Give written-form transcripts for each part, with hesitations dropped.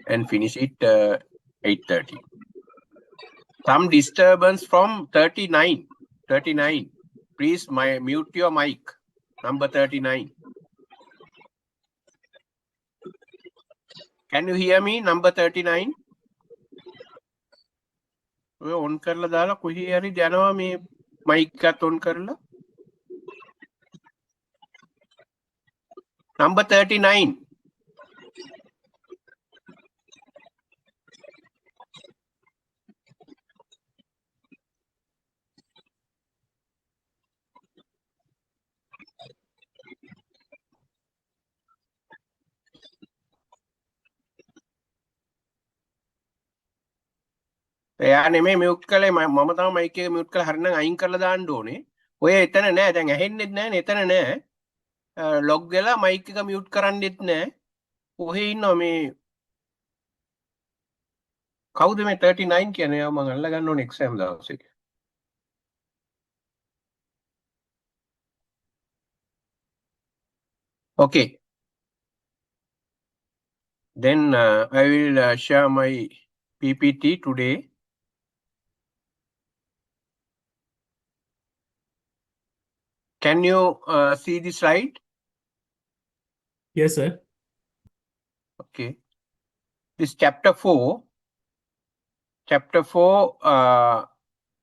and finish it 8:30. Some disturbance from 39. 39. Please mute your mic. Number 39. Can you hear me? Number 39. On කරලා දාලා කොහේ හරි යනවා මේ මයික් එකත් ඔන් කරලා. Number 39. එයා නෙමෙයි මියුට් කළේ මම තමයි මයික් එක මියුට් කරලා හරිනම් අයින් කරලා දාන්න ඕනේ. ඔය එතන නෑ දැන් ඇහෙන්නෙත් නෑනේ එතන නෑ. ලොග් වෙලා මයික් එක මියුට් කරන්නෙත් නෑ. ඔහේ ඉන්නවා මේ කවුද මේ 39 කියන්නේ? මම අල්ල ගන්න ඕනේ එක්සෑම් දවසේ. Okay. Then I will share my PPT today. Can you see the slide? Yes, sir. Okay. This chapter 4. Chapter 4,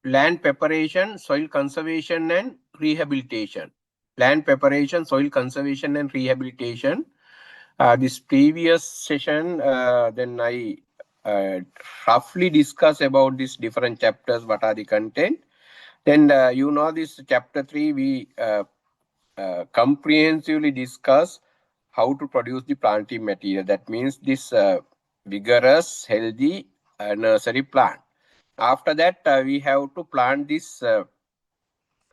land preparation, soil conservation and rehabilitation. Land preparation, soil conservation and rehabilitation. This previous session, then I roughly discuss about these different chapters, what are the content. Then you know this chapter 3, we comprehensively discuss how to produce the planting material. That means this vigorous, healthy nursery plant. After that, we have to plant this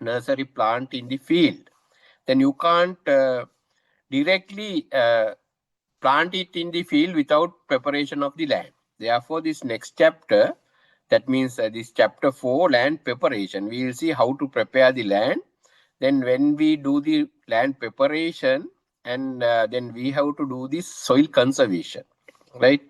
nursery plant in the field. Then you can't directly plant it in the field without preparation of the land. Therefore, this next chapter, that means this chapter 4, land preparation, we will see how to prepare the land. Then when we do the land preparation, and then we have to do this soil conservation, right?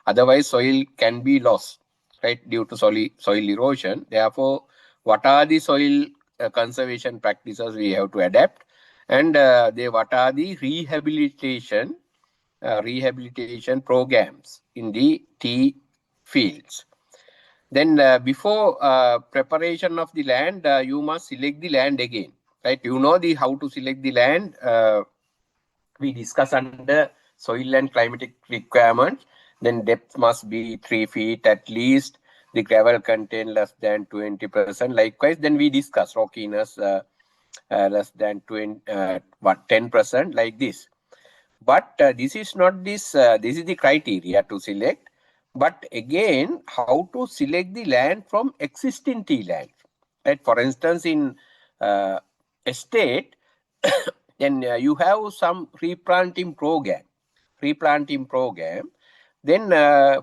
Otherwise, soil can be lost, right, due to soil erosion. Therefore, what are the soil conservation practices we have to adapt, and what are the rehabilitation programs in the tea fields. Then before preparation of the land, you must select the land again, right? You know the how to select the land. We discuss under soil and climatic requirements. Then depth must be 3 feet at least. The gravel content less than 20%. Likewise, then we discuss rockiness less than 10%, like this. But this is not this. This is the criteria to select. But again, how to select the land from existing tea land? Right? For instance, in estate, then you have some replanting program. Then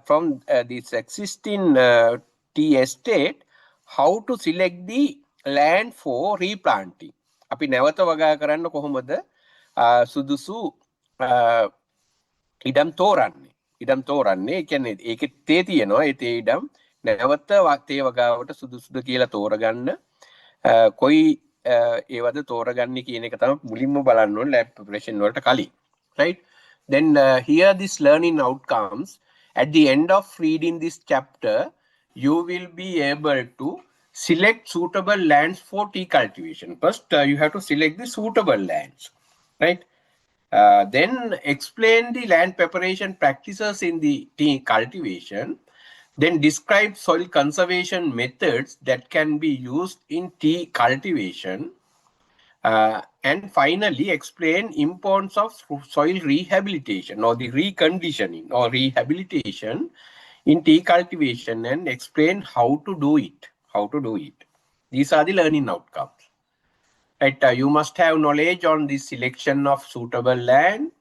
from this existing tea estate, how to select the land for replanting? අපි නැවත වගා කරන්න කොහොමද සුදුසු ඉඩම් තෝරන්නේ කියන්නේ ඒකේ තේ තියෙනවා ඒ තේ ඉඩම් නැවත තේ වගාවට සුදුසුද කියලා තෝරගන්න කොයි ඒවද තෝරගන්නේ කියන එක තමයි මුලින්ම බලන්න ඕනේ lab preparation වලට කලින්, right? Then here this learning outcomes. At the end of reading this chapter, you will be able to select suitable lands for tea cultivation. First, you have to select the suitable lands, right? Then explain the land preparation practices in the tea cultivation. Then describe soil conservation methods that can be used in tea cultivation. And finally, explain importance of soil rehabilitation or the reconditioning or rehabilitation in tea cultivation, and explain how to do it. These are the learning outcomes. Right? You must have knowledge on the selection of suitable land.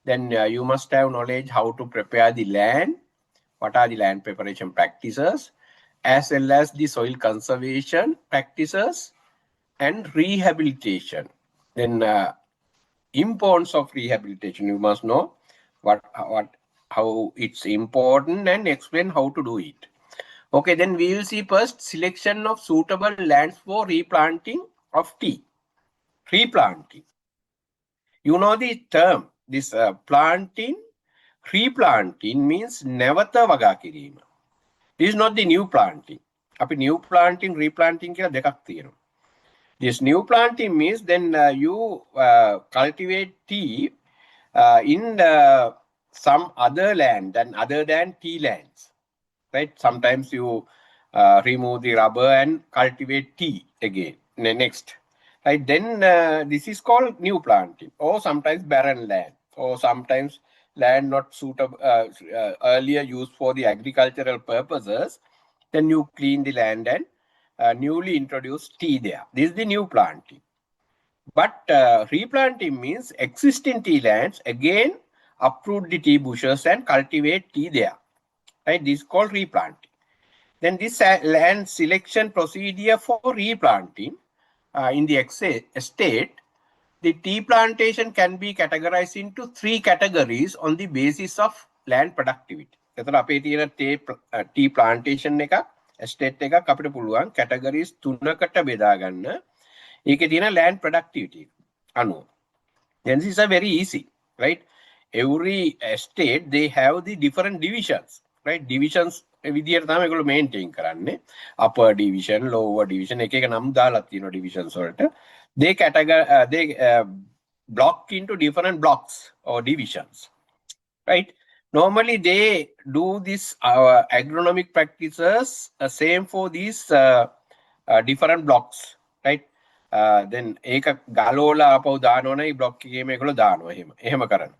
Then you must have knowledge how to prepare the land. What are the land preparation practices, as well as the soil conservation practices and rehabilitation. Then importance of rehabilitation, you must know how it's important and explain how to do it. Okay, then we will see first selection of suitable lands for replanting of tea. Replanting. You know the term, this planting, replanting means නැවත වගා කිරීම. This is not the new planting. අපි new planting, replanting කියලා දෙකක් තියෙනවා. This new planting means then you cultivate tea in some other land than other than tea lands, right? Sometimes you remove the rubber and cultivate tea again. Next, right? Then this is called new planting, or sometimes barren land, or sometimes land not suitable, earlier used for the agricultural purposes. Then you clean the land and newly introduced tea there. This is the new planting. But replanting means existing tea lands again uproot the tea bushes and cultivate tea there. Right? This is called replanting. Then this land selection procedure for replanting in the estate, the tea plantation can be categorized into 3 categories on the basis of land productivity. එතකොට අපේ තියෙන tea plantation එකක් estate එකක් අපිට පුළුවන් categories 3කට බෙදා ගන්න. ඒකේ තියෙන land productivity අනුව. Then this is a very easy, right? Every estate they have the different divisions, right? Divisions විදියට තමයි ඒගොල්ලෝ maintain කරන්නේ. Upper division, lower division එක එක නම් දාලා තියෙනවා divisions වලට. They block into different blocks or divisions, right? Normally they do this agronomic practices same for these different blocks, right? Then ඒක ගලෝලා ආපහු දානවනේ මේ block එකේම ඒගොල්ලෝ දානවා එහෙම කරනවා.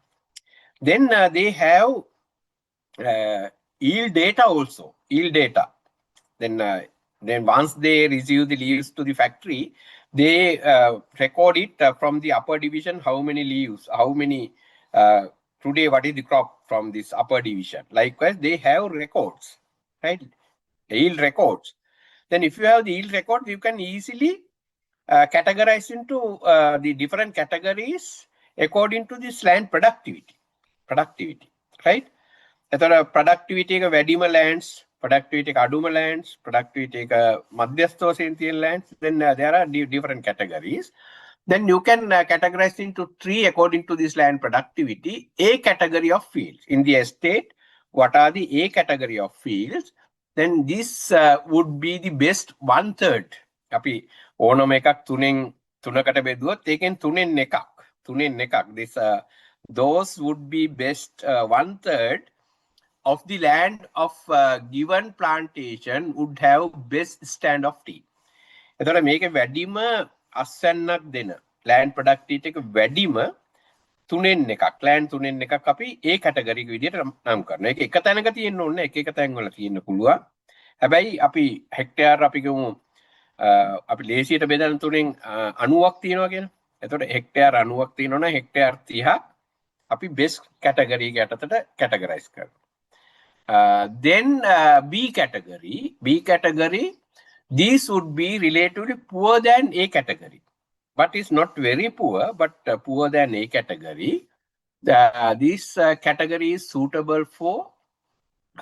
Then they have yield data also, yield data. Then once they receive the leaves to the factory, they record it from the upper division, how many leaves, how many today, what is the crop from this upper division. Likewise, they have records, right? Yield records. Then if you have the yield records, you can easily categorize into the different categories according to this land productivity, right? එතකොට productivity එක වැඩිම lands, productivity එක අඩුම lands, productivity එක මධ්‍යස්ථ වශයෙන් තියෙන lands, then there are different categories. Then you can categorize into 3 according to this land productivity. A category of fields in the estate, what are the A category of fields? Then this would be the best 1/3. අපි ඕනම එකක් 3කට බෙදුවොත් ඒකෙන් 3න් එකක්. This those would be best 1/3 of the land of given plantation would have best stand of tea. එතකොට මේක වැඩිම අස්වැන්නක් දෙන land productivity එක වැඩිම 3න් එකක්, land 3න් එකක් අපි ඒ කැටගරි එක විදිහට නම් කරනවා. ඒක එක තැනක තියෙන්න ඕනේ, එක තැන් වල තියෙන්න පුළුවන්. හැබැයි අපි හෙක්ටයාර් අපි ගමු අපි ලේසියට බෙදන 3න් 90ක් තියෙනවා කියලා. එතකොට හෙක්ටයාර් 90ක් තියෙනවනම් හෙක්ටයාර් 30ක් අපි best category එක යටතට categorize කරනවා. Then B category, these would be relatively poor than A category, but it's not very poor, but poor than A category. This category is suitable for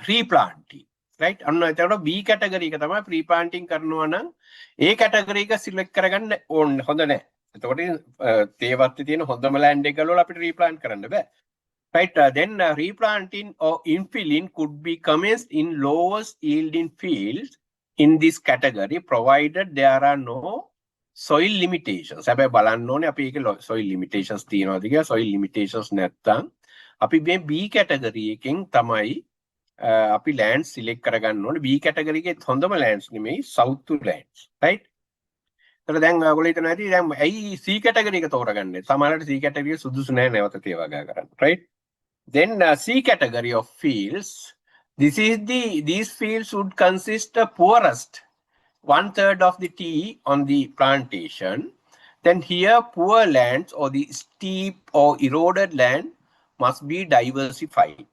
replanting, right? එතකොට B category එක තමයි replanting කරනවා නම් A category එක select කරගන්න ඕනේ හොඳ නැහැ. එතකොට තේවත්තේ තියෙන හොඳම land එක ගලවලා අපිට replant කරන්න බෑ. Right, then replanting or infilling could be commenced in lowest yielding fields in this category, provided there are no soil limitations. හැබැයි බලන්න ඕනේ අපි ඒකේ soil limitations තියනවාද කියලා. soil limitations නැත්තම් අපි මේ B category එකෙන් තමයි අපි land select කරගන්න ඕනේ. B category එකේ හොඳම lands නෙමෙයි south lands, right? ඒතර දැන් ඔයගොල්ලෝ හිතන ඇති දැන් ඇයි C category එක තෝරගන්නේ? සමහරවිට C category එක සුදුසු නැහැ නැවත තේ වගා කරන්න, right? Then C category of fields, these fields would consist the poorest 1/3 of the tea on the plantation. Then here poor lands or the steep or eroded land must be diversified.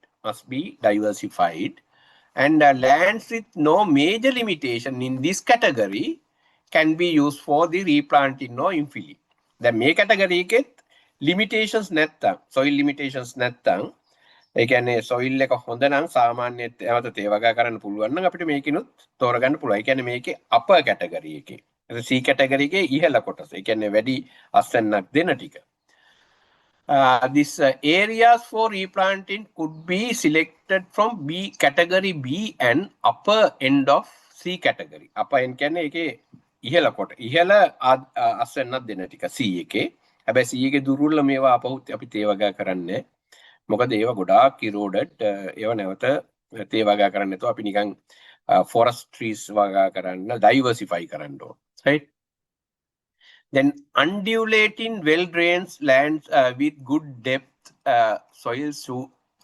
And lands with no major limitation in this category can be used for the replanting or infilling. The මේ category එකෙත් limitations නැත්තම්, soil limitations නැත්තම් ඒ කියන්නේ soil එක හොඳ නම් සාමාන්‍ය නැවත තේ වගා කරන්න පුළුවන් නම් අපිට මේකිනුත් තෝරගන්න පුළුවන්. ඒ කියන්නේ මේකේ upper category එකේ. ඒක C category එකේ ඉහළ කොටස. ඒ කියන්නේ වැඩි අස්වැන්නක් දෙන ටික. These areas for replanting could be selected from B category B and upper end of C category. Upper end කියන්නේ ඒකේ ඉහළ කොට. ඉහළ අස්වැන්නක් දෙන ටික C එකේ. හැබැයි C එකේ දුර්වල මේවා අපහු අපි තේ වගා කරන්නේ. මොකද ඒවා ගොඩාක් eroded. ඒවා නැවත තේ වගා කරන්න නැතුව අපි නිකන් forest trees වගා කරන්න diversify කරන්න ඕන. Right? Then undulating well drained lands with good depth soils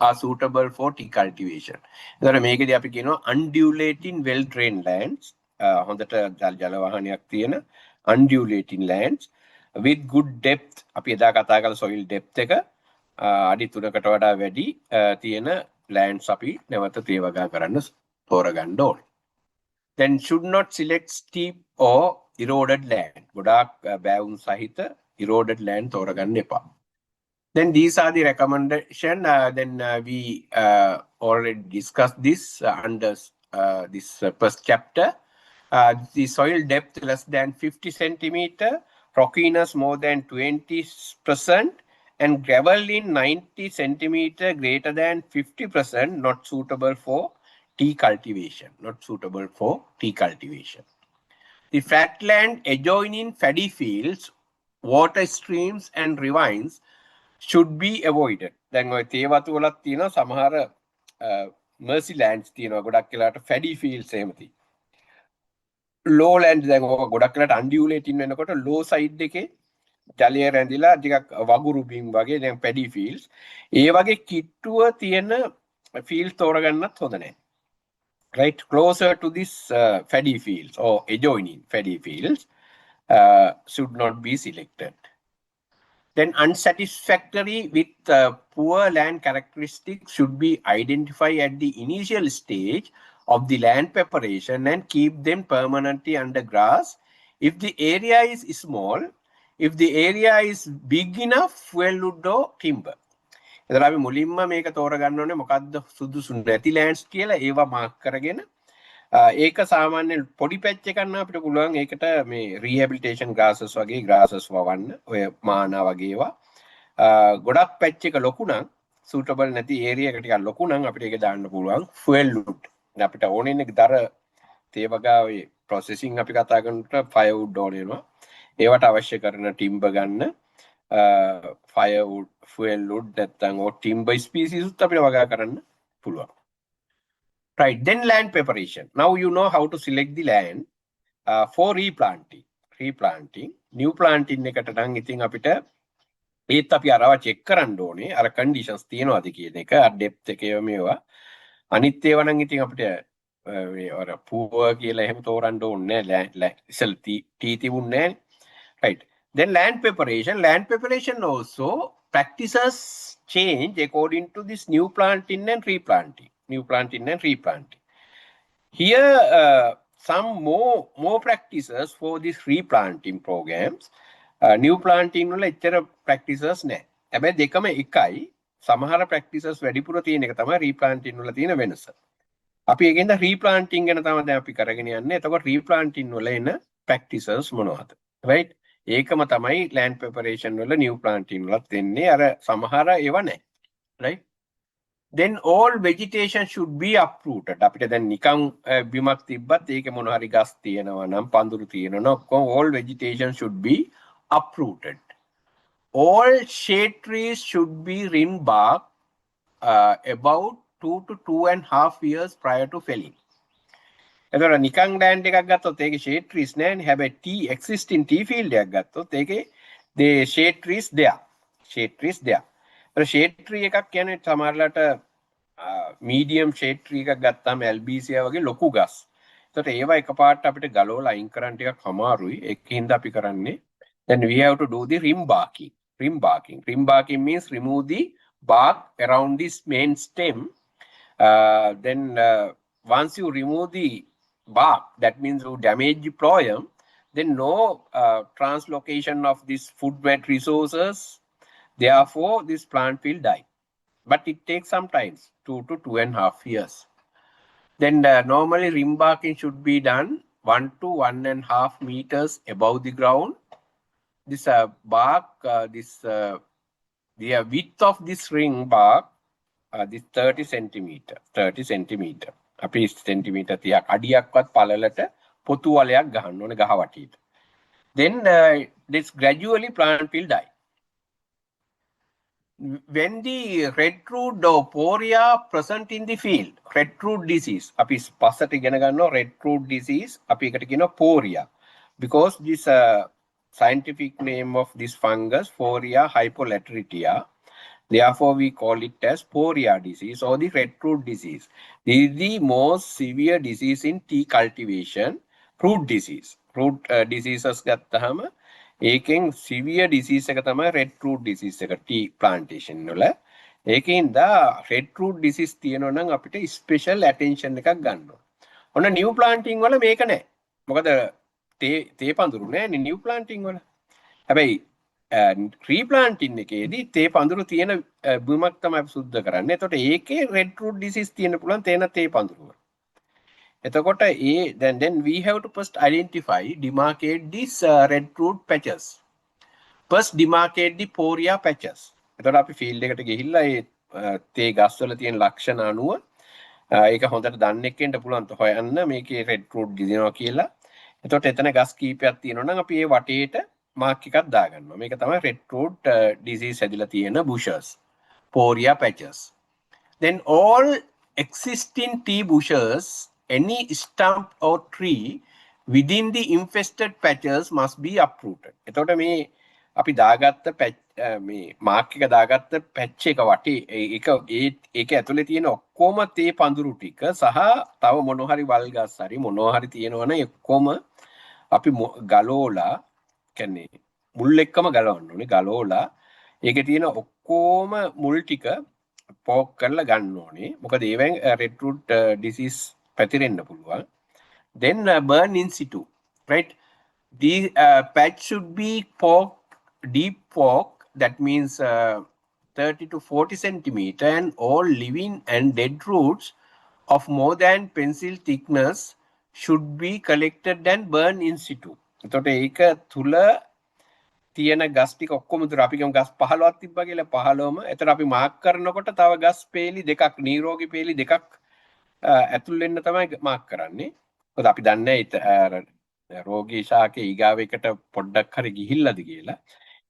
are suitable for tea cultivation. එතකොට මේකදී අපි කියනවා undulating well drained lands හොඳට ජල වාහනයක් තියෙන undulating lands with good depth අපි එදා කතා කළ soil depth එක අඩි 3කට වඩා වැඩි තියෙන lands අපි නැවත තේ වගා කරන්න තෝරගන්න ඕනේ. Then should not select steep or eroded land. ගොඩාක් බෑවුම් සහිත eroded land තෝරගන්න එපා. Then these are the recommendation. Then we already discussed this under this first chapter. The soil depth less than 50 centimeter, rockiness more than 20%, and gravel in 90 centimeter greater than 50% not suitable for tea cultivation. Not suitable for tea cultivation. The flat land adjoining paddy fields, water streams and ravines should be avoided. දැන් ඔය තේ වතු වලත් තියෙනවා සමහර mercy lands තියෙනවා ගොඩක් වෙලාවට paddy fields එහෙම තියෙනවා. low land දැන් ඔක ගොඩක් වෙලාවට undulating වෙනකොට low side එකේ ජලය රැඳිලා ටිකක් වගුරු බිම් වගේ දැන් paddy fields ඒ වගේ කිට්ටුව තියෙන fields තෝරගන්නත් හොඳ නැහැ. Right, closer to this paddy fields or adjoining paddy fields should not be selected. Then unsatisfactory with poor land characteristics should be identified at the initial stage of the land preparation and keep them permanently under grass. If the area is small, if the area is big enough, fuel wood or timber. එතන අපි මුලින්ම මේක තෝරගන්න ඕනේ මොකද්ද සුදුසු නැති lands කියලා ඒවා මාක් කරගෙන ඒක සාමාන්‍ය පොඩි පැච් එකක් නම් අපිට පුළුවන් ඒකට මේ රීහැබිලිටේෂන් ග්‍රාසස් වගේ ග්‍රාසස් වවන්න ඔය මානා වගේ ඒවා ගොඩක් පැච් එක ලොකු නම් සූටබල් නැති ඒරියා එක ටිකක් ලොකු නම් අපිට ඒක දාන්න පුළුවන් ෆුවල් වුඩ් අපිට ඕනේ දර තේ වගා ඔය ප්‍රොසෙසින් අපි කතා කරනකොට ෆයර් වුඩ් ඕනේ වෙනවා ඒවට අවශ්‍ය කරන ටිම්බර් ගන්න firewood, fuel wood, නැත්නම් or timber species උත් අපිට වගා කරන්න පුළුවන්. Right, then land preparation. Now you know how to select the land for replanting. Replanting, new planting එකට නම් ඉතින් අපිට ඒත් අපි අරව චෙක් කරන්න ඕනේ අර conditions තියනවාද කියන එක අර depth එකේ මේවා. අනිත් ඒවා නම් ඉතින් අපිට මේ අර poor කියලා එහෙම තෝරන්න ඕනේ නැහැ. ඉස්සෙල් T තිබුණේ නැහැ. Right. Then land preparation also practices change according to this new planting and replanting. Here some more practices for this replanting programs. New planting වල එච්චර practices නැහැ. හැබැයි දෙකම එකයි. සමහර practices වැඩිපුර තියෙන එක තමයි replanting වල තියෙන වෙනස. අපි ඒකෙන්ද replanting ගැන තමයි දැන් අපි කරගෙන යන්නේ. එතකොට replanting වල එන practices මොනවද? Right? ඒකම තමයි land preparation වල new planting වලත් වෙන්නේ අර සමහර ඒවා නැහැ. Right? Then all vegetation should be uprooted. අපිට දැන් නිකන් බිමක් තිබ්බත් ඒකේ මොන හරි ගස් තියෙනවා නම් පඳුරු තියෙනවා ඔක්කොම all vegetation should be uprooted. All shade trees should be ring bark about 2 to 2.5 years prior to felling. එතකොට නිකන් ලෑන්ඩ් එකක් ගත්තොත් ඒකේ shade trees නැහැනේ. හැබැයි existing tea field එකක් ගත්තොත් ඒකේ the shade trees there. ඒතර shade tree එකක් කියන්නේ සමහරලාට medium shade tree එකක් ගත්තාම albizia වගේ ලොකු ගස්. එතකොට ඒවා එකපාරට අපිට ගලවලා අයින් කරන්න ටිකක් අමාරුයි. ඒකින්ද අපි කරන්නේ then we have to do the rim barking. Rim barking means remove the bark around this main stem. Then once you remove the bark, that means you damage the phloem, then no translocation of this food web resources, therefore this plant will die. but it takes some time, 2 to 2.5 years. Then normally rim barking should be done 1 to 1.5 meters above the ground. This bark, the width of this ring bark, this 30 centimeter, 30 centimeter. අපි centimeter 30ක් අඩියක්වත් පළලට පොතු වලයක් ගහන්න ඕනේ ගහ වටේට. Then this gradually plant will die. When the red root or poria present in the field, red root disease, අපි පස්සට ඉගෙන ගන්නවා red root disease, අපි එකට කියනවා poria. Because this scientific name of this fungus, Poria hypolateritia, therefore we call it as poria disease or the red root disease. This is the most severe disease in tea cultivation, fruit disease. Fruit diseases ගත්තහම ඒකෙන් severe disease එක තමයි red root disease එක tea plantation වල. ඒකෙන්ද red root disease තියෙනවා නම් අපිට special attention එකක් ගන්න ඕන. ඔන්න new planting වල මේක නැහැ. මොකද තේ පඳුරු නෑනේ new planting වල. හැබැයි replanting එකේදී තේ පඳුරු තියෙන බිමක් තමයි අපි සුද්ධ කරන්නේ. එතකොට ඒකේ red root disease තියෙන්න පුළුවන් තේන තේ පඳුරු වල. එතකොට then we have to first identify, demarcate these red root patches. First demarcate the poria patches. එතකොට අපි field එකට ගිහිල්ලා ඒ තේ ගස් වල තියෙන ලක්ෂණ අනුව ඒක හොඳට දන්නෙක් වෙන්න පුළුවන් හොයන්න මේකේ red root දිනනවා කියලා. එතකොට එතන ගස් කීපයක් තියෙනවා නම් අපි ඒ වටේට මාක් එකක් දාගන්නවා. මේක තමයි red root disease හැදිලා තියෙන bushes, poria patches. Then all existing tea bushes, any stump or tree within the infested patches must be uprooted. එතකොට මේ අපි දාගත්ත මේ මාක් එක දාගත්ත පැච් එක වටේ ඒක ඇතුලේ තියෙන ඔක්කොම තේ පඳුරු ටික සහ තව මොනවා හරි වල් ගස් හරි මොනවා හරි තියෙනවනේ ඔක්කොම අපි ගලෝලා කියන්නේ මුල් එක්කම ගලවන්න ඕනේ. ගලෝලා ඒකේ තියෙන ඔක්කොම මුල් ටික පෝක් කරලා ගන්න ඕනේ. මොකද ඒවෙන් red root disease පැතිරෙන්න පුළුවන්. Then burn in situ, right? The patch should be deep pork, that means 30 to 40 centimeter, and all living and dead roots of more than pencil thickness should be collected and burned in situ. එතකොට ඒක තුල තියෙන ගස් ටික ඔක්කොම දුර අපි ගම ගස් 15ක් තිබ්බා කියලා 15ම එතන අපි මාක් කරනකොට තව ගස් පේලි දෙකක් නිරෝගී පේලි දෙකක් ඇතුල් වෙන්න තමයි මාක් කරන්නේ. මොකද අපි දන්නේ රෝගී ශාකේ ඊගාව එකට පොඩ්ඩක් හරි ගිහිල්ලාද කියලා.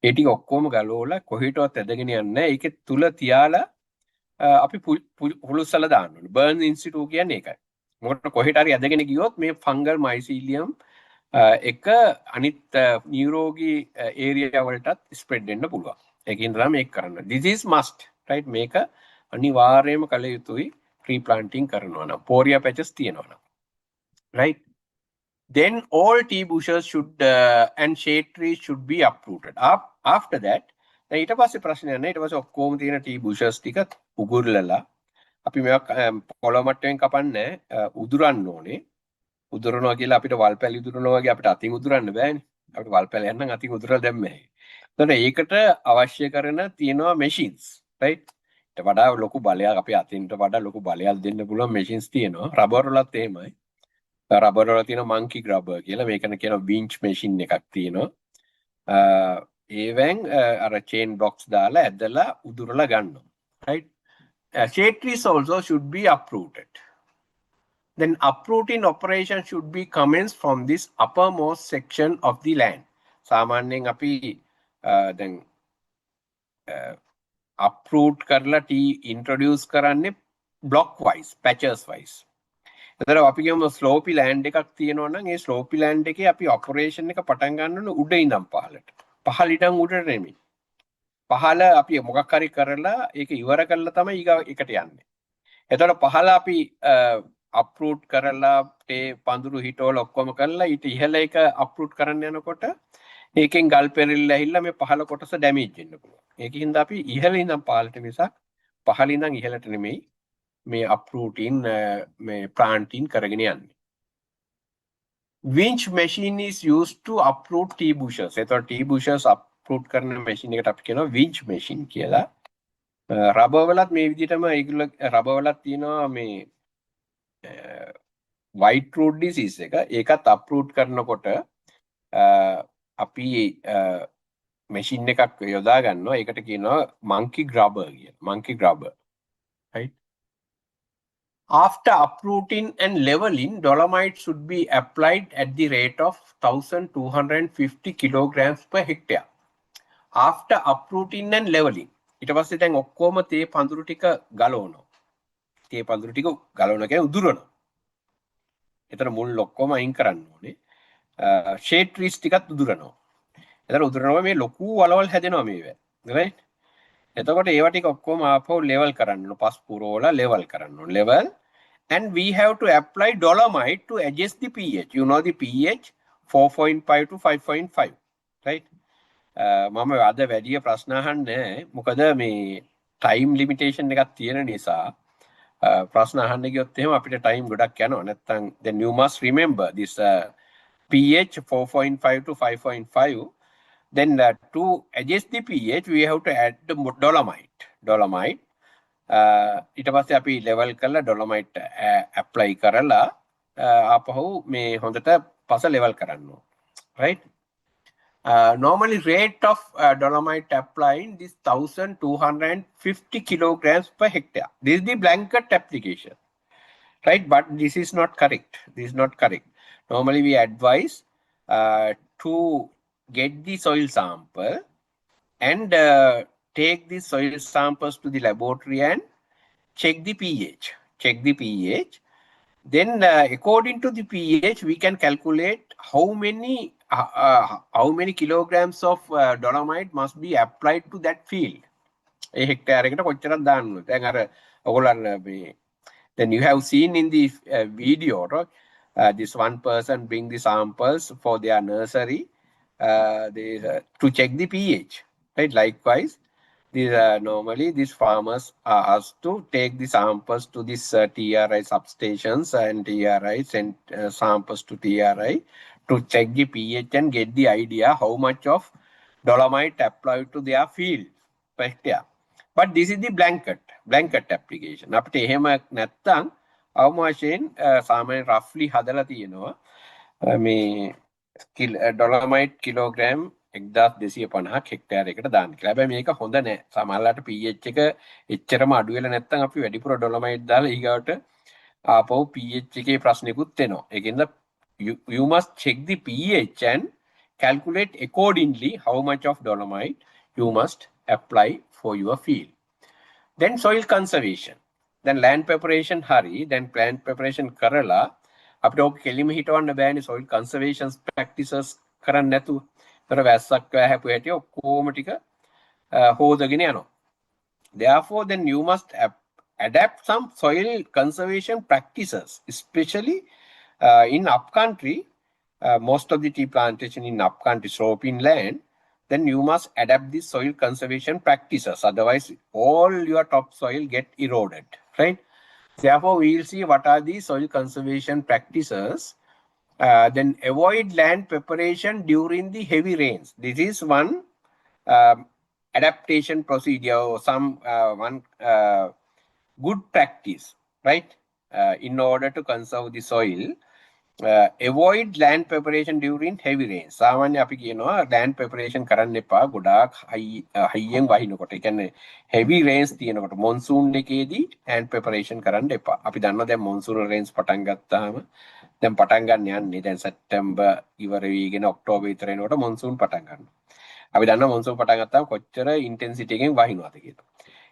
ඒ ටික ඔක්කොම ගලවලා කොහෙටවත් ඇදගෙන යන්නේ නැහැ. ඒකේ තුල තියාලා අපි පුලුස්සලා දාන්න ඕනේ. burn in situ කියන්නේ ඒකයි. මොකද කොහෙට හරි ඇදගෙන ගියොත් මේ fungal mycelium එක අනිත් නියුරෝගී ඒරියා වලටත් ස්ප්‍රෙඩ් වෙන්න පුළුවන්. ඒකින් තමයි මේක කරන්න. This is must, right? මේක අනිවාර්යයෙන්ම කළ යුතුයි replanting කරනවා නම්. poria patches තියෙනවා නම්. Right? Then all tea bushes should and shade trees should be uprooted. After that, දැන් ඊට පස්සේ ප්‍රශ්නයක් නැහැ. ඊට පස්සේ ඔක්කොම තියෙන tea bushes ටික උගුරලලා අපි මේවා පොළොව මට්ටමින් කපන්නේ උදුරන්න ඕනේ. උදුරනවා කියලා අපිට වල් පැලි උදුරනවා වගේ අපිට අතින් උදුරන්න බෑනේ. අපිට වල් පැලයක් නම් අතින් උදුරලා දැම්මේ. එතකොට ඒකට අවශ්‍ය කරන තියෙනවා machines, right? ඊට වඩා ලොකු බලයක් අපි අතින්ට වඩා ලොකු බලයක් දෙන්න පුළුවන් machines තියෙනවා. රබර් වලත් එහෙමයි. රබර් වල තියෙන monkey grubber කියලා මේකන කියන winch machine එකක් තියෙනවා. ඒවෙන් අර chain blocks දාලා ඇදලා උදුරලා ගන්නවා. Right? Shade trees also should be uprooted. Then uprooting operation should be commenced from this uppermost section of the land. සාමාන්‍යයෙන් අපි දැන් uproot කරලා tea introduce කරන්නේ block wise, patches wise. එතන අපි කියමු slopy land එකක් තියෙනවා නම් ඒ slopy land එකේ අපි operation එක පටන් ගන්න ඕනේ උඩ ඉඳන් පහළට. පහළ ඉඳන් උඩට නෙමෙයි. පහළ අපි මොකක් හරි කරලා ඒක ඉවර කරලා තමයි ඊගා එකට යන්නේ. එතකොට පහළ අපි uproot කරලා ඒ පඳුරු හිටවල ඔක්කොම කරලා ඊට ඉහළ එක uproot කරන්න යනකොට ඒකෙන් ගල් පෙරෙල්ල ඇහිලා මේ පහළ කොටස ඩැමේජ් වෙන්න පුළුවන්. ඒකින්ද අපි ඉහළ ඉඳන් පහළට මිසක් පහළ ඉඳන් ඉහළට නෙමෙයි මේ uprooting මේ planting කරගෙන යන්නේ. Winch machine is used to uproot tea bushes. එතකොට tea bushes uproot කරන machine එකට අපි කියනවා winch machine කියලා. රබර් වලත් මේ විදිහටම ඒගොල්ලෝ රබර් වලත් තියෙනවා මේ white root disease එක. ඒකත් uproot කරනකොට අපි machine එකක් යොදා ගන්නවා. ඒකට කියනවා monkey grubber කියලා. monkey grubber. Right? After uprooting and leveling, dolomite should be applied at the rate of 1250 kilograms per hectare. After uprooting and leveling. ඊට පස්සේ දැන් ඔක්කොම තේ පඳුරු ටික ගලවනවා. තේ පඳුරු ටික ගලවනවා කියන්නේ උදුරනවා. එතන මුල් ඔක්කොම අයින් කරන්න ඕනේ. shade trees ටිකත් උදුරනවා. එතන උදුරනවා මේ ලොකු වලවල් හැදෙනවා මේවා. right? එතකොට ඒවා ටික ඔක්කොම ආපහු level කරන්න ඕන. පස් පුරවලා level කරන්න ඕන. level and we have to apply dolomite to adjust the pH. You know the pH 4.5 to 5.5. right? මම අද වැඩිය ප්‍රශ්න අහන්නේ මොකද මේ time limitation එකක් තියෙන නිසා ප්‍රශ්න අහන්න ගියොත් එහෙම අපිට time ගොඩක් යනවා. නැත්නම් then you must remember this pH 4.5 to 5.5. Then to adjust the pH we have to add the dolomite. ඊට පස්සේ අපි level කරලා dolomite apply කරලා ආපහු මේ හොඳට පස level කරන්න ඕන. right? Normally rate of dolomite applying this 1250 kilograms per hectare. This is the blanket application, right? But this is not correct. This is not correct. Normally we advise to get the soil sample and take the soil samples to the laboratory and check the pH. Check the pH. Then according to the pH, we can calculate how many kilograms of dolomite must be applied to that field. A hectare එකට කොච්චරක් දාන්න ඕනද? දැන් අර ඔයගොල්ලන් මේ then you have seen in the video, right? This one person bring the samples for their nursery to check the pH. Right? Likewise, normally these farmers are asked to take the samples to this TRI substations and TRI send samples to TRI to check the pH and get the idea how much of dolomite applied to their field per hectare. But this is the blanket application. අපිට එහෙම නැත්තම් අවම වශයෙන් සාමාන්‍ය roughly හදලා තියෙනවා මේ dolomite kilogram 1250ක් හෙක්ටයාර එකට දාන්න කියලා. හැබැයි මේක හොඳ නෑ. සමහරවිට pH එක එච්චරම අඩු වෙලා නැත්නම් අපි වැඩිපුර dolomite දාලා ඊගාවට ආපහු pH එකේ ප්‍රශ්නකුත් එනවා. ඒකෙන්ද you must check the pH and calculate accordingly how much of dolomite you must apply for your field. Then soil conservation. Then land preparation hari. Then plant preparation කරලා අපිට ඔක කෙලිම හිටවන්න බෑනේ soil conservation practices කරන්න නැතුව. තර වැස්සක් වැහැපු හැටි ඔක්කොම ටික හොදගෙන යනවා. Therefore then you must adapt some soil conservation practices, especially in upcountry. Most of the tea plantation in upcountry sloping land, then you must adapt the soil conservation practices. Otherwise, all your topsoil get eroded, right? Therefore, we will see what are the soil conservation practices. Then avoid land preparation during the heavy rains. This is one adaptation procedure or some one good practice, right? In order to conserve the soil. Avoid land preparation during heavy rains. සාමාන්‍ය අපි කියනවා land preparation කරන්න එපා ගොඩාක් හයියෙන් වහිනකොට. ඒ කියන්නේ heavy rains තියෙනකොට monsoon එකේදී land preparation කරන්න එපා. අපි දන්නවා දැන් monsoon rains පටන් ගත්තාම දැන් පටන් ගන්න යන්නේ දැන් සැප්තැම්බර් ඉවර වීගෙන ඔක්තෝබර් විතර එනකොට monsoon පටන් ගන්නවා. අපි දන්නවා monsoon පටන් ගත්තාම කොච්චර intensity එකෙන් වහිනවද කියලා.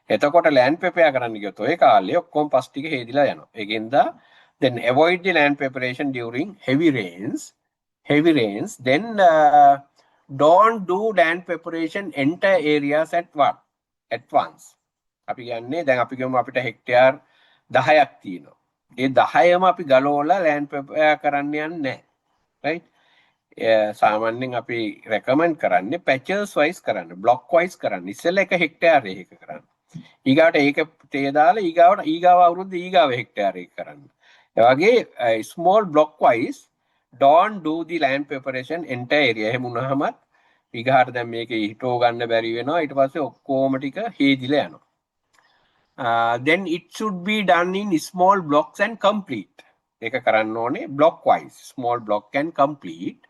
එතකොට land prepare කරන්න ගියොත් ඔය කාලේ ඔක්කොම පස් ටික හේදිලා යනවා. ඒකෙන්ද then avoid the land preparation during heavy rains. Then don't do land preparation entire areas at once. අපි කියන්නේ දැන් අපි ගමු අපිට හෙක්ටයාර් 10ක් තියෙනවා. ඒ 10ම අපි ගලවලා land prepare කරන්න යන්නේ නැහැ. right? සාමාන්‍යයෙන් අපි recommend කරන්නේ patches wise කරන්න, block wise කරන්න. ඉස්සෙල්ලා එක හෙක්ටයාර් එකක කරන්න. ඊගාවට ඒක තේ දාලා ඊගාව අවුරුද්ද ඊගාව හෙක්ටයාර් එක කරන්න. එවගේ small block wise don't do the land preparation entire area. එහෙම වුණාමත් ඊගාට දැන් මේක හිටෝ ගන්න බැරි වෙනවා. ඊට පස්සේ ඔක්කොම ටික හේදිලා යනවා. then it should be done in small blocks and complete. ඒක කරන්න ඕනේ block wise, small block and complete.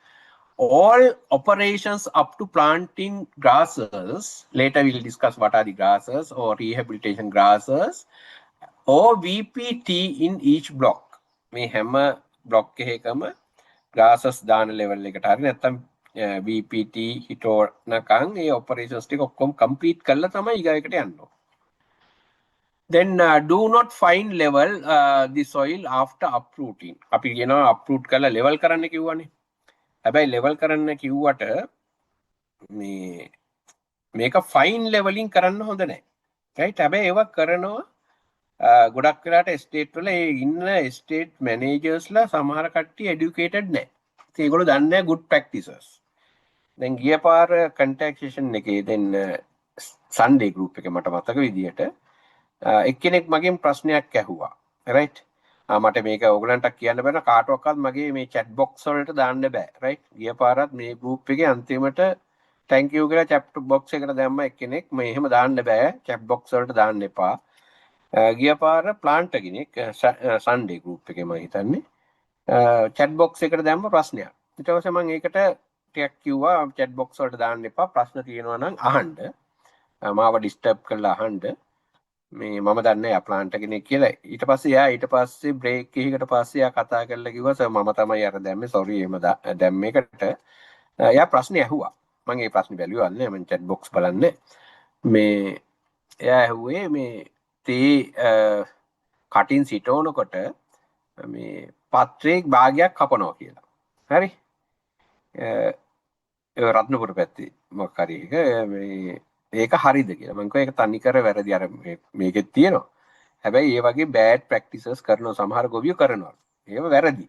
All operations up to planting grasses, later we'll discuss what are the grasses or rehabilitation grasses, or VPT in each block. මේ හැම block එකකම grasses දාන level එකට හරි නැත්නම් VPT හිටවනකන් ඒ operations ටික ඔක්කොම complete කරලා තමයි ඊගායකට යන්න ඕනේ. Then do not fine level the soil after uprooting. අපි කියනවා uproot කරලා level කරන්න කිව්වනේ. හැබැයි level කරන්න කිව්වට මේක fine leveling කරන්න හොඳ නැහැ. right? හැබැයි ඒවා කරනවා ගොඩක් වෙලාට estate වල ඒ ඉන්න estate managers ලා සමහර කට්ටිය educated නැහැ. ඉතින් ඒගොල්ලෝ දන්නේ නැහැ good practices. දැන් ගිය පාර contact session එකේ then Sunday group එකේ මට මතක විදියට එක්කෙනෙක් මගෙන් ප්‍රශ්නයක් ඇහුවා. right? මට මේක ඔයගලන්ට කියන්න බෑ කාටවත් මගේ මේ chat box වලට දාන්න බෑ. right? ගිය පාරත් මේ group එකේ අන්තිමට thank you කියලා chat box එකට දැම්ම එක්කෙනෙක් මේ එහෙම දාන්න බෑ chat box වලට දාන්න එපා. ගිය පාර plant කෙනෙක් Sunday group එකේ මම හිතන්නේ chat box එකට දැම්ම ප්‍රශ්නයක්. ඊට පස්සේ මම ඒකට ටිකක් කිව්වා chat box වලට දාන්න එපා ප්‍රශ්න තියෙනවා නම් අහන්න. මාව disturb කරලා අහන්න. මේ මම දන්නේ යා ප්ලාන්ට් කෙනෙක් කියලා. ඊට පස්සේ බ්‍රේක් එකකට පස්සේ යා කතා කරලා කිව්වා සර් මම තමයි අර දැම්මේ සෝරි එහෙම දැම්මේකට. යා ප්‍රශ්නේ ඇහුවා. මම ඒ ප්‍රශ්නේ බැලුවා නැහැ මම chat box බලන්නේ. මේ එයා ඇහුවේ මේ තේ කටින් සිටවනකොට මේ පත්‍රයේ භාගයක් කපනවා කියලා. හරි? ඒ රත්නපුර පැත්තේ මොකක් හරි එක මේ ඒක හරිද කියලා. මම කිව්වා ඒක තනිකර වැරදි අර මේකෙත් තියෙනවා. හැබැයි ඒ වගේ bad practices කරනවා සමහර ගොවියෝ කරනවා. ඒව වැරදි.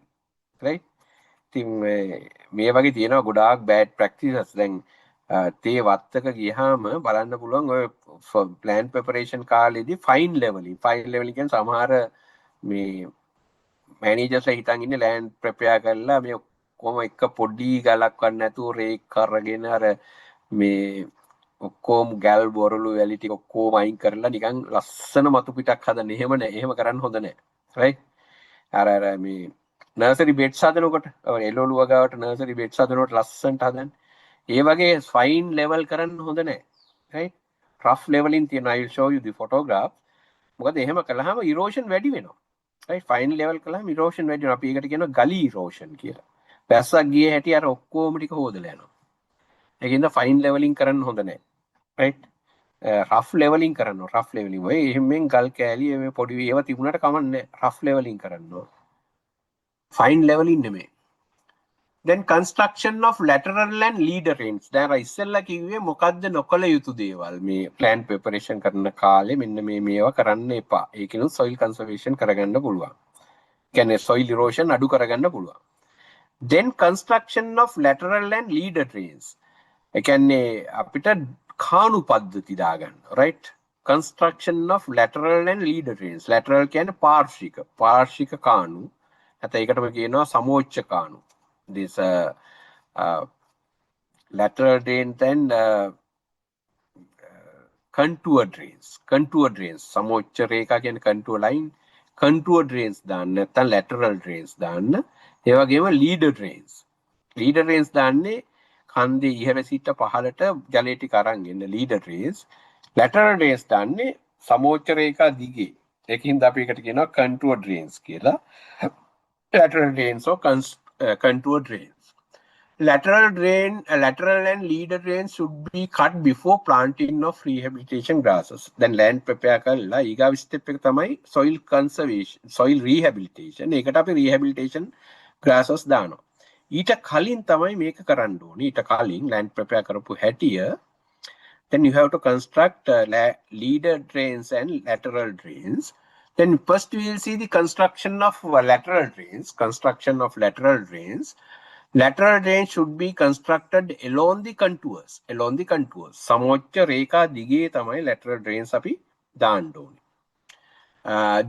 right? ඉතින් මේ වගේ තියෙනවා ගොඩාක් bad practices. දැන් තේ වත්තක ගියාම බලන්න පුළුවන් ඔය plant preparation කාලේදී fine leveling කියන්නේ සමහර මේ managers හිතන් ඉන්නේ land prepare කරලා මේ කොහොම එක පොඩි ගලක් වන්න නැතුව රේක් කරගෙන අර මේ ඔක්කොම ගල් බොරළු වැලි ටික ඔක්කොම අයින් කරලා නිකන් ලස්සන මතු පිටක් හදන්න. එහෙම නෑ. එහෙම කරන්න හොඳ නෑ. right? අර මේ නර්සරි බෙඩ්ස් හදනකොට එළවලු වගාවට නර්සරි බෙඩ්ස් හදනකොට ලස්සනට හදන්න. ඒ වගේ fine level කරන්න හොඳ නෑ. right? rough leveling තියෙනවා. I will show you the photograph. මොකද එහෙම කළාම erosion වැඩි වෙනවා. right? fine level කළාම erosion වැඩි වෙනවා. අපි ඒකට කියනවා gully erosion කියලා. පැස්සක් ගියේ හැටි අර ඔක්කොම ටික හොදලා යනවා. ඒකින්ද fine leveling කරන්න හොඳ නෑ. right? rough leveling කරනවා. rough leveling ඔය එහෙමෙන් ගල් කෑලි මේ පොඩි ඒවා තිබුණාට කමන්නේ rough leveling කරනවා. fine leveling නෙමෙයි. then construction of lateral and leader ends. දැන් ඉස්සෙල්ලා කිව්වේ මොකද්ද නොකළ යුතු දේවල් මේ plant preparation කරන කාලේ මෙන්න මේවා කරන්න එපා. ඒකිනුත් soil conservation කරගන්න පුළුවන්. කියන්නේ soil erosion අඩු කරගන්න පුළුවන්. then construction of lateral and leader ends. ඒ කියන්නේ අපිට කානු පද්ධති දාගන්න. right? construction of lateral and leader ends. lateral කියන්නේ පාර්ශ්වික කානු. නැත්නම් ඒකටම කියනවා සමෝච්ච කානු. this lateral drains and contour drains සමෝච්ච රේඛා කියන්නේ contour line contour drains දාන්න නැත්නම් lateral drains දාන්න. ඒ වගේම leader drains දාන්නේ කන්දේ ඉහළ සිට පහළට ජලය ටික අරන් එන්න leader drains. lateral drains දාන්නේ සමෝච්ච රේඛා දිගේ. ඒකින්ද අපි එකට කියනවා contour drains කියලා. lateral drains or contour drains. Lateral and leader drains should be cut before planting of rehabilitation grasses. Then land prepare කරලා ඊගාව step එක තමයි soil conservation, soil rehabilitation. ඒකට අපි rehabilitation grasses දානවා. ඊට කලින් තමයි මේක කරන්න ඕනේ. ඊට කලින් land prepare කරපු හැටිය then you have to construct leader drains and lateral drains. Then first we will see the construction of lateral drains. Lateral drains should be constructed along the contours. සමෝච්ච රේඛා දිගේ තමයි lateral drains අපි දාන්න ඕනේ.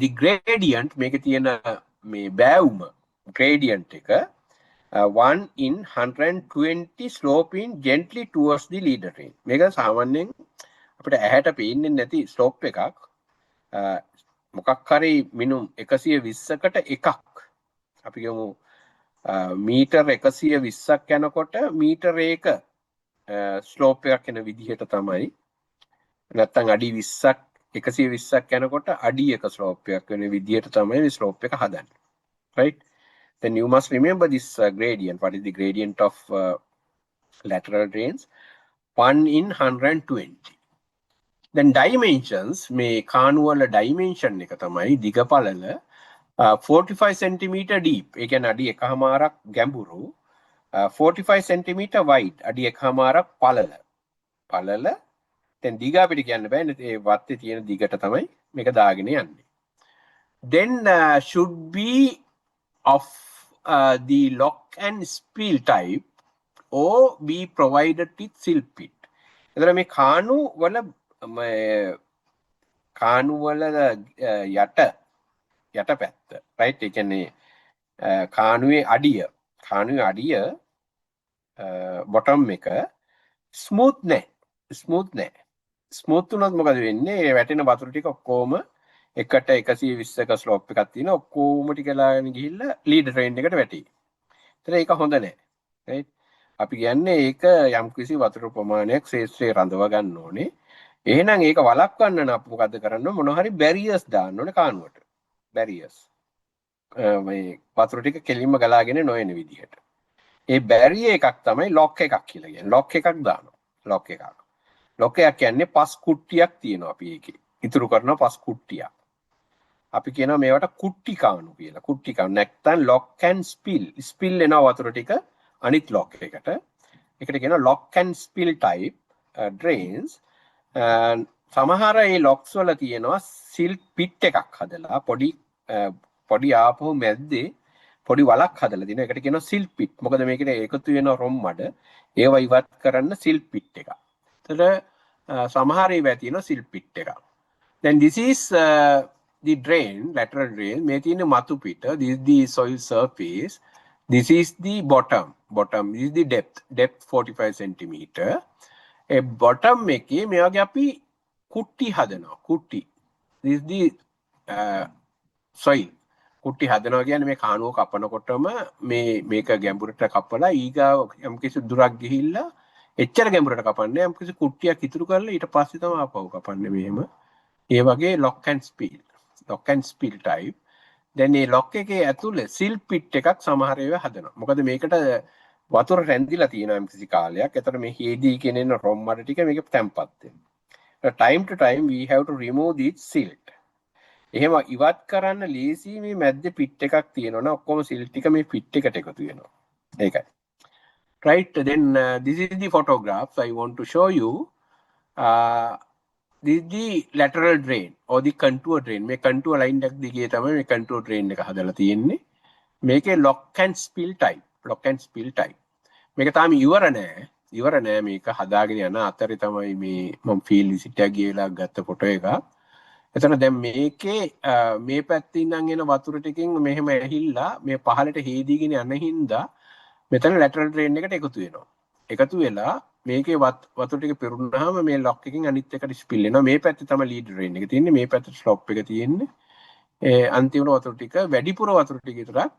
The gradient මේකේ තියෙන මේ බෑවුම gradient එක 1/120 sloping gently towards the leader drain. මේක සාමාන්‍යයෙන් අපිට ඇහැට පේන්නේ නැති slope එකක්. මොකක් හරි මිනුම් 120කට එකක් අපි කියමු මීටර් 120ක් යනකොට මීටර එක ස්ලෝප් එකක් එන විදිහට තමයි නැත්තම් අඩි 20ක් 120ක් යනකොට අඩි එක ස්ලෝප් එකක් වෙන විදිහට තමයි මේ ස්ලෝප් එක හදන්නේ. Right? Then you must remember this gradient. What is the gradient of lateral drains? 1 in 120. Then dimensions, මේ කානුවල dimension එක තමයි දිග පළල 45 centimeter deep. ඒ කියන්නේ අඩි 1.5ක් ගැඹුරු 45 centimeter wide. අඩි 1.5ක් පළල දැන් දිග අපිට කියන්න බෑනේ ඒ වත්තේ තියෙන දිගට තමයි මේක දාගෙන යන්නේ. Then should be of the lock and spill type or be provided with sill pit. එතන මේ කාණු වල යට පැත්ත right ඒ කියන්නේ කාණුවේ අඩිය bottom එක smooth නෑ ස්මූත් වුණොත් මොකද වෙන්නේ ඒ වැටෙන වතුර ටික ඔක්කොම එකට 120ක ස්ලෝප් එකක් තියෙන ඔක්කොම ටික ලාගෙන ගිහිල්ලා ලීඩ් ඩ්‍රේන් එකට වැටේ. ඒතර ඒක හොඳ නෑ. right? අපි කියන්නේ ඒක යම්කිසි වතුර ප්‍රමාණයක් ශේෂ්ත්‍රයේ රඳව ගන්න ඕනේ. එහෙනම් ඒක වළක්වන්න නම් අපි මොකද කරන්න ඕනේ? මොන හරි බැරියර්ස් දාන්න ඕනේ කානුවට. බැරියර්ස්. මේ වතුර ටික කෙලින්ම ගලාගෙන නොයන විදිහට. ඒ බැරියර් එකක් තමයි ලොක් එකක් කියලා කියන්නේ. ලොක් එකක් දානවා. ලොක් එකක්. ලොක් එකක් කියන්නේ පස් කුට්ටියක් තියෙනවා අපි ඒකේ. ඉතුරු කරන පස් කුට්ටියක්. අපි කියනවා මේවට කුට්ටි කාණු කියලා. කුට්ටි කාණු නැත්නම් lock and spill. spill එන වතුර ටික අනිත් lock එකට. ඒකට කියනවා lock and spill type drains. සමහර ඒ locks වල තියෙනවා silt pit එකක් හදලා පොඩි ආපහු මැද්දේ පොඩි වලක් හදලා දින. ඒකට කියනවා silt pit. මොකද මේකට එකතු වෙන රොම් මඩ ඒව ඉවත් කරන්න silt pit එකක්. එතකොට සමහර ඒවා තියෙනවා silt pit එකක්. Then this is the drain, lateral drain. මේ තියෙන මතු පිට. This is the soil surface. This is the bottom. This is the depth 45 centimeter. A bottom එකේ මේ වගේ අපි කුට්ටි හදනවා. කුට්ටි. This is the soil. කුට්ටි හදනවා කියන්නේ මේ කාණුව කපනකොටම මේක ගැඹුරට කපලා ඊගාව යම්කිසි දුරක් ගිහිල්ලා එච්චර ගැඹුරට කපන්නේ යම්කිසි කුට්ටියක් ඉතුරු කරලා ඊට පස්සේ තමයි ආපහු කපන්නේ මෙහෙම. ඒ වගේ lock and spill type. දැන් මේ lock එකේ ඇතුලේ sill pit එකක් සමහර ඒවා හදනවා. මොකද මේකට වතුර රැඳිලා තියෙනවා යම්කිසි කාලයක්. ඒතර මේ හේදී කියන රොම් මඩ ටික මේක තැම්පත් වෙනවා. Time to time we have to remove this silt. එහෙම ඉවත් කරන්න ලේසි මේ මැද්දේ පිට් එකක් තියෙනවනේ ඔක්කොම සිල් ටික මේ පිට් එකට එකතු වෙනවා. ඒකයි. Right, then this is the photographs I want to show you. This is the lateral drain or the contour drain. මේ contour line එකක් දිගේ තමයි මේ contour drain එක හදලා තියෙන්නේ. මේකේ lock and spill type. මේක තාම ඉවර නෑ මේක හදාගෙන යන අතරේ තමයි මේ මම ෆීල්ඩ් විසිට් එක ගිහලා ගත්ත ෆොටෝ එකක්. එතන දැන් මේකේ මේ පැත්තේ ඉඳන් එන වතුර ටිකෙන් මෙහෙම ඇහිල්ලා මේ පහළට හේදීගෙන යන හින්දා මෙතන lateral drain එකට එකතු වෙනවා. එකතු වෙලා මේකේ වතුර ටික පෙරුණාම මේ lock එකකින් අනිත් එකට spill වෙනවා. මේ පැත්තේ තමයි lead drain එක තියෙන්නේ. මේ පැත්තේ slope එක තියෙන්නේ. අන්තිමට වතුර ටික වැඩිපුර වතුර ටික විතරක්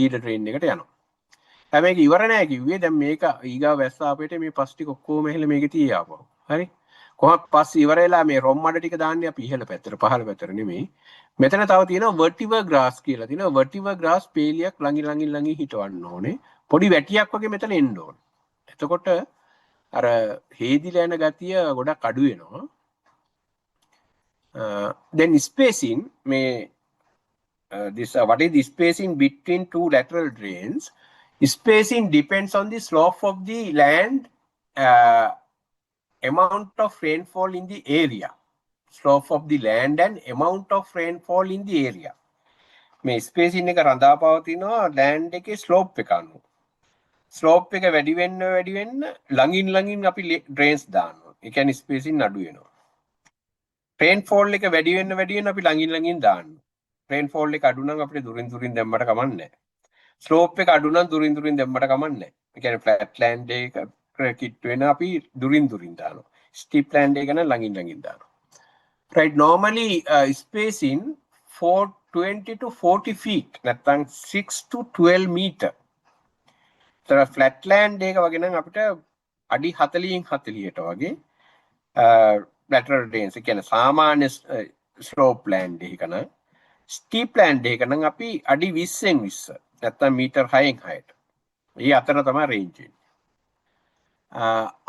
lead drain එකට යනවා. හැබැයි මේක ඉවර නෑ කිව්වේ. දැන් මේක ඊගාව වැස්ස ආපේට මේ පස් ටික ඔක්කොම එහෙල මේකේ තියාපුවා. හරි. කොහොමත් පස්සේ ඉවර වෙලා මේ රොම් මඩ ටික දාන්නේ අපි ඉහළ පැත්තට පහළ පැත්තට නෙමෙයි. මෙතන තව තියෙනවා vertical grass කියලා තියෙනවා. vertical grass පේලියක් ළඟින් හිටවන්න ඕනේ. පොඩි වැටියක් වගේ මෙතන එන්න ඕනේ. එතකොට අර හේදිලා යන ගතිය ගොඩක් අඩු වෙනවා. Then spacing මේ what is the spacing between two lateral drains? Spacing depends on the slope of the land, amount of rainfall in the area. Slope of the land and amount of rainfall in the area. මේ spacing එක රඳා පවතිනවා land එකේ slope එක අනුව. slope එක වැඩි වෙන්න ළඟින් අපි drains දානවා. ඒ කියන්නේ spacing අඩු වෙනවා. rainfall එක වැඩි වෙන්න අපි ළඟින් දානවා. rainfall එක අඩු නම් අපිට දුරින් දැම්මට කමක් නැහැ. slope එක අඩු නම් දුරින් දැම්මට කමක් නැහැ. ඒ කියන්නේ flat land එක කිට් වෙන අපි දුරින් දානවා. steep land එක නම් ළඟින් දානවා. Right, normally spacing 420 to 40 feet, නැත්නම් 6 to 12 meter. තර ෆ්ලැට්ලෑන්ඩ් එක වගේ නම් අපිට අඩි 40න් 40ට වගේ lateral drains. ඒ කියන්නේ සාමාන්‍ය slope land එකක නම් steep land එකක නම් අපි අඩි 20න් 20 නැත්නම් මීටර් 6න් 6ට. මේ අතර තමයි range එක.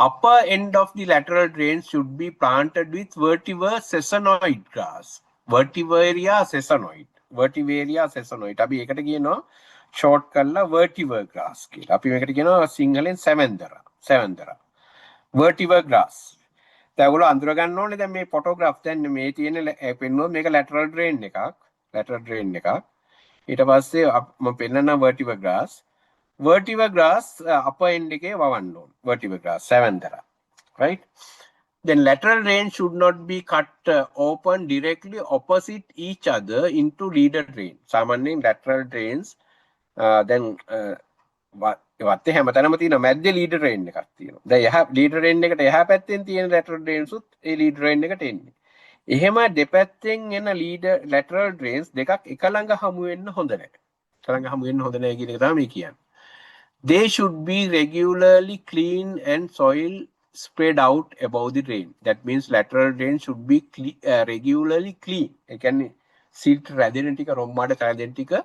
Upper end of the lateral drain should be planted with vetiver sesanoid grass. Vetiveria sesanoid. Vetiveria sesanoid. අපි ඒකට කියනවා short කරලා vetiver grass කියලා. අපි මේකට කියනවා සිංහලෙන් සැවැන්දරා. සැවැන්දරා. Vetiver grass. දැන් ඔයගොල්ලෝ අඳුර ගන්න ඕනේ දැන් මේ photograph දැන් මේ තියෙන පෙන්නුවොත් මේක lateral drain එකක්. lateral drain එකක්. ඊට පස්සේ මම පෙන්නන vetiver grass. Vetiver grass upper end එකේ වවන්න ඕන. Vetiver grass සැවැන්දරා. Right? Then lateral drain should not be cut open directly opposite each other into leader drain. සාමාන්‍යයෙන් lateral drains දැන් වත්තේ හැමතැනම තියෙන මැද්දේ leader drain එකක් තියෙනවා. දැන් එහා leader drain එකට එහා පැත්තෙන් තියෙන lateral drains උත් ඒ leader drain එකට එන්නේ. එහෙම දෙපැත්තෙන් එන lateral drains දෙකක් එක ළඟ හමු වෙන්න හොඳ නැහැ. එක ළඟ හමු වෙන්න හොඳ නැහැ කියන එක තමයි කියන්නේ. They should be regularly clean and soil spread out above the drain. That means lateral drain should be regularly clean. ඒ කියන්නේ silt රැදෙන ටික රොම්මාඩ රැදෙන ටික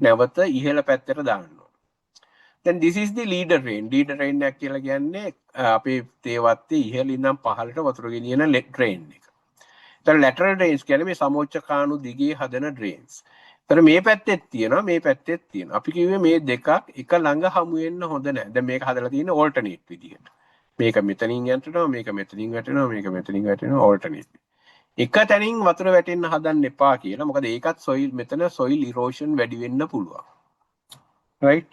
නැවත ඉහළ පැත්තට දාන්න ඕන. Then this is the leader drain. Leader drain එක කියලා කියන්නේ අපේ තේවත්තේ ඉහළ ඉඳන් පහළට වතුර ගෙනියන drain එක. ඒතර lateral drains කියන්නේ මේ සමෝච්ච කාණු දිගේ හදන drains. ඒතර මේ පැත්තෙත් තියෙනවා මේ පැත්තෙත් තියෙනවා. අපි කිව්වේ මේ දෙකක් එක ළඟ හමු වෙන්න හොඳ නැහැ. දැන් මේක හදලා තියෙන්නේ alternate විදිහට. මේක මෙතනින් යටනවා මේක මෙතනින් වැටෙනවා මේක මෙතනින් වැටෙනවා alternate. එක තැනින් වතුර වැටෙන්න හදන්න එපා කියලා. මොකද ඒකත් soil මෙතන soil erosion වැඩි වෙන්න පුළුවන්. Right?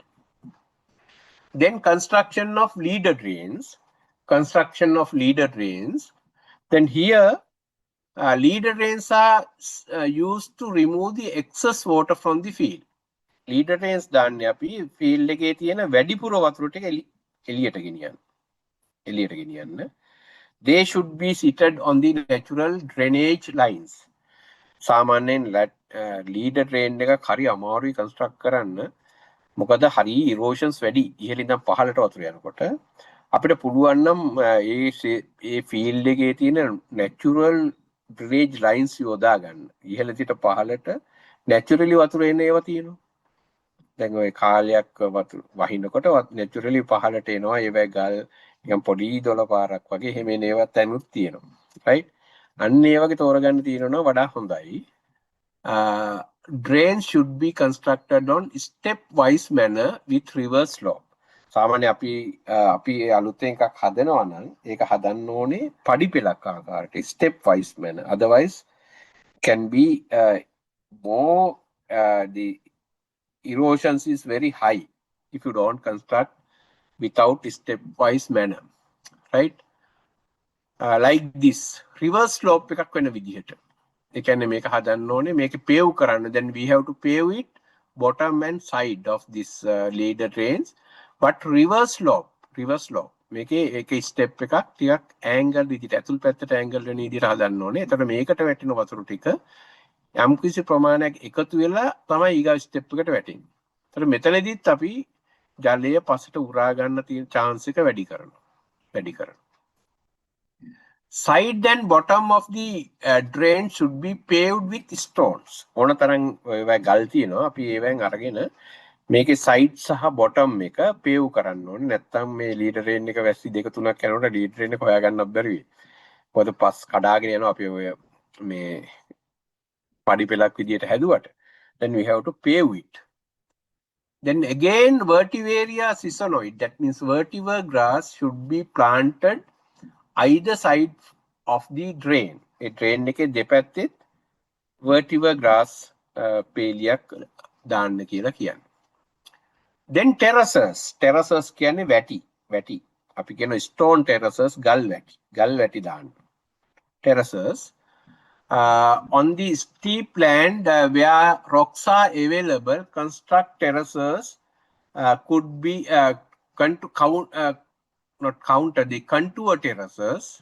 Then construction of leader drains. Construction of leader drains. Then here leader drains are used to remove the excess water from the field. Leader drains දාන්නේ අපි field එකේ තියෙන වැඩිපුර වතුර ටික එළියට ගෙනියන්න. එළියට ගෙනියන්න. They should be seated on the natural drainage lines. සාමාන්‍යයෙන් leader drain එකක් හරි අමාරුයි construct කරන්න. මොකද හරි erosions වැඩි. ඉහළ ඉඳන් පහළට වතුර යනකොට අපිට පුළුවන් නම් ඒ field එකේ තියෙන natural drainage lines යොදා ගන්න. ඉහළ සිට පහළට naturally වතුර එන ඒවා තියෙනවා. දැන් ඔය කාලයක් වතුර වහිනකොට naturally පහළට එනවා. ඒවැ ගල් නිකන් පොඩි දොළ පාරක් වගේ එහෙම එන ඒවා තැනුත් තියෙනවා. right? අන්න ඒ වගේ තෝරගන්න තියෙනවා වඩා හොඳයි. Drains should be constructed on step-wise manner with reverse slope. සාමාන්‍ය අපි අලුතෙන් එකක් හදනවා නම් ඒක හදන්න ඕනේ පඩි පෙළක් ආකාරයට step-wise manner. Otherwise can be more the erosions is very high if you don't construct without step-wise manner. Right? Like this. Reverse slope එකක් වෙන විදිහට. ඒ කියන්නේ මේක හදන්න ඕනේ මේක pave කරන්න. Then we have to pave it bottom and side of this leader drains. But reverse slope මේකේ ඒකේ step එකක් ටිකක් angle විදිහට ඇතුල් පැත්තට angle වෙන විදිහට හදන්න ඕනේ. එතකොට මේකට වැටෙන වතුර ටික යම් කිසි ප්‍රමාණයක් එකතු වෙලා තමයි ඊගා step එකට වැටෙන්නේ. එතකොට මෙතනදිත් අපි ජලය පසට උරා ගන්න තියෙන chance එක වැඩි කරනවා. Side and bottom of the drain should be paved with stones. ඕන තරම් ඔය ගල් තියෙනවා. අපි ඒවෙන් අරගෙන මේකේ side සහ bottom එක pave කරන්න ඕනේ. නැත්නම් මේ leader drain එක වැස්සි දෙක තුනක් යනකොට leader drain එක හොයාගන්නත් බැරි වෙයි. මොකද පස් කඩාගෙන යනවා අපි ඔය මේ පඩි පෙලක් විදියට හැදුවට. Then we have to pave it. Then again vetiveria sesanoid, that means vetiver grass should be planted either side of the drain. A drain එකේ දෙපැත්තේ vetiver grass පේලියක් දාන්න කියලා කියන්නේ. Then terraces කියන්නේ වැටි. අපි කියන stone terraces ගල් වැටි දාන්න. Terraces on the steep land where rocks are available, construct terraces could be not counter the contour terraces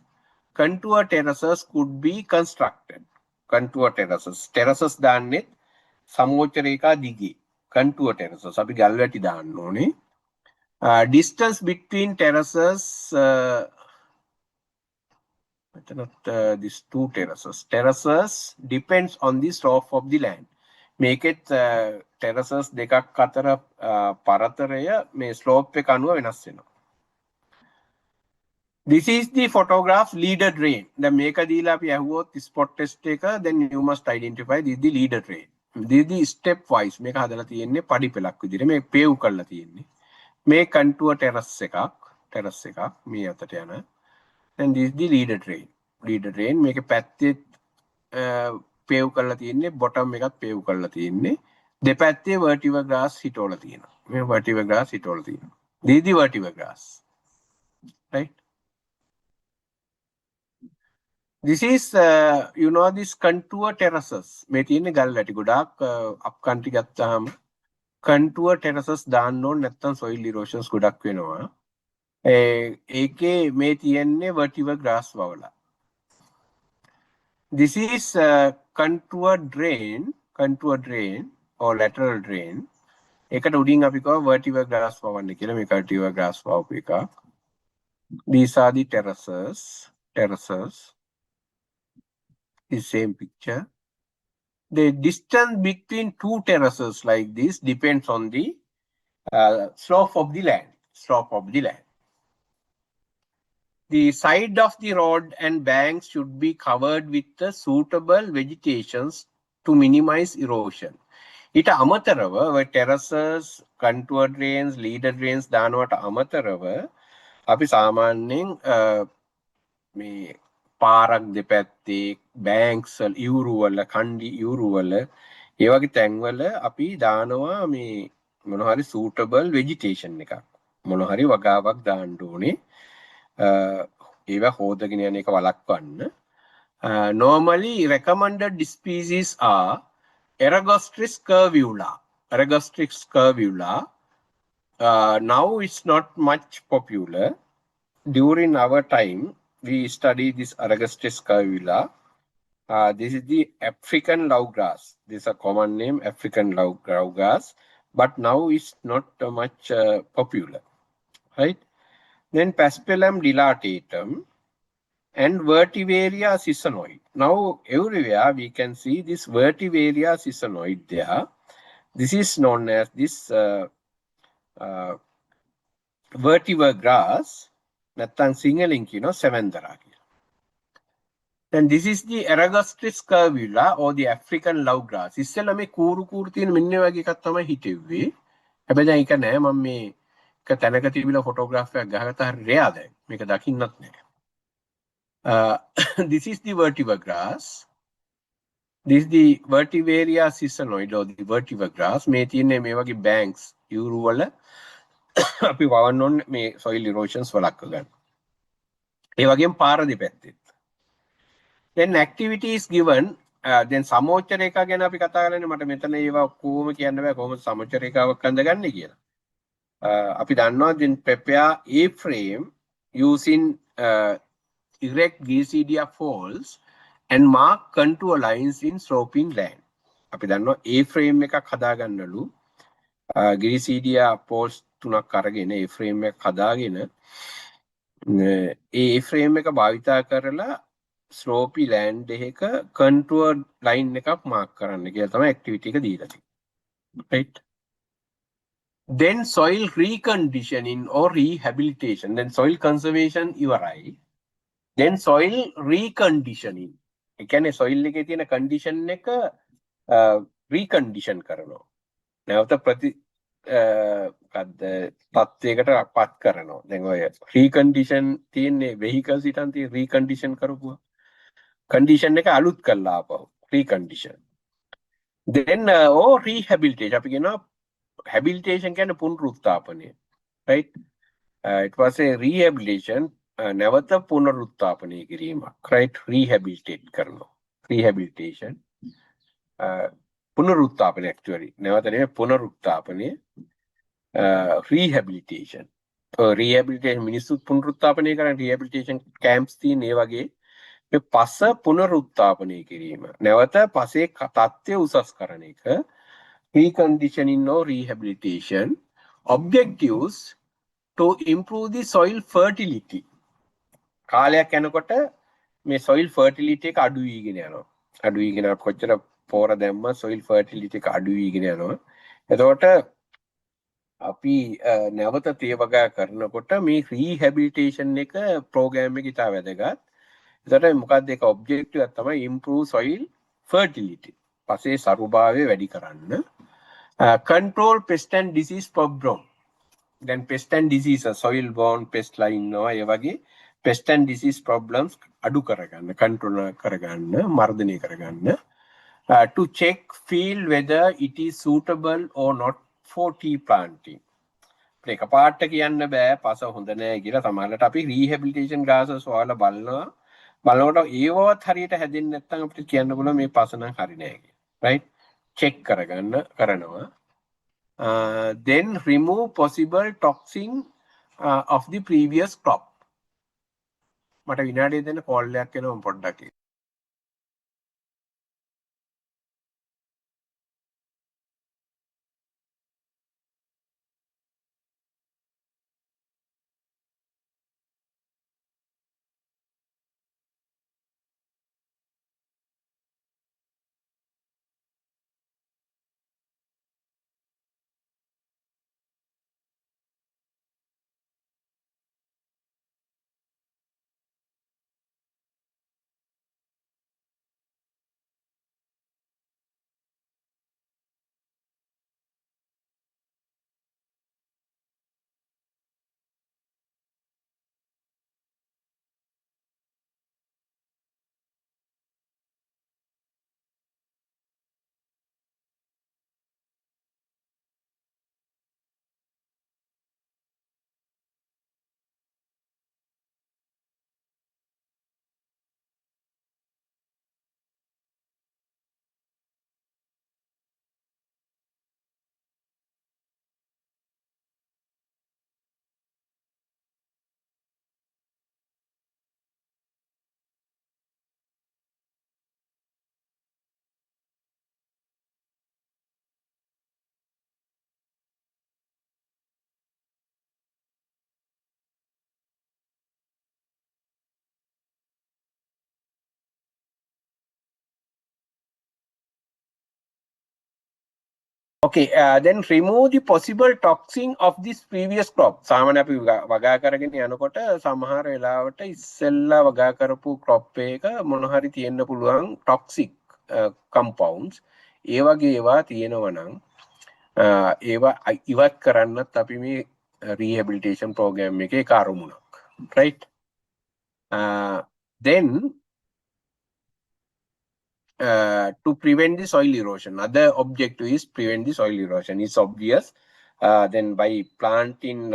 contour terraces could be constructed. Contour terraces දාන්නෙත් සමෝච්ච රේඛා දිගේ contour terraces අපි ගල් වැටි දාන්න ඕනේ. Distance between terraces these two terraces depends on the slope of the land. මේකෙත් terraces දෙකක් අතර පරතරය මේ slope එක අනුව වෙනස් වෙනවා. This is the photograph leader drain. දැන් මේක දීලා අපි ඇහුවොත් spot test එක, then you must identify this is the leader drain. This is the step wise මේක හදලා තියෙන්නේ පඩි පෙළක් විදිහට. මේ pave කරලා තියෙන්නේ. මේ contour terrace එකක් මේ අතට යන. Then this is the leader drain. Leader drain මේක පැත්තේ pave කරලා තියෙන්නේ, bottom එකත් pave කරලා තියෙන්නේ. දෙපැත්තේ vertical grass හිටවලා තියෙනවා. මේ vertical grass හිටවලා තියෙනවා. This is the vertical grass. Right? This is this contour terraces. මේ තියෙන්නේ ගල් වැටි ගොඩාක් up country ගත්තාම contour terraces දාන්න ඕනේ නැත්නම් soil erosions ගොඩක් වෙනවා. ඒකේ මේ තියෙන්නේ vertical grass වවලා. This is contour drain or lateral drain. ඒකට උඩින් අපි කව vertical grass වවන්න කියලා. මේ vertical grass වවපු එක. These are the terraces. The same picture. The distance between two terraces like this depends on the slope of the land. The side of the road and banks should be covered with the suitable vegetations to minimize erosion. ඊට අමතරව terraces, contour drains, leader drains දානවට අමතරව අපි සාමාන්‍යයෙන් මේ පාරක් දෙපැත්තේ banks වල ඉවුරු වල කණ්ඩි ඉවුරු වල ඒ වගේ තැන්වල අපි දානවා මේ මොන හරි suitable vegetation එකක්. මොන හරි වගාවක් දාන්න ඕනේ. ඒවා හොදගෙන යන එක වළක්වන්න. Normally recommended species are Eragostris curvula. Now it's not much popular. During our time, we studied this Eragostris curvula. This is the African lovegrass. This is a common name, African lovegrass. But now it's not much popular, right? Then Paspalum dilatatum and Vertivaria sissonoid. Now everywhere we can see this Vertivaria sissonoid there. This is known as this vetiver grass. නැත්තම් සිංහලෙන් කියනවා සෙවන්දරා කියලා. Then this is the Eragostris curvula or the African lovegrass. ඉස්සෙල්ලා මේ කූරු තියෙන මෙන්න වගේ එකක් තමයි හිටෙව්වේ. හැබැයි දැන් ඒක නෑ. මම මේ එක තැනක තිබිලා ෆොටෝග්‍රාෆ් එකක් ගහගත්තා හරි රෙයා දැන්. මේක දකින්නත් නෑ. This is the vetiver grass. This is the Vertivaria sissonoid or the vetiver grass. මේ තියෙන්නේ මේ වගේ banks ඉවුරු වල අපි වවන්න ඕනේ මේ soil erosions වළක්ව ගන්න. ඒ වගේම පාර දෙපැත්තෙත්. Then activities given then සමෝච්ච රේඛා ගැන අපි කතා කරන්නේ. මට මෙතන ඒවා කොහොම කියන්න බෑ කොහොමද සමෝච්ච රේඛාවක් අඳගන්නේ කියලා. අපි දන්නවා then prepare a frame using erect Gisidia poles and mark contour lines in sloping land. අපි දන්නවා A frame එකක් හදාගන්නලු Gisidia poles තුනක් අරගෙන A frame එකක් හදාගෙන ඒ frame එක භාවිතා කරලා slopey land එකක contour line එකක් mark කරන්න කියලා තමයි activity එක දීලා තියෙන්නේ. Right? Then soil reconditioning or rehabilitation. Then soil conservation ඉවරයි. Then soil reconditioning. ඒ කියන්නේ soil එකේ තියෙන condition එක recondition කරනවා. නැවත තත්ත්වයකට පත් කරනවා. දැන් ඔය recondition තියෙන්නේ vehicles හිටන් තියෙන recondition කරපුවා. condition එක අලුත් කරලා ආපහු recondition. Then or rehabilitation. අපි කියනවා habilitation කියන්නේ පුනරුත්ථාපනය. Right? It was a rehabilitation. නැවත පුනරුත්ථාපනය කිරීමක්. Right? Rehabilitate කරනවා. Rehabilitation. පුනරුත්ථාපනය actually. නැවත නෙමෙයි පුනරුත්ථාපනය. Rehabilitation. Rehabilitation මිනිස්සු පුනරුත්ථාපනය කරන rehabilitation camps තියෙන ඒ වගේ මේ පස පුනරුත්ථාපනය කිරීම. නැවත පසේ තත්ත්වය උසස් කරන එක. Reconditioning or rehabilitation. Objectives to improve the soil fertility. කාලයක් යනකොට මේ soil fertility එක අඩු වීගෙන යනවා. අඩු වීගෙන කොච්චර පොර දැම්ම soil fertility එක අඩු වීගෙන යනවා. එතකොට අපි නැවත තේ වගා කරනකොට මේ rehabilitation එක program එක ඉතා වැදගත්. එතකොට මොකක්ද ඒක objective එක තමයි improve soil fertility. පසේ සරුභාවය වැඩි කරන්න. Control pest and disease problem. දැන් pest and disease soil borne pest ලා ඉන්නවා ඒ වගේ pest and disease problems අඩු කරගන්න control කරගන්න මර්ධනය කරගන්න. To check field whether it is suitable or not for tea planting. එකපාරට කියන්න බෑ පස හොඳ නෑ කියලා. සමහරවිට අපි rehabilitation grasses හොයලා බලනකොට ඒවවත් හරියට හැදෙන්නේ නැත්නම් අපිට කියන්න පුළුවන් මේ පස නම් හරි නෑ කියලා. right? check කරනවා. Then remove possible toxin of the previous crop. මට විනාඩිය දෙන්න කෝල් එකක් එනවා පොඩ්ඩක්. Okay, then remove the possible toxin of this previous crop. සාමාන්‍ය අපි වගා කරගෙන යනකොට සමහර වෙලාවට ඉස්සෙල්ලා වගා කරපු crop එක මොන හරි තියෙන්න පුළුවන් toxic compounds. ඒ වගේ ඒවා තියෙනවා නම් ඒවා ඉවත් කරන්නත් අපි මේ rehabilitation program එකේ කාර්මුණක්. right? Then to prevent the soil erosion. Other objective is prevent the soil erosion. It's obvious. Then by planting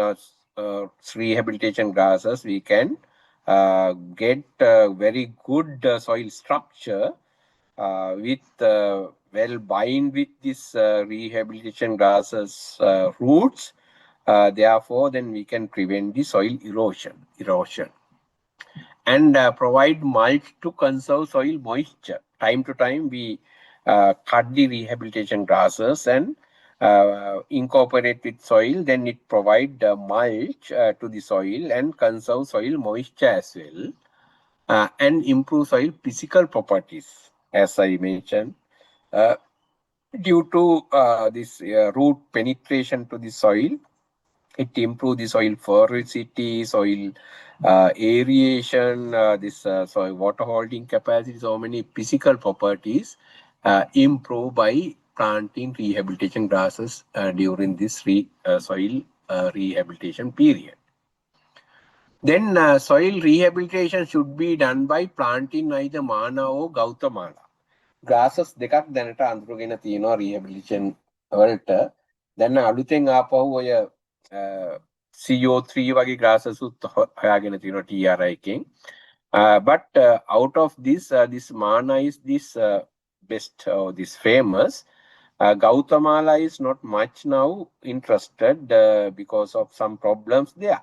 rehabilitation grasses, we can get very good soil structure with well bind with this rehabilitation grasses roots. Therefore, then we can prevent the soil erosion. And provide mulch to conserve soil moisture. Time to time, we cut the rehabilitation grasses and incorporate with soil. Then it provide mulch to the soil and conserve soil moisture as well, and improve soil physical properties. As I mentioned, due to this root penetration to the soil, it improves the soil porosity, soil aeration, this soil water holding capacity. So many physical properties improve by planting rehabilitation grasses during this soil rehabilitation period. Then soil rehabilitation should be done by planting either Mana or Gautamala. Grasses දෙකක් දැනට අඳුරගෙන තියෙනවා rehabilitation වලට. දැන් අලුතෙන් ආපහු ඔය CO3 වගේ grasses උත් හොයාගෙන තියෙනවා TRI එකෙන්. But out of this, this Mana is this best or this famous. Gautamala is not much now interested because of some problems there.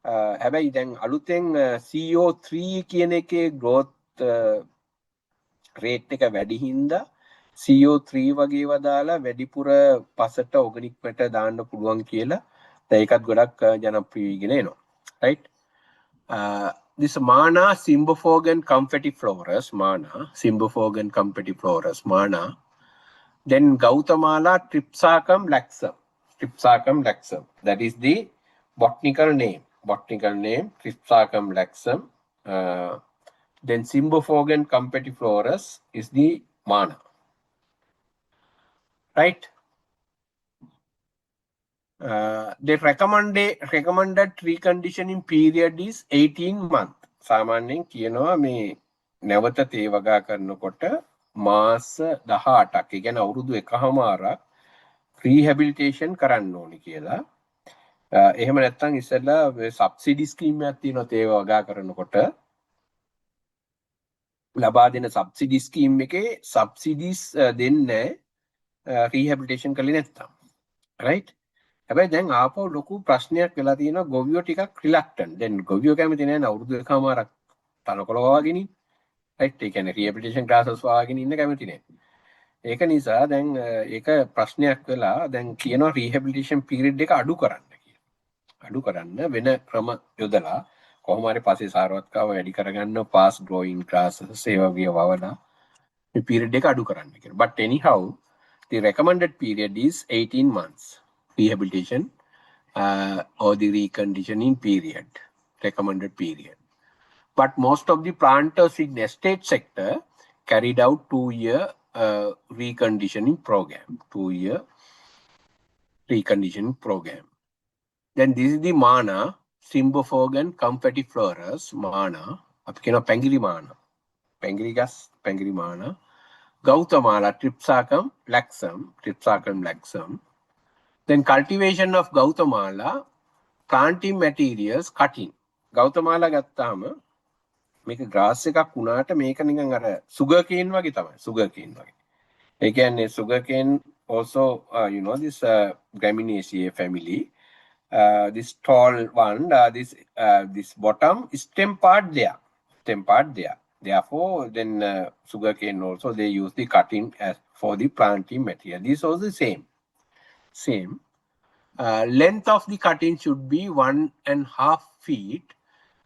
හැබැයි දැන් අලුතෙන් CO3 කියන එකේ growth rate එක වැඩි හින්දා CO3 වගේ වදාලා වැඩිපුර පසට organic matter දාන්න පුළුවන් කියලා දැන් ඒකත් ගොඩක් ජනප්‍රිය වෙගෙන එනවා. right? This Mana Cymbophorian competiflorus, Mana Cymbophorian competiflorus, Mana. Then Gautamala Tripsacum laxum. Tripsacum laxum. That is the botanical name. Botanical name Tripsacum laxum. Then Cymbophorian competiflorus is the Mana. Right? The recommended tree conditioning period is 18 months. සාමාන්‍යයෙන් කියනවා මේ නැවත තේ වගා කරනකොට මාස 18ක්, ඒ කියන්නේ අවුරුදු 1කමාරක් rehabilitation කරන්න ඕනි කියලා. එහෙම නැත්නම් ඉස්සෙල්ලා සබ්සිඩි ස්කීම් එකක් තියෙනවා තේ වගා කරනකොට. ලබා දෙන සබ්සිඩි ස්කීම් එකේ සබ්සිඩිස් දෙන්නේ rehabilitation කළේ නැත්නම්. right? හැබැයි දැන් ආපහු ලොකු ප්‍රශ්නයක් වෙලා තියෙනවා ගොවියෝ ටිකක් රිලක්ටන්ට්. දැන් ගොවියෝ කැමති නැහැ අවුරුදු 1කමාරක් තනකොළ වවාගෙන ඉන්න. right? ඒ කියන්නේ rehabilitation classes වවාගෙන ඉන්න කැමති නැහැ. ඒක නිසා දැන් ඒක ප්‍රශ්නයක් වෙලා දැන් කියනවා rehabilitation period එක අඩු කරන්න කියලා. අඩු කරන්න වෙන ක්‍රම යොදලා කොහොම හරි පස්සේ සාරවත්කම වැඩි කරගන්න fast growing grasses ඒ වගේ වවලා මේ period එක අඩු කරන්න කියලා. But anyhow the recommended period is 18 months. Rehabilitation or the reconditioning period, recommended period. But most of the planters in estate sector carried out 2-year reconditioning program, 2-year reconditioning program. Then this is the Mana, Cymbophorian competiflorus, Mana, අපි කියනවා පැංගිරි මාන, පැංගිරි ගස්, පැංගිරි මාන, Gautamala Tripsacum laxum, Tripsacum laxum. Then cultivation of Gautamala, planting materials, cutting. Gautamala ගත්තාම මේක grass එකක් වුණාට මේක නිකන් අර sugar cane වගේ තමයි, sugar cane වගේ. ඒ කියන්නේ sugar cane also you know this Graminaceae family. This tall one, this bottom stem part there, stem part there. Therefore, then sugarcane also they use the cutting as for the planting material. This also the same. Length of the cutting should be 1.5 feet.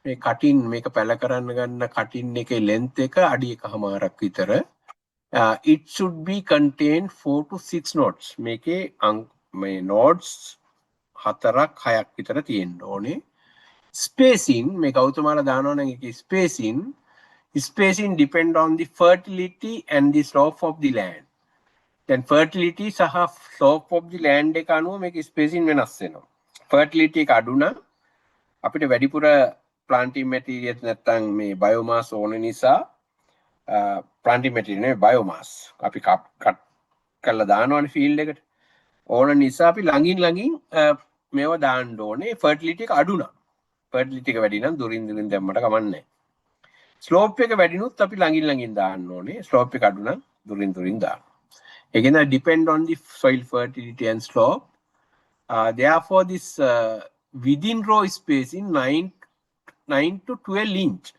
මේ cutting මේක පැල කරන්න ගන්න cutting එකේ length එක අඩි 1කමාරක් විතර. It should be contain 4 to 6 nodes. මේකේ මේ nodes 4ක් 6ක් විතර තියෙන්න ඕනේ. Spacing මේ ගෞතමාලා දානවා නම් ඒකේ spacing depend on the fertility and the slope of the land. Then fertility සහ slope of the land එක අනුව මේක spacing වෙනස් වෙනවා. fertility එක අඩු නම් අපිට වැඩිපුර planting materials නැත්නම් මේ biomass ඕන නිසා planting material නෙවෙයි biomass අපි කට් කරලා දානවනේ field එකට. ඕන නිසා අපි ළඟින් මේව දාන්න ඕනේ. fertility එක අඩු නම්, fertility එක වැඩි නම් දුරින් දැම්මට කමක් නැහැ. slope එක වැඩිනුත් අපි ළඟින් දාන්න ඕනේ. slope එක අඩු නම් දුරින් දාන්න. Again, depend on the soil fertility and slope. Therefore, this within row spacing 9 to 12 inch.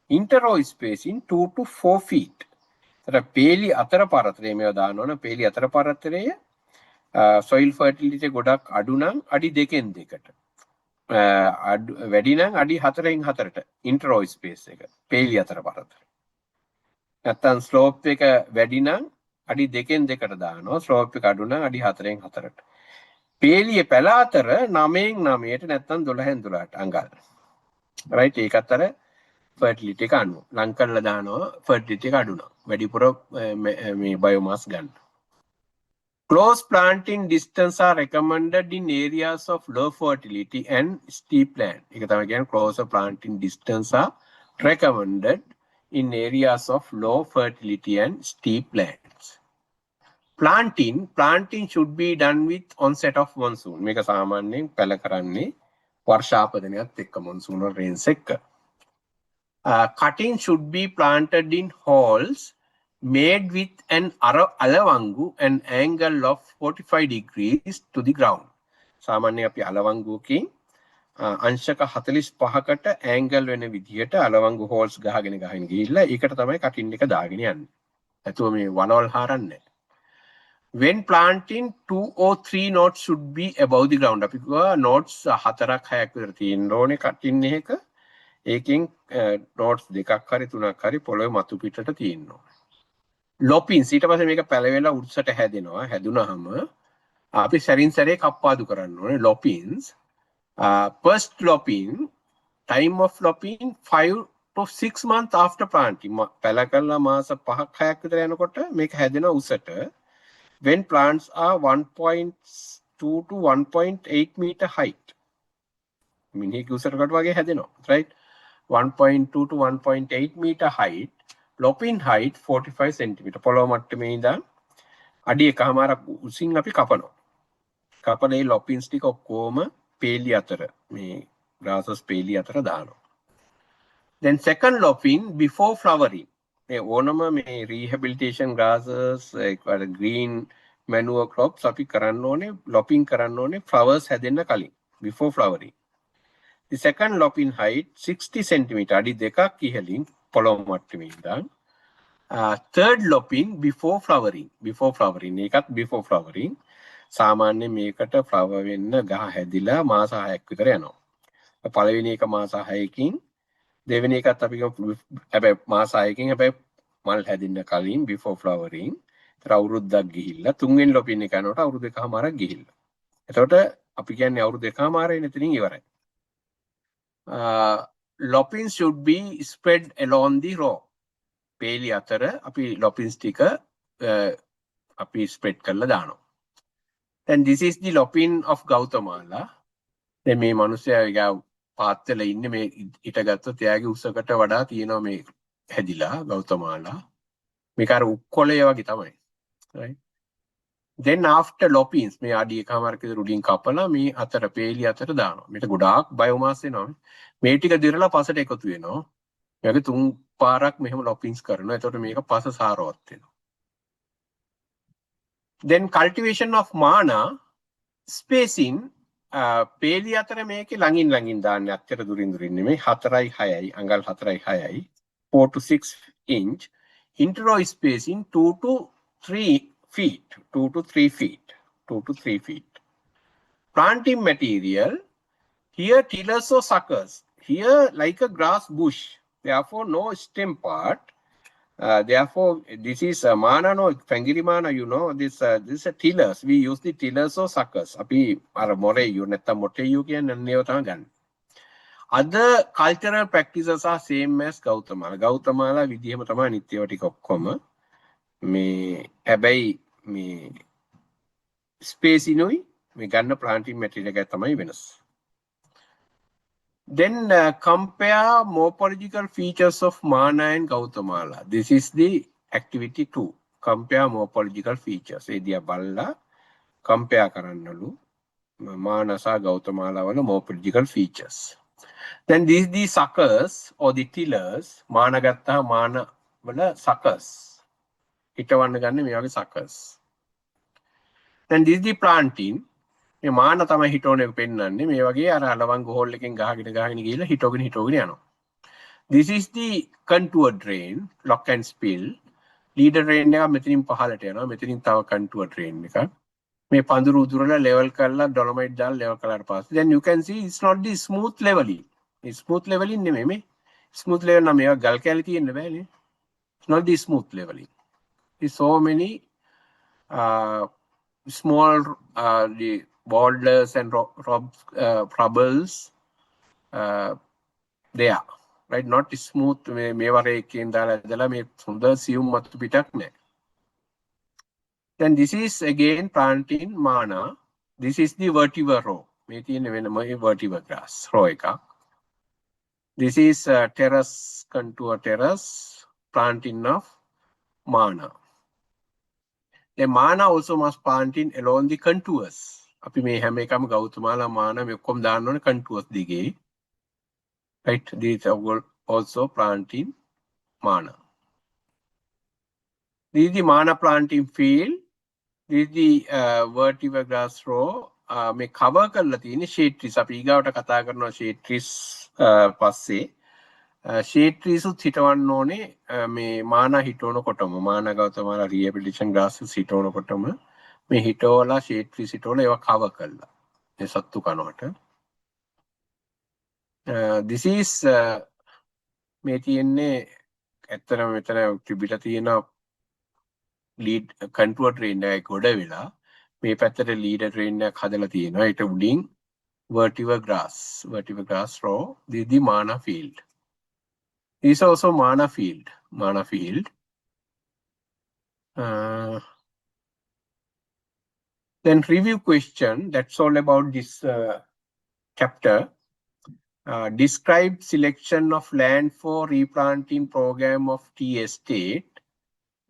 Inter row spacing 2 to 4 feet. So, peli අතර පරතරය මේව දාන්න ඕන. peli අතර පරතරය soil fertility ගොඩක් අඩු නම් අඩි 2න් 2කට. වැඩි නම් අඩි 4න් 4ට inter row space එක. peli අතර පරතරය. නැත්තම් slope එක වැඩි නම් අඩි 2න් 2කට දානවා. ස්ලෝප් එක අඩු නම් අඩි 4න් 4ට. පේලිය පැල අතර 9න් 9ට නැත්නම් 12න් 12ට අඟල්. right? ඒකත් අර fertility එක අනුව ලං කරලා දානවා. fertility එක අඩු නම් වැඩිපුර මේ biomass ගන්න. Close planting distance are recommended in areas of low fertility and steep land. ඒක තමයි කියන්නේ close planting distance are recommended in areas of low fertility and steep lands. Planting should be done with onset of monsoon. මේක සාමාන්‍යයෙන් පැල කරන්නේ වර්ෂාපතනයත් එක්ක monsoon rains එක්ක. Cutting should be planted in holes made with an alavangu an angle of 45 degrees to the ground. සාමාන්‍යයෙන් අපි alavanguකින් අංශක 45කට angle වෙන විදිහට අලවංගු හෝල්ස් ගහගෙන ගිහිල්ලා ඒකට තමයි කටින් එක දාගෙන යන්නේ. නැතුව මේ වනවල් හරන්නේ. When planting 2 or 3 notes should be above the ground. අපි කිව්වා notes 4ක් 6ක් විතර තියෙන්න ඕනේ කටින් එකක. ඒකෙන් notes 2ක් හරි 3ක් හරි පොළොවේ මතු පිටට තියෙන්න ඕනේ. ලොපින්ස් ඊට පස්සේ මේක පැලවෙලා උඩසට හැදෙනවා. හැදුනහම අපි සැරින් සැරේ කප්පාදු කරන්න ඕනේ ලොපින්ස්. First lopping, time of lopping 5 to 6 months after planting. පැල කරලා මාස 5ක් 6ක් විතර යනකොට මේක හැදෙනවා උසට. When plants are 1.2 to 1.8 meter height. මිනිහෙක් උසටකට වගේ හැදෙනවා. Right? 1.2 to 1.8 meter height. Lopping height 45 centimeter. පොළොව මට්ටමේ ඉඳන් අඩි 1.5ක් උසින් අපි කපනවා. කපන මේ loppings ටික ඔක්කොම පේලි අතර මේ grasses පේලි අතර දානවා. Then second lopping before flowering. මේ ඕනම මේ rehabilitation grasses green manure crops අපි කරන්න ඕනේ lopping කරන්න ඕනේ flowers හැදෙන්න කලින් before flowering. The second lopping height 60 cm අඩි 2ක් ඉහළින් පොළොව මට්ටමේ ඉඳන්. Third lopping before flowering. Before flowering ඒකත් before flowering. සාමාන්‍යයෙන් මේකට ෆ්ලවර් වෙන්න ගහ හැදිලා මාස 6ක් විතර යනවා. පළවෙනි එක මාස 6කින් දෙවෙනි එකත් අපි හැබැයි මාස 6කින් හැබැයි මල් හැදින්න කලින් before flowering. ඒතර අවුරුද්දක් ගිහිල්ලා තුන්වෙනි ලොපින් එක යනකොට අවුරුදු දෙකමාරක් ගිහිල්ලා. එතකොට අපි කියන්නේ අවුරුදු දෙකමාරේ එතනින් ඉවරයි. Loppings should be spread along the row. පේලි අතර අපි loppings ටික අපි spread කරලා දානවා. Then this is the lopping of Gautamala. දැන් මේ මිනිස්සයා පාත් වෙලා ඉන්නේ මේ හිටගත්තොත් එයාගේ උසකට වඩා තියෙනවා මේ හැදිලා Gautamala. මේක අර උක්කොලේ වගේ තමයි. Right? Then after loppings මේ අඩි 1කමාරක විතර උඩින් කපලා මේ අතර පේලි අතර දානවා. මේක ගොඩාක් බයෝමාස් එනවා. මේ ටික දිරලා පසට එකතු වෙනවා. මේක 3 පාරක් මෙහෙම loppings කරනවා. එතකොට මේක පස සාරවත් වෙනවා. Then cultivation of mana spacing පේලි අතර මේකේ ළඟින් දාන්නේ අත්තර දුරින් නෙමෙයි 4යි 6යි අඟල් 4යි 6යි 4 to 6 inch interrow spacing 2 to 3 feet 2 to 3 feet 2 to 3 feet. Planting material here tillers or suckers here like a grass bush, therefore no stem part. Therefore, this is mana no Fangiri mana, you know, this is a tillers. We use the tillers or suckers. Api ara more you netta mote you can and neo gan. Other cultural practices are same as Gautamala. Gautamala vidiyama තමයි නිත්‍යව ටික ඔක්කොම මේ හැබැයි මේ space ඉනුයි මේ ගන්න planting material එක තමයි වෙනස්. Then compare morphological features of Mana and Gautamala. This is the activity 2. Compare morphological features. ඒ දිහා බලලා compare කරන්නලු Mana සහ Gautamala වල morphological features. Then these suckers or the tillers. Mana ගත්තා Mana වල suckers. හිටවන්න ගන්න මේ වගේ suckers. Then this is the planting. මේ මාන තමයි හිටෝන එක පෙන්වන්නේ මේ වගේ අර අලවංගු හෝල් එකෙන් ගහගෙන ගිහලා හිටෝගෙන යනවා. This is the contour drain, lock and spill. Leader drain එක මෙතනින් පහළට යනවා. මෙතනින් තව contour drain එකක්. මේ පඳුරු උදුරලා level කරලා dolomite දාලා level කරලාට පස්සේ then you can see it's not the smooth leveling. It's smooth leveling නෙමෙයි මේ. Smooth level නම් මේවා ගල් කැලි තියෙන්න බෑනේ. It's not the smooth leveling. There's so many small the boulders and rubbles there, right? Not smooth මේ වගේ එකකින් දාලා ඇදලා මේ හොඳ සියුම් මතු පිටක් නෑ. Then this is again planting Mana. This is the vetiver row. මේ තියෙන වෙනම vetiver grass row එකක්. This is terrace contour terrace planting of Mana. The Mana also must planting along the contours. අපි මේ හැම එකම Gautamala Mana මේ ඔක්කොම දාන්න ඕනේ contours දිගේ. Right? These are also planting Mana. This is the Mana planting field. This is the vetiver grass row මේ cover කරලා තියෙන shade trees. අපි ඊගාවට කතා කරනවා shade trees පස්සේ. shade trees උත් හිටවන්න ඕනේ මේ මානා හිටවනකොටම මානා ගෞතමාලා rehabilitation grasses හිටවනකොටම මේ හිටවලා shade trees හිටවලා ඒවා cover කරලා මේ සත්තු කනවට. This is මේ තියෙන්නේ ඇත්තටම මෙතන තිබිලා තියෙන lead contour train එකයි ගොඩ වෙලා මේ පැත්තට leader train එකක් හදලා තියෙනවා. ඊට උඩින් vertical grass row the mana field. This is also mana field. Then review question. That's all about this chapter. Describe selection of land for replanting program of tea estate.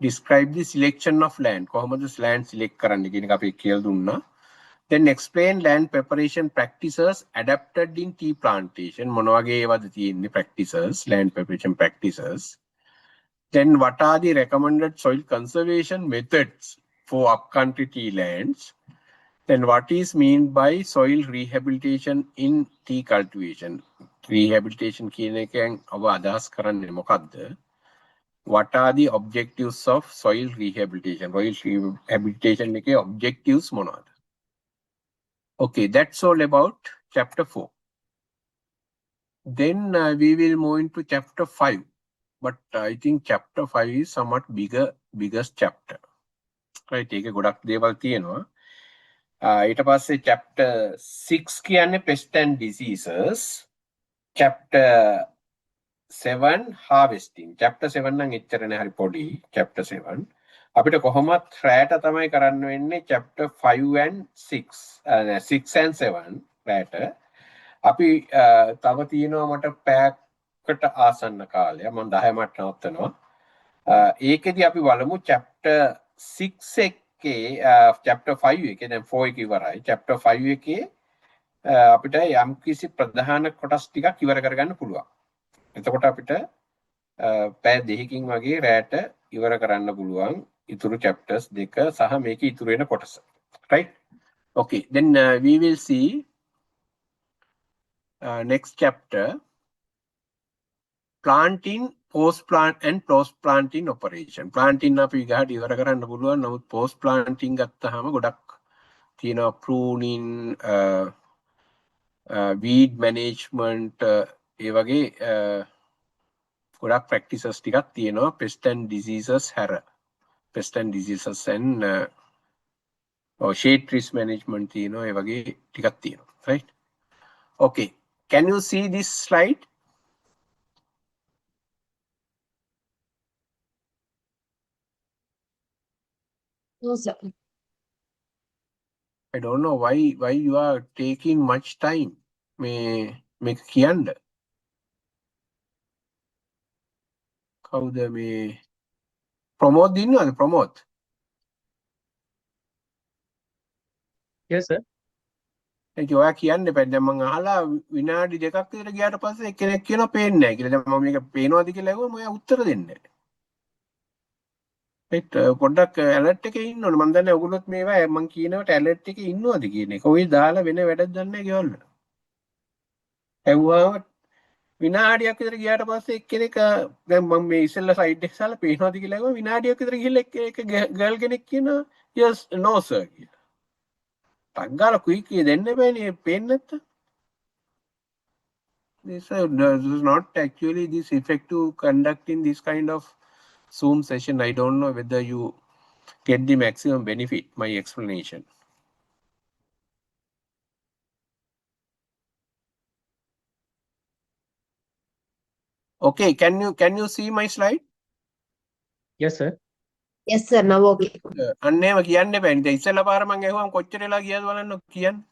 Describe the selection of land. කොහොමද land select කරන්න කියන එක අපි කියලා දුන්නා. Then explain land preparation practices adapted in tea plantation. මොන වගේ ඒවාද තියෙන්නේ practices, land preparation practices. Then what are the recommended soil conservation methods for upcountry tea lands? Then what is meant by soil rehabilitation in tea cultivation? Rehabilitation කියන එකෙන් ඔබ අදහස් කරන්නේ මොකක්ද? What are the objectives of soil rehabilitation? Soil rehabilitation එකේ objectives මොනවාද? Okay, that's all about chapter 4. Then we will move into chapter 5. But I think chapter 5 is somewhat biggest chapter. Right, ඒකේ ගොඩක් දේවල් තියෙනවා. ඊට පස්සේ chapter 6 කියන්නේ pest and diseases. Chapter 7 harvesting. Chapter 7 නම් එච්චර නෑ හරි පොඩි. Chapter 7 අපිට කොහොමත් රැට තමයි කරන්න වෙන්නේ chapter 5 and 6. 6 and 7 රැට. අපි තව තියෙනවා මට පැයකට ආසන්න කාලයක්. මම 10 මට නවත්තනවා. ඒකෙදි අපි බලමු chapter 6 එකේ chapter 5 එකේ දැන් 4 එක ඉවරයි. chapter 5 එකේ අපිට යම් කිසි ප්‍රධාන කොටස් ටිකක් ඉවර කරගන්න පුළුවන්. එතකොට අපිට පැය දෙකකින් වගේ රැට ඉවර කරන්න පුළුවන් ඉතුරු chapters දෙක සහ මේකේ ඉතුරු වෙන කොටස. Right? Okay, then we will see next chapter, planting, post plant and planting operation. Planting අපි ගහට ඉවර කරන්න පුළුවන්. නමුත් post planting ගත්තාම ගොඩක් තියෙනවා pruning, weed management ඒ වගේ ගොඩක් practices ටිකක් තියෙනවා pest and diseases හැර. Pest and diseases and shade trees management තියෙනවා ඒ වගේ ටිකක් තියෙනවා. Right? Okay, can you see this slide? No, sir. I don't know why you are taking much time. මේක කියන්න. කවුද මේ ප්‍රමෝද් ඉන්නවද ප්‍රමෝද්? Yes, sir. ඒක ඔයා කියන්න බෑ. දැන් මම අහලා විනාඩි දෙකක් විතර ගියාට පස්සේ එක්කෙනෙක් කියනවා පේන්නේ නැහැ කියලා. දැන් මම මේක පේනවද කියලා ඇහුවම ඔයා උත්තර දෙන්නේ නැහැ. ඒත් පොඩ්ඩක් ඇලර්ට් එකේ ඉන්න ඕනේ. මම දන්නේ ඔයගොල්ලොත් මේවා මම කියනවට ඇලර්ට් එකේ ඉන්නවද කියන එක. ඔය දාලා වෙන වැඩක් දන්නේ නැහැ ගෙවල් වල. ඇහුවාම විනාඩියක් විතර ගියාට පස්සේ එක්කෙනෙක් දැන් මම මේ ඉස්සෙල්ලා සයිඩ් එක සාලා පේනවද කියලා ඇහුවා. විනාඩියක් විතර ගිහිල්ලා එක ගර්ල් කෙනෙක් කියනවා yes no sir කියලා. පග්ගාල ක්වික් දෙන්න බෑනේ පේන්නේ නැත්තම්. This is not actually this effective conducting this kind of Zoom session. I don't know whether you get the maximum benefit, my explanation. Okay, can you see my slide? Yes, sir. Yes, sir. Now okay. අන්නේම කියන්න බෑනේ. දැන් ඉස්සෙල්ලා පාර මම ඇහුවම කොච්චර වෙලා ගියද බලන්න කියන්න.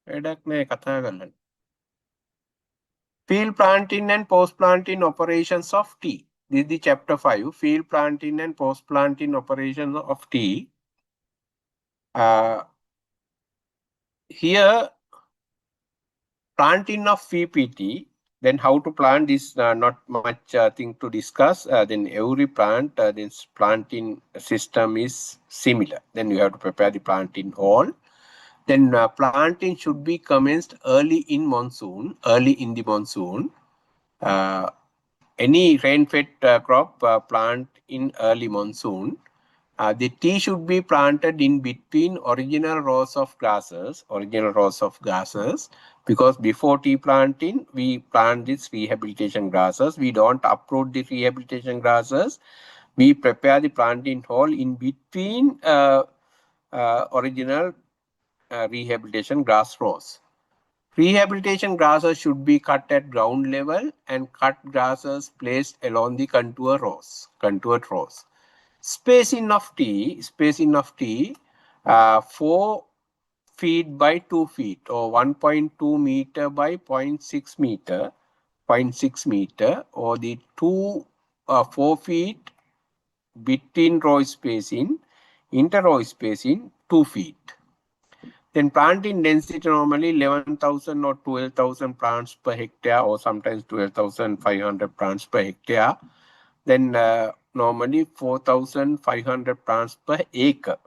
වැඩක් නෑ කතා කරන්න. Field planting and post planting operations of tea. This is the chapter 5. Field planting and post planting operations of tea. Here, planting of VPT. Then how to plant is not much thing to discuss. Then every plant, this planting system is similar. Then you have to prepare the planting hole. Then planting should be commenced early in the monsoon. Any rain-fed crop plant in early monsoon. The tea should be planted in between original rows of grasses, because before tea planting, we plant these rehabilitation grasses. We don't uproot the rehabilitation grasses. We prepare the planting hole in between original rehabilitation grass rows. Rehabilitation grasses should be cut at ground level and cut grasses placed along the contoured rows. Spacing of tea, 4 feet by 2 feet or 1.2 meter by 0.6 meter, or the 4 feet between row spacing, inter-row spacing 2 feet. Then planting density normally 11,000 or 12,000 plants per hectare, or sometimes 12,500 plants per hectare. Then normally 4,500 plants per acre.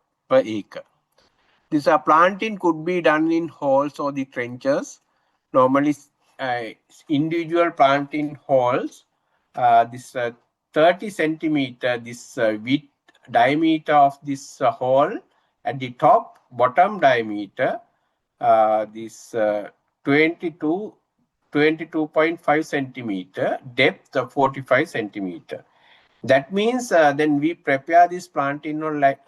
This planting could be done in holes or the trenches. Normally individual planting holes, this 30 centimeter, this width diameter of this hole at the top, bottom diameter, this 22.5 centimeter, depth of 45 centimeter. That means then we prepare this planting like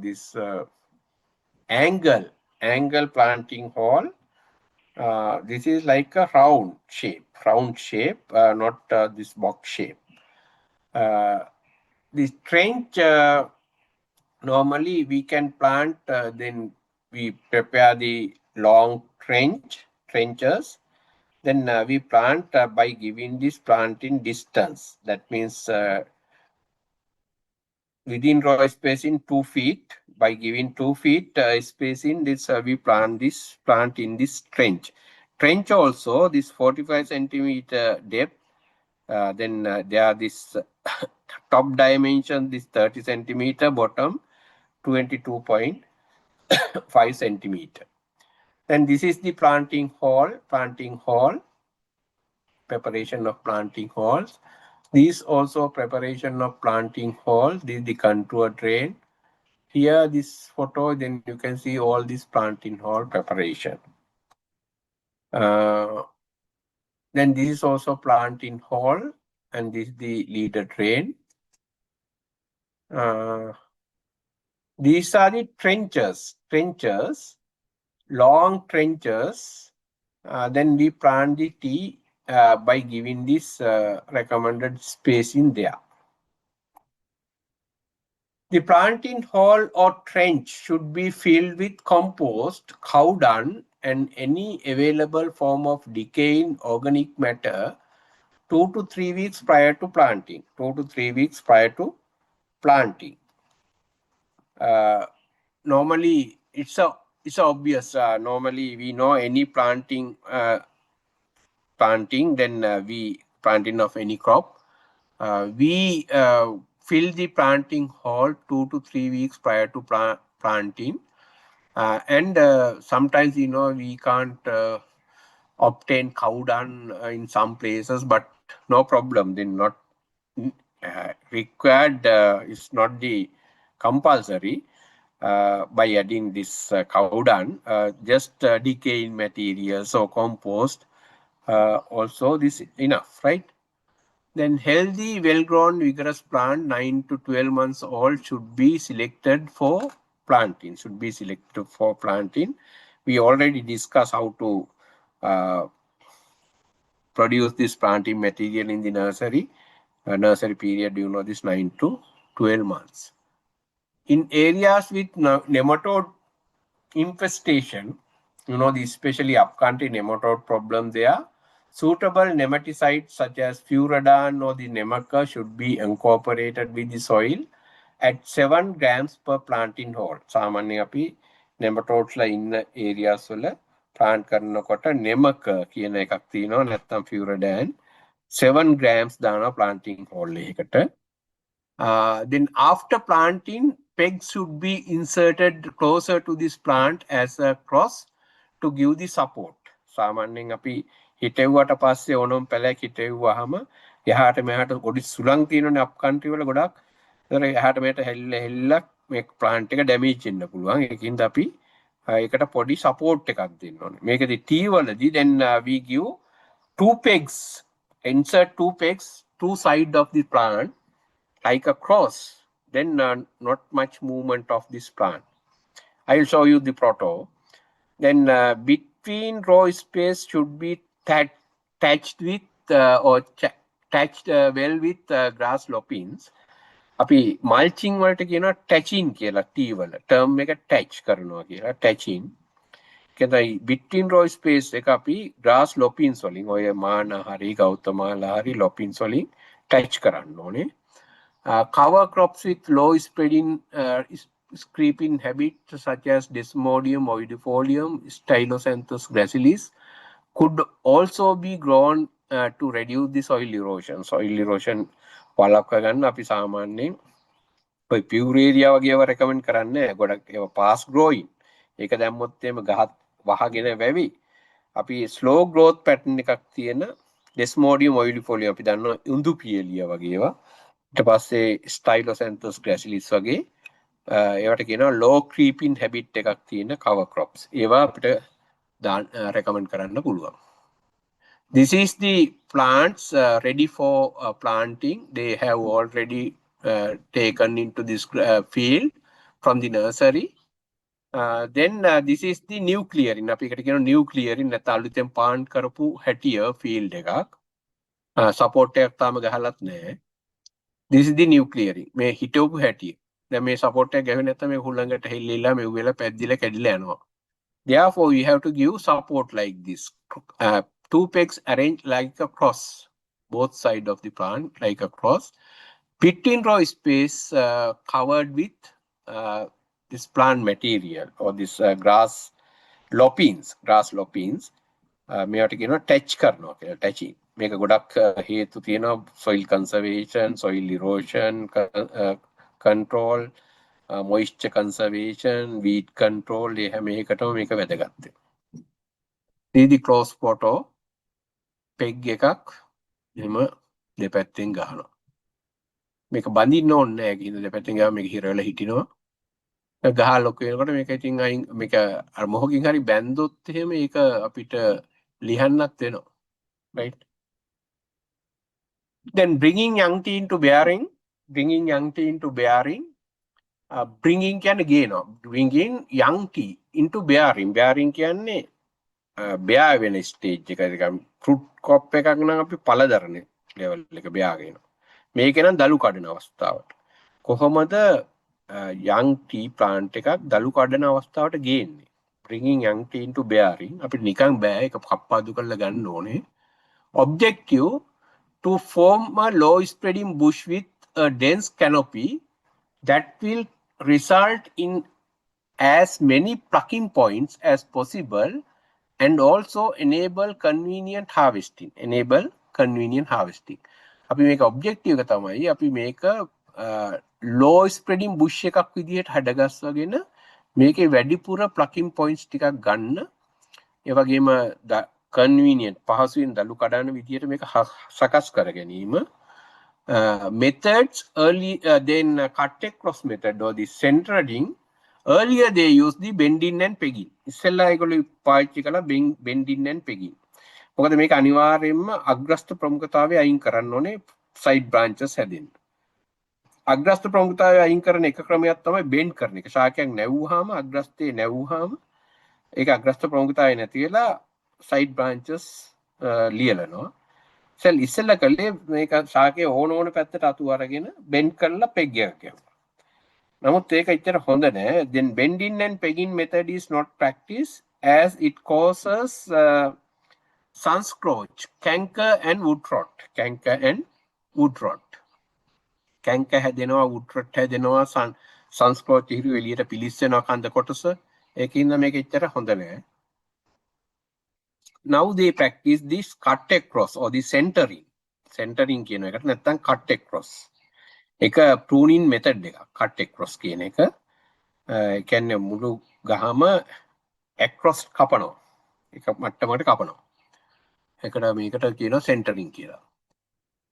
this angle planting hole. This is like a round shape, not this box shape. This trench, normally we can plant, then we prepare the long trenches. Then we plant by giving this planting distance. That means within row spacing 2 feet. By giving 2 feet spacing, this we plant in this trench. Trench also this 45 centimeter depth. Then there are this top dimension, this 30 centimeter, bottom 22.5 centimeter. Then this is the planting hole, preparation of planting holes. This also preparation of planting holes. This is the contour drain. Here this photo, then you can see all this planting hole preparation. Then this is also planting hole, and this is the leader drain. These are the trenches, long trenches. Then we plant the tea by giving this recommended spacing there. The planting hole or trench should be filled with compost, cow dung, and any available form of decaying organic matter 2 to 3 weeks prior to planting. Normally, it's obvious. Normally, we know any planting, then we planting of any crop. We fill the planting hole 2 to 3 weeks prior to planting. And sometimes, we can't obtain cow dung in some places, but no problem. Then not required, it's not the compulsory by adding this cow dung, just decaying materials or compost. Also, this enough, right? Then healthy, well-grown, vigorous plant, 9 to 12 months old, should be selected for planting. We already discussed how to produce this planting material in the nursery. Nursery period, this 9 to 12 months. In areas with nematode infestation, especially upcountry nematode problem there, suitable nematicides such as Furadan or the Nemaca should be incorporated with the soil at 7 grams per planting hole. සාමාන්‍යයෙන් අපි nematodes ලා ඉන්න areas වල plant කරනකොට Nemaca කියන එකක් තියෙනවා, නැත්නම් Furadan 7 grams දානවා planting hole එකකට. Then after planting, pegs should be inserted closer to this plant as a cross to give the support. සාමාන්‍යයෙන් අපි හිටෙව්වට පස්සේ ඕනම පැලයක් හිටෙව්වහම එහාට මෙහාට පොඩි සුළං තියෙනනේ අප් කන්ට්‍රි වල ගොඩක්. ඒතර එහාට මෙහාට හැල්ලක් මේ ප්ලාන්ට් එක ඩැමේජ් වෙන්න පුළුවන්. ඒකින්ද අපි ඒකට පොඩි සපෝට් එකක් දෙන්න ඕනේ. මේකදී T වලදී then we give two pegs, insert two pegs two side of the plant like a cross, then not much movement of this plant. I will show you the proto. Then between row space should be touched with touched well with grass lopins. අපි mulching වලට කියනවා touching කියලා T වල term එක touch කරනවා කියලා touching. කියතයි between row space එක අපි grass lopins වලින් ඔය මාන හරි ගෞතමාලා හරි lopins වලින් touch කරන්න ඕනේ. Cover crops with low spreading creeping habits such as Desmodium oidifolium, Stylosanthus gracilis could also be grown to reduce the soil erosion. Soil erosion වළක්වා ගන්න අපි සාමාන්‍යයෙන් ඔය pure area වගේ ඒවා recommend කරන්නේ ගොඩක් ඒවා fast growing. ඒක දැම්මොත් එහෙම ගහත් වහගෙන වැවි. අපි slow growth pattern එකක් තියෙන Desmodium oidifolium අපි දන්නවා උඳු පියලිය වගේ ඒවා. ඊට පස්සේ Stylosanthus gracilis වගේ ඒවට කියනවා low creeping habit එකක් තියෙන cover crops. ඒවා අපිට recommend කරන්න පුළුවන්. This is the plants ready for planting. They have already taken into this field from the nursery. Then this is the new clearing. අපි එකට කියනවා new clearing නැත්නම් අලුතෙන් plant කරපු හැටිය field එකක්. support එකක් තාම ගහලත් නැහැ. This is the new clearing. මේ හිටවපු හැටිය. දැන් මේ support එක ගැහුවේ නැත්නම් මේ හුළඟට හෙල්ලෙලා මේ වෙලා පැද්දිලා කැඩිලා යනවා. Therefore we have to give support like this. Two pegs arranged like a cross, both sides of the plant like a cross. Between row space covered with this plant material or this grass lopins. මේවට කියනවා touch කරනවා කියලා touching. මේක ගොඩක් හේතු තියෙනවා soil conservation, soil erosion control, moisture conservation, weed control ඒ හැම එකටම මේක වැදගත්. the close photo peg එකක් එහෙම දෙපැත්තෙන් ගහනවා. මේක බඳින්න ඕනේ නැහැ කියන දෙපැත්තෙන් ගාව මේක හිර වෙලා හිටිනවා. ගහ ලොකු වෙනකොට මේක ඉතින් අයින් මේක අර මොහොකින් හරි බැන්දොත් එහෙම ඒක අපිට ලියන්නත් වෙනවා. right? Then bringing young tea into bearing, bringing කියන්නේ ගේනවා. bringing young tea into bearing කියන්නේ bear වෙන stage එක fruit crop එකක් නම් අපි පළදරන level එක bear ගේනවා. මේක නම් දලු කඩන අවස්ථාවට. කොහොමද young tea plant එකක් දලු කඩන අවස්ථාවට ගේන්නේ? bringing young tea into bearing අපිට නිකන් බෑ ඒක කප්පාදු කරලා ගන්න ඕනේ. objective to form a low spreading bush with a dense canopy that will result in as many plucking points as possible and also enable convenient harvesting. අපි මේක objective එක තමයි අපි මේක low spreading bush එකක් විදිහට හැඩගස්වගෙන මේකේ වැඩිපුර plucking points ටිකක් ගන්න. ඒ වගේම convenient පහසුවෙන් දලු කඩන විදිහට මේක සකස් කර ගැනීම. Methods early then cut across method or the centering. Earlier they used the bending and pegging. ඉස්සෙල්ලා ඒගොල්ලෝ පාවිච්චි කළා bending and pegging. මොකද මේක අනිවාර්යයෙන්ම අග්‍රස්ත ප්‍රමුඛතාවය අයින් කරන්න ඕනේ side branches හැදෙන්න. අග්‍රස්ත ප්‍රමුඛතාවය අයින් කරන එක ක්‍රමයක් තමයි bend කරන එක. ශාකයක් නැවුවාම අග්‍රස්තේ නැවුවාම ඒක අග්‍රස්ත ප්‍රමුඛතාවය නැති වෙලා side branches ලියලනවා. ඉස්සෙල්ලා කළේ මේක ශාකයේ ඕන පැත්තට අතු අරගෙන bend කරලා peg එකක් ගහනවා. නමුත් ඒක එච්චර හොඳ නෑ. Then bending and pegging method is not practiced as it causes sunscorch, canker and wood rot. Canker හැදෙනවා, wood rot හැදෙනවා, sunscorch හිරු එළියට පිලිස්සෙනවා කන්ද කොටස. ඒකින්ද මේක එච්චර හොඳ නෑ. Now they practice this cut across or the centering. Centering කියන එකට නැත්තම් cut across. එක pruning method එක cut across කියන එක. ඒ කියන්නේ මුළු ගහම across කපනවා. එක මට්ටමකට කපනවා. ඒකට මේකට කියනවා centering කියලා.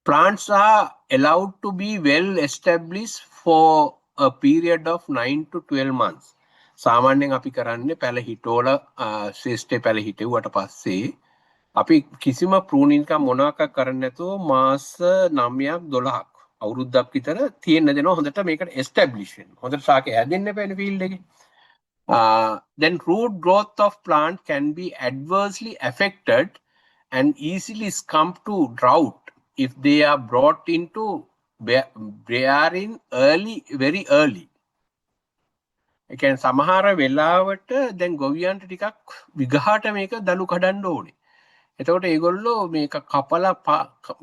Plants are allowed to be well established for a period of 9 to 12 months. සාමාන්‍යයෙන් අපි කරන්නේ පැල හිටෝල ශේෂ්ඨේ පැල හිටෙව්වට පස්සේ අපි කිසිම ප්‍රූනින් එකක් මොනවාක් කරන්නේ නැතුව මාස 9ක් 12ක් අවුරුද්දක් විතර තියෙන්න දෙනවා හොඳට මේකට එස්ටැබ්ලිෂ් වෙන්න. හොඳට ශාකේ හැදෙන්න බෑනේ ෆීල්ඩ් එකේ. Then root growth of plant can be adversely affected and easily succumb to drought if they are brought into bearing very early. ඒ කියන්නේ සමහර වෙලාවට දැන් ගොවියන්ට ටිකක් විගහට මේක දලු කඩන්න ඕනේ. එතකොට ඒගොල්ලෝ මේක කපලා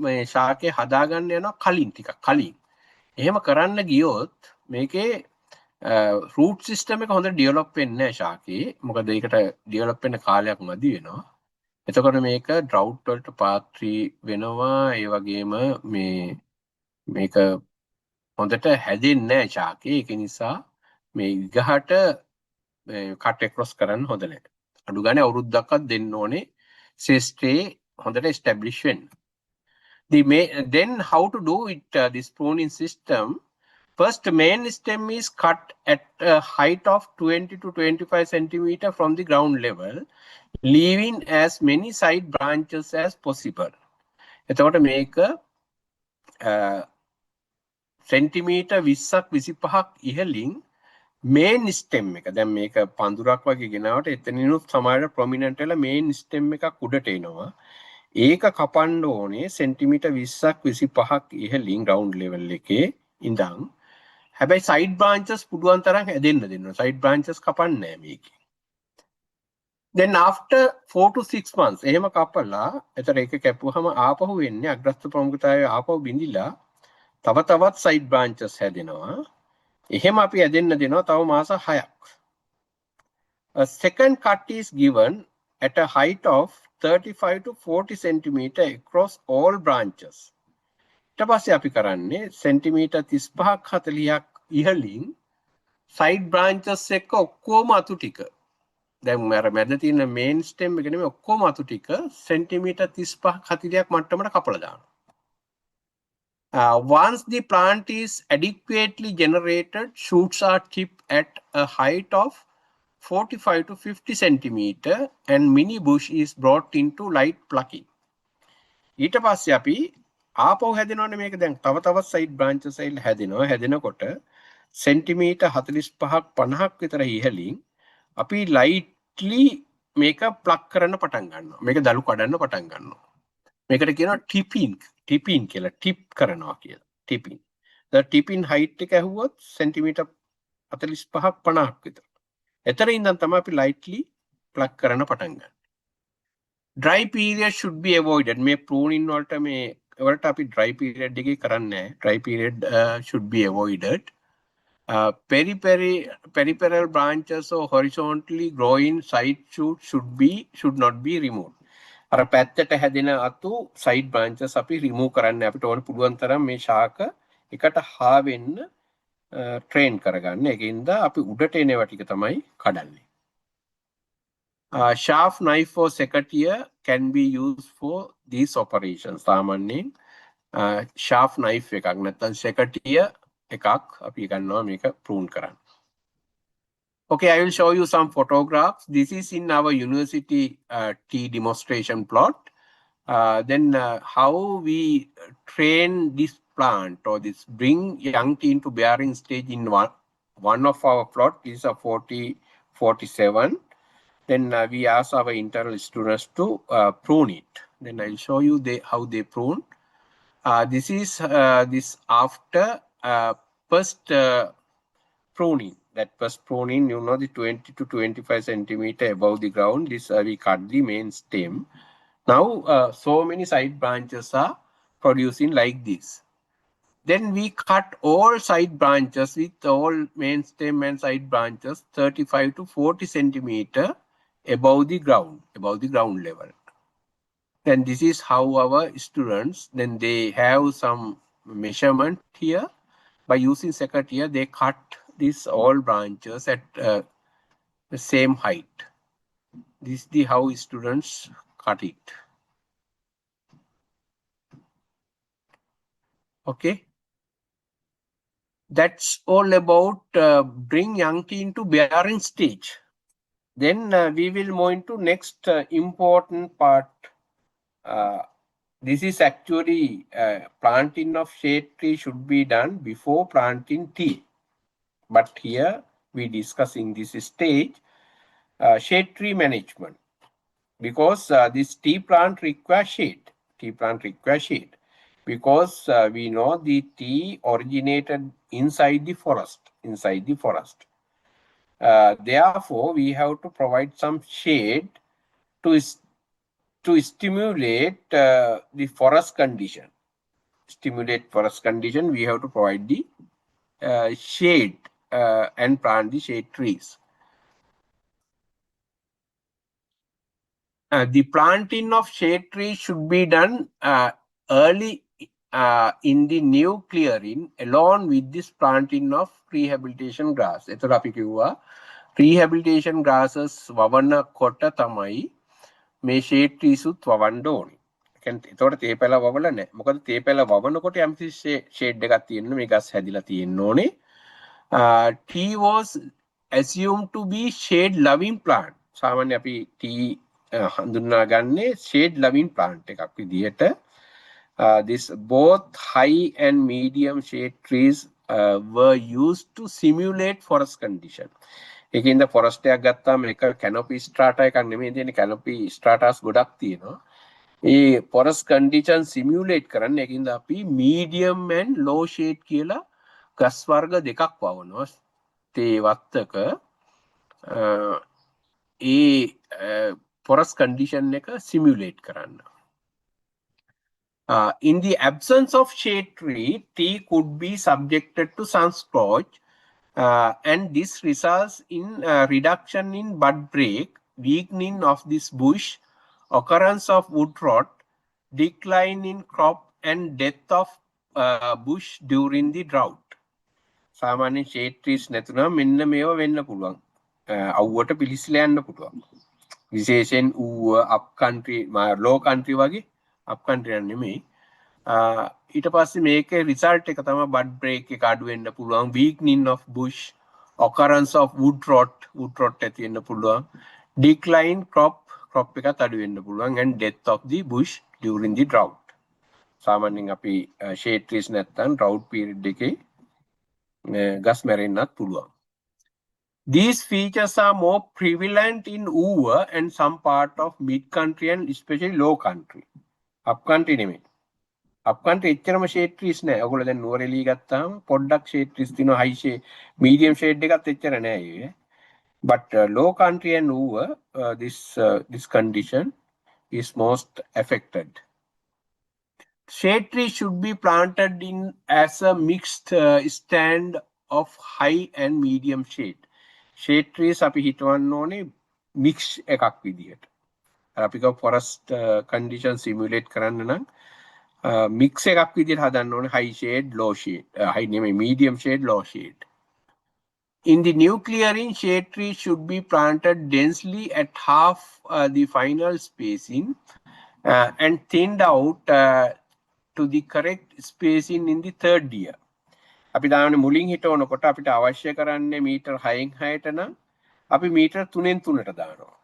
මේ ශාකේ හදාගන්න යනවා කලින් ටිකක් කලින්. එහෙම කරන්න ගියොත් මේකේ රූට් සිස්ටම් එක හොඳට ඩෙවලොප් වෙන්නේ නැහැ ශාකේ. මොකද ඒකට ඩෙවලොප් වෙන්න කාලයක් මදි වෙනවා. එතකොට මේක ඩ්‍රවුට් වලට පාත්‍රී වෙනවා. ඒ වගේම මේක හොඳට හැදෙන්නේ නැහැ ශාකේ. ඒක නිසා මේ විගහට කට් ඇක්‍රොස් කරන්න හොඳ නැහැ. අඩු ගානේ අවුරුද්දක්වත් දෙන්න ඕනේ ශේෂ්ඨේ හොඳට එස්ටැබ්ලිෂ් වෙන්න. Then how to do it, this pruning system? First, main stem is cut at a height of 20 to 25 centimeter from the ground level, leaving as many side branches as possible. එතකොට මේක centimetre 20ක් 25ක් ඉහළින් මේන් stem එක දැන් මේක පඳුරක් වගේ ගෙනාවට එතනිනුත් සමහරට prominent වෙලා මේන් ස්ටෙම් එකක් උඩට එනවා. ඒක කපන්න ඕනේ සෙන්ටිමීටර් 20ක් 25ක් ඉහළින් ග්‍රවුන්ඩ් ලෙවල් එකේ ඉඳන්. හැබැයි සයිඩ් බ්‍රාන්චස් පුළුවන් තරම් හැදෙන්න දෙන්න. සයිඩ් බ්‍රාන්චස් කපන්නේ නැහැ මේකේ. Then after 4 to 6 months එහෙම කපලා එතන ඒක කැපුවාම ආපහු වෙන්නේ අග්‍රස්ත ප්‍රමුඛතාවයේ ආපහු බිඳිලා තවත් සයිඩ් බ්‍රාන්චස් හැදෙනවා. එහෙම අපි හැදෙන්න දෙනවා තව මාස 6ක්. A second cut is given at a height of 35 to 40 centimeter across all branches. ඊට පස්සේ අපි කරන්නේ සෙන්ටිමීටර් 35ක් 40ක් ඉහළින් සයිඩ් බ්‍රාන්චස් එක ඔක්කොම අතු ටික දැන් මර මැද තියෙන මේන් ස්ටෙම් එක නෙමෙයි ඔක්කොම අතු ටික සෙන්ටිමීටර් 35ක් 40ක් මට්ටමට කපලා දානවා. Once the plant is adequately generated, shoots are tipped at a height of 45 to 50 centimeter and mini bush is brought into light plucking. ඊට පස්සේ අපි ආපහු හැදෙනවනේ මේක දැන් තවත් සයිඩ් බ්‍රාන්චස් වල හැදෙනකොට සෙන්ටිමීටර් 45ක් 50ක් විතර ඉහළින් අපි ලයිට්ලි මේක ප්ලක් කරන්න පටන් ගන්නවා. මේක දලු කඩන්න පටන් ගන්නවා. මේකට කියනවා ටිපින් කියලා ටිප් කරනවා කියලා. ටිපින්. ටිපින් හයිට් එක ඇහුවොත් සෙන්ටිමීටර් 45ක් 50ක් විතර. එතන ඉඳන් තමයි අපි ලයිට්ලි ප්ලක් කරන්න පටන් ගන්න. Dry period should be avoided. මේ pruning වලට වලට අපි dry period එකේ කරන්නේ නැහැ. Dry period should be avoided. Peripheral branches or horizontally growing side shoots should not be removed. අර පැත්තට හැදෙන අතු side branches අපි remove කරන්න අපිට ඕන පුළුවන් තරම් මේ ශාක එකට හා වෙන්න train කරගන්න. ඒකින්ද අපි උඩට එනවා ටික තමයි කඩන්නේ. Shaft knife or secateur can be used for these operations. සාමාන්‍යයෙන් shaft knife එකක් නැත්නම් secateur එකක් අපි ගන්නවා මේක prune කරන්න. Okay, I will show you some photographs. This is in our university tea demonstration plot. Then how we train this plant or this bring young tea into bearing stage in one of our plot is a 47. Then we ask our internal students to prune it. Then I'll show you how they prune. This is this after first pruning. That first pruning, you know, the 20 to 25 centimeter above the ground. This we cut the main stem. Now so many side branches are producing like this. Then we cut all side branches with all main stem and side branches 35 to 40 centimeter above the ground level. Then this is how our students, then they have some measurement here. by using secateurs, they cut these all branches at the same height. This is the how students cut it. Okay. That's all about bring young teen to bearing stage. Then we will move into next important part. This is actually planting of shade tree should be done before planting tea. But here we discuss in this stage shade tree management, because this tea plant requires shade. Tea plant requires shade because we know the tea originated inside the forest. Therefore, we have to provide some shade to stimulate the forest condition. Stimulate forest condition, we have to provide the shade and plant the shade trees. The planting of shade trees should be done early in the new clearing along with this planting of rehabilitation grass. එතකොට අපි කිව්වා rehabilitation grasses වවන කොට තමයි මේ shade trees උත් වවන්න ඕනේ. එතකොට තේපැල වවලා නැහැ. මොකද තේපැල වවනකොට යම්කිසි shade එකක් තියෙන්න මේ ගස් හැදිලා තියෙන්න ඕනේ. Tea was assumed to be shade loving plant. සාමාන්‍ය අපි tea හඳුන්වා ගන්නේ shade loving plant එකක් විදියට. This both high and medium shade trees were used to simulate forest condition. ඒකින්ද forest එකක් ගත්තාම එක canopy strata එකක් නෙමෙයි තියෙන්නේ, canopy stratas ගොඩක් තියෙනවා. ඒ forest condition simulate කරන්න ඒකින්ද අපි medium and low shade කියලා ගස් වර්ග දෙකක් වවනවා. තේ වත්තක ඒ forest condition එක simulate කරන්න. In the absence of shade tree, tea could be subjected to sun scorch, and this results in reduction in bud break, weakening of this bush, occurrence of wood rot, decline in crop, and death of bush during the drought. සාමාන්‍ය shade trees නැතුණා මෙන්න මේව වෙන්න පුළුවන්. අවුවට පිලිසිලා යන්න පුළුවන්. විශේෂයෙන් ඌව up country low country වගේ up country නෙමෙයි. ඊට පස්සේ මේකේ result එක තමයි bud break එක අඩු වෙන්න පුළුවන්, weakening of bush, occurrence of wood rot ඇති වෙන්න පුළුවන්, decline crop එකත් අඩු වෙන්න පුළුවන්, and death of the bush during the drought. සාමාන්‍යයෙන් අපි shade trees නැත්තම් drought period එකේ ගස් මැරෙන්නත් පුළුවන්. These features are more prevalent in Uva and some part of mid-country and especially low country. Up-country නෙමෙයි. Up-country එච්චරම shade trees නෑ. ඔයගොල්ලෝ දැන් නුවරඑළිය ගත්තාම පොඩ්ඩක් shade trees තියෙනවා, high shade, medium shade එකත් එච්චර නෑ ඒ. But low country and Uva, this condition is most affected. Shade trees should be planted in as a mixed stand of high and medium shade. Shade trees අපි හිතවන්න ඕනේ mix එකක් විදියට. අපි කව forest condition simulate කරන්න නම් mix එකක් විදියට හදන්න ඕනේ high shade, low shade. High නෙමෙයි, medium shade, low shade. In the new clearing, shade trees should be planted densely at half the final spacing and thinned out to the correct spacing in the third year. අපි දාන්නේ මුලින් හිටවනකොට අපිට අවශ්‍ය කරන්නේ metre 6න් 6ට නම් අපි metre 3න් 3ට දානවා.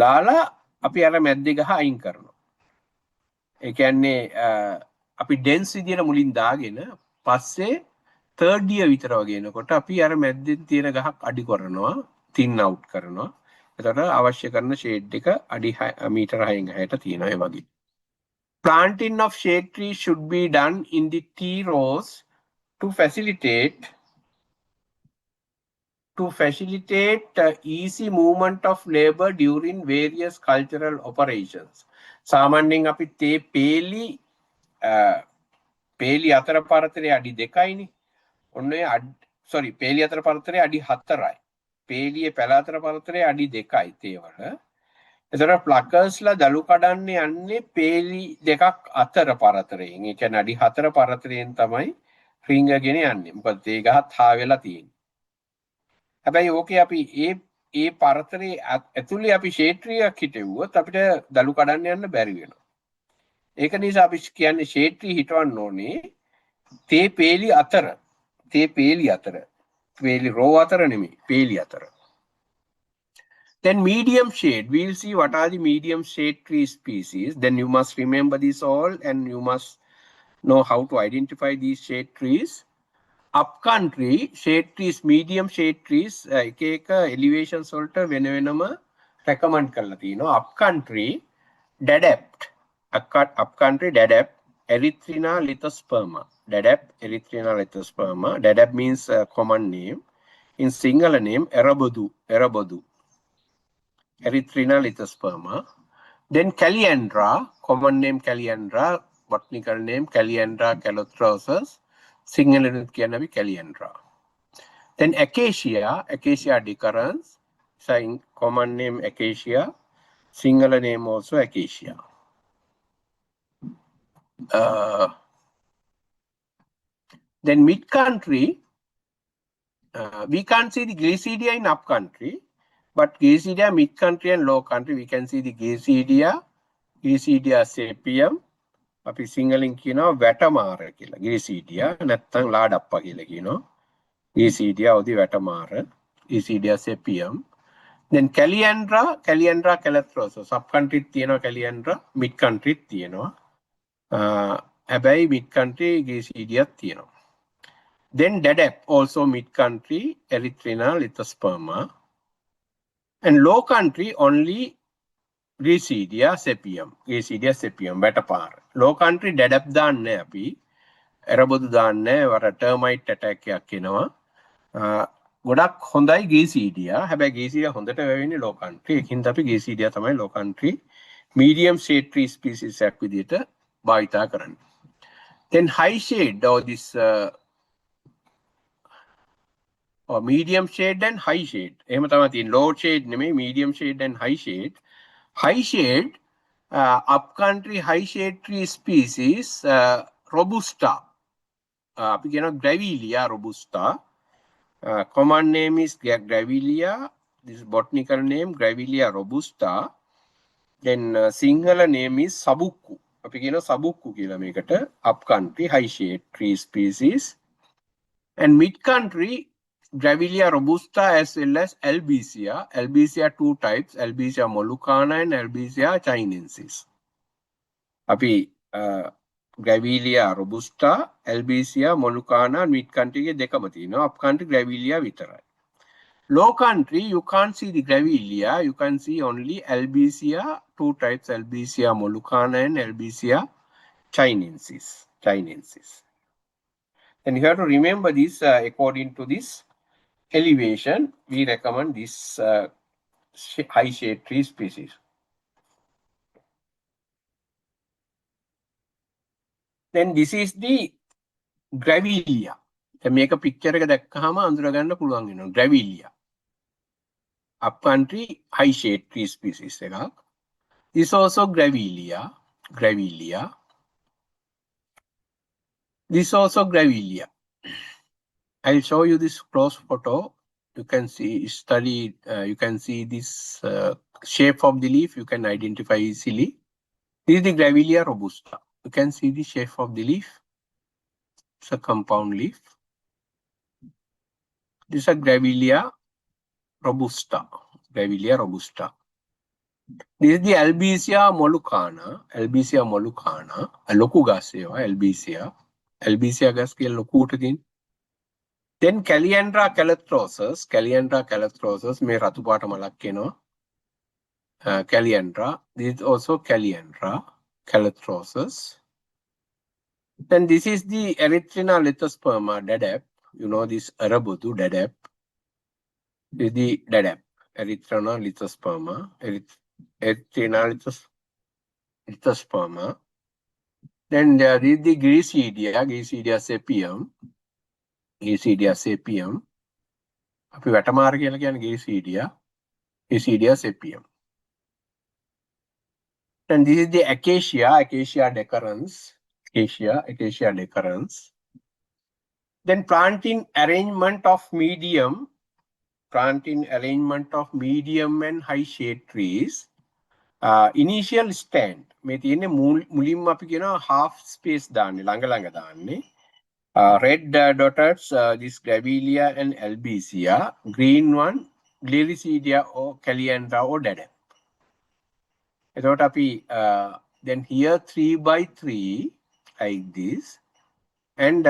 දාලා අපි අර මැද්දේ ගහ අයින් කරනවා. ඒ කියන්නේ අපි ඩෙන්ස් විදියට මුලින් දාගෙන පස්සේ third year විතර වගේ එනකොට අපි අර මැද්දෙන් තියෙන ගහක් අඩි කරනවා, thin out කරනවා. එතකොට අවශ්‍ය කරන shade එක අඩි මීටර් 6න් 6ට තියෙනවා ඒ වගේ. Planting of shade trees should be done in the tea rows to facilitate easy movement of labor during various cultural operations. සාමාන්‍යයෙන් අපි තේ පේලි අතර පරතරය අඩි 2යිනේ. ඔන්න පේලි අතර පරතරය අඩි 4යි. පේලියේ පැල අතර පරතරය අඩි 2යි තේවල. එතකොට ප්ලකර්ස්ලා දළු කඩන්න යන්නේ පේලි දෙකක් අතර පරතරයෙන්. ඒ කියන්නේ අඩි 4 පරතරයෙන් තමයි රිංගගෙන යන්නේ. මොකද ඒ ගහත් හා වෙලා තියෙන්නේ. හැබැයි ඕකේ අපි ඒ පරතරේ ඇතුලේ අපි ෂේට්‍රියක් හිටෙව්වොත් අපිට දළු කඩන්න යන්න බැරි වෙනවා. ඒක නිසා අපි කියන්නේ ෂේට්‍රි හිටවන්න ඕනේ තේ පේලි අතර. තේ පේලි අතර. පේලි රෝ අතර නෙමෙයි, පේලි අතර. Then medium shade, we'll see what are the medium shade tree species. Then you must remember this all and you must know how to identify these shade trees. Upcountry shade trees, medium shade trees, එක එක elevations වලට වෙන වෙනම recommend කරලා තියෙනවා. Upcountry Dadapt, upcountry Dadapt, Erythrina lithosperma. Dadapt, Erythrina lithosperma. Dadapt means common name. In Sinhala name, Erabodu. Erythrina lithosperma. Then Calliandra, common name Calliandra, botanical name Calliandra calotrophes. Sinhala කියනවා Calliandra. Then Acacia decurrens, common name Acacia, Sinhala name also Acacia. Then mid-country, we can't see the Glycidia in up-country, but Glycidia mid-country and low-country, we can see the Glycidia sepium. අපි සිංහලෙන් කියනවා වැටමාර කියලා. Glycidia නැත්නම් ලාඩප්පා කියලා කියනවා. Glycidia ඔදි වැටමාර. Glycidia sepium. Then Calliandra calotrophes. Sub-country තියෙනවා Calliandra, mid-country තියෙනවා. හැබැයි mid-country Glycidia තියෙනවා. Then Dadapt, also mid-country Erythrina lithosperma. And low-country only Glycidia sepium. වැටපාර. low-country Dadapt දාන්නේ අපි. එරබොදු දාන්නේ වර termite attack එකක් එනවා. ගොඩක් හොඳයි Glycidia. හැබැයි Glycidia හොඳට වැවෙන්නේ low-country. ඒකින්ද අපි Glycidia තමයි low-country medium shade tree species එකක් විදිහට භාවිතා කරන්නේ. Then high shade or this or medium shade and high shade. එහෙම තමයි තියෙන්නේ. Low shade නෙමෙයි, medium shade and high shade. High shade, upcountry high shade tree species, Robusta. අපි කියනවා Grevillea robusta. Common name is Grevillea. This botanical name Grevillea robusta. Then Sinhala name is Sabukku. අපි කියනවා Sabukku කියලා මේකට. Upcountry high shade tree species. And mid-country Grevillea robusta as well as Albizia. Albizia two types, Albizia mollucana and Albizia chinensis. අපි Grevillea robusta, Albizia mollucana mid-country එකේ දෙකම තියෙනවා. Up-country Grevillea විතරයි. Low-country you can't see the Grevillea, you can see only Albizia, two types, Albizia mollucana and Albizia chinensis. And you have to remember this according to this elevation, we recommend this high shade tree species. Then this is the Grevillea. මේක picture එක දැක්කහම අඳුර ගන්න පුළුවන් වෙනවා. Grevillea. Upcountry high shade tree species එකක්. This also Grevillea. This also Grevillea. I'll show you this close photo. You can see, you can see this shape of the leaf. You can identify easily. This is the Grevillea robusta. You can see the shape of the leaf. It's a compound leaf. This is a Grevillea robusta. This is the Albizia mollucana. ලොකු ගස් ඒවා Albizia ගස් කියලා ලොකුට තියෙන. Then Calliandra calotrophes. මේ රතු පාට මලක් එනවා. Calliandra. This is also Calliandra calotrophes. Then this is the Erythrina lithosperma Dadapt. You know this Erabodu Dadapt. This is the Dadapt. Erythrina lithosperma. Erythrina lithosperma. Then there is the Glycidia sepium. අපි වැටමාර කියලා කියන්නේ Glycidia sepium. And this is the Acacia decurrens. Then planting arrangement of medium and high shade trees. Initial stand මේ තියෙන්නේ මුලින්ම අපි කියනවා half space දාන්නේ ළඟ දාන්නේ. Red dots, this Grevillea and Albizia. Green one, Gliricidia or Caliandra or Dada. එතකොට අපි then here 3 by 3 like this, and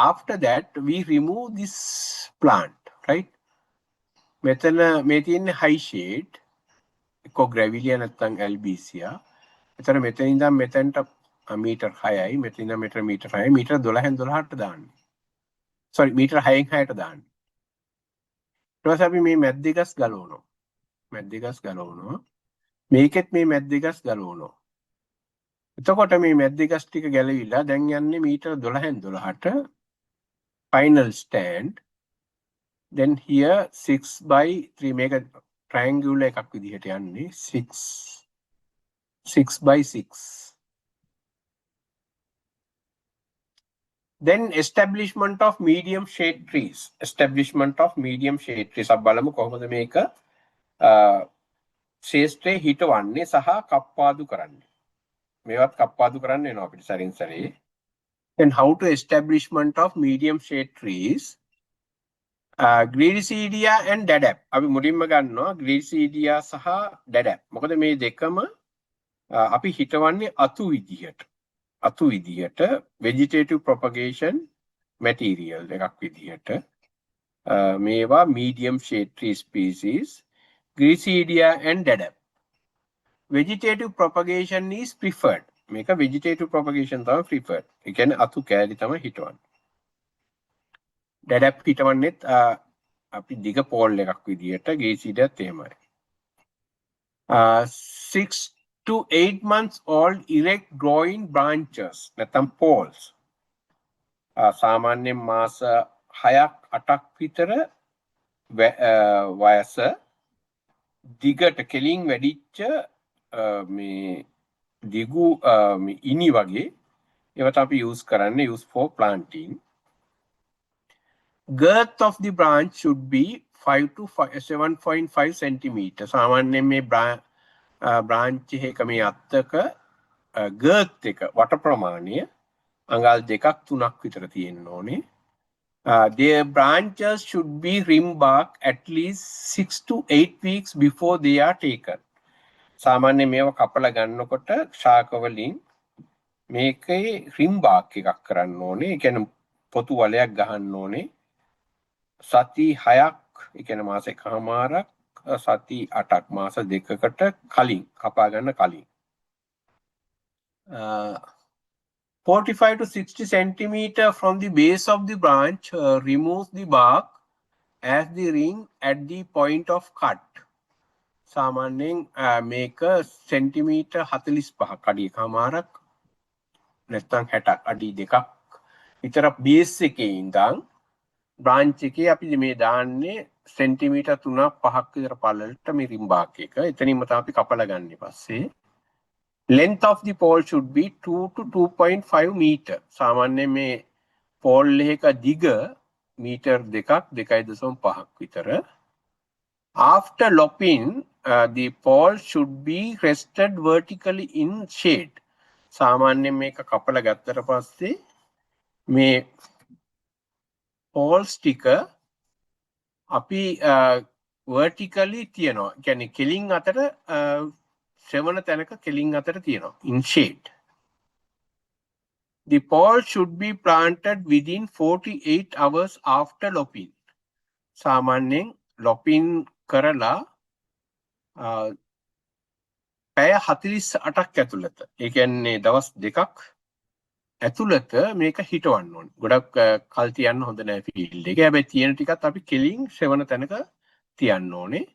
after that we remove this plant, right? මෙතන මේ තියෙන්නේ high shade එක්ක Grevillea නැත්නම් Albizia. එතන මෙතන ඉඳන් මෙතනට මීටර් 6යි, මෙතන ඉඳන් මීටර් 6යි, මීටර් 12න් 12ට දාන්නේ. sorry මීටර් 6න් 6ට දාන්නේ. ඊට පස්සේ අපි මේ මැද්දෙගස් ගලවනවා. මේකෙත් මේ මැද්දෙගස් ගලවනවා. එතකොට මේ මැද්දෙගස් ටික ගැලවිලා දැන් යන්නේ metre 12න් 12ට final stand. Then here 6 by 3 මේක triangular එකක් විදිහට යන්නේ 6 by 6. Then establishment of medium shade trees. අපි බලමු කොහොමද මේක ශේෂ්ත්‍රයේ හිටවන්නේ සහ කප්පාදු කරන්නේ. මේවත් කප්පාදු කරන්න වෙනවා අපිට සරින් සරේ. Then how to establishment of medium shade trees. Gliricidia and Dadap. අපි මුලින්ම ගන්නවා Gliricidia සහ Dadap. මොකද මේ දෙකම අපි හිටවන්නේ අතු විදිහට vegetative propagation material එකක් විදිහට. මේවා medium shade tree species. Gliricidia and Dadap. Vegetative propagation is preferred. මේක vegetative propagation තමයි preferred. ඒ කියන්නේ අතු කෑලි තමයි හිටවන්නේ. Dadap හිටවන්නේත් අපි දිග පෝල් එකක් විදිහට Gliricidiaත් එහෙමයි. 6 to 8 months old erect growing branches නැත්නම් poles. සාමාන්‍යයෙන් මාස 6ක් 8ක් විතර වයස දිගට කෙලින් වැඩිච්ච මේ දිගු ඉනි වගේ ඒවට අපි use for planting. Girth of the branch should be 5 to 7.5 centimeter. සාමාන්‍යයෙන් මේ branch එකක මේ අත්තක girth එක වට ප්‍රමාණය අඟල් 2ක් 3ක් විතර තියෙන්න ඕනේ. Their branches should be rim bark at least 6 to 8 weeks before they are taken. සාමාන්‍යයෙන් මේව කපලා ගන්නකොට ශාක වලින් මේකේ rim bark එකක් කරන්න ඕනේ. ඒ කියන්නේ පොතු වලයක් ගහන්න ඕනේ. සති 6ක්, ඒ කියන්නේ මාස 1කමාරක්, සති 8ක් මාස 2කට කලින් කපා ගන්න කලින්. 45 to 60 centimeter from the base of the branch, removes the bark as the ring at the point of cut. සාමාන්‍යයෙන් මේක සෙන්ටිමීටර් 45ක් අඩි 1කමාරක් නැත්නම් 60ක් අඩි 2ක් විතර බේස් එකේ ඉඳන් බ්‍රාන්ච් එකේ අපි මේ දාන්නේ සෙන්ටිමීටර් 3ක් 5ක් විතර පළලට මේ රිම් බාක් එක. එතනින්ම තමයි අපි කපලා ගන්න පස්සේ. Length of the pole should be 2 to 2.5 meter. සාමාන්‍යයෙන් මේ පෝල් එකක දිග මීටර් 2ක් 2.5ක් විතර. After lopping, the pole should be rested vertically in shade. සාමාන්‍යයෙන් මේක කපලා ගත්තට පස්සේ මේ poles ටික අපි vertically තියනවා. කියන්නේ කෙලින් අතර සෙවන තැනක කෙලින් අතර තියනවා in shade. The pole should be planted within 48 hours after lopping. සාමාන්‍යයෙන් lopping කරලා පැය 48ක් ඇතුළත, ඒ කියන්නේ දවස් 2ක් ඇතුළත මේක හිටවන්න ඕනේ. ගොඩක් කල් තියන්න හොඳ නැහැ ෆීල්ඩ් එකේ. හැබැයි තියෙන ටිකත් අපි කෙලින් සෙවන තැනක තියන්න ඕනේ.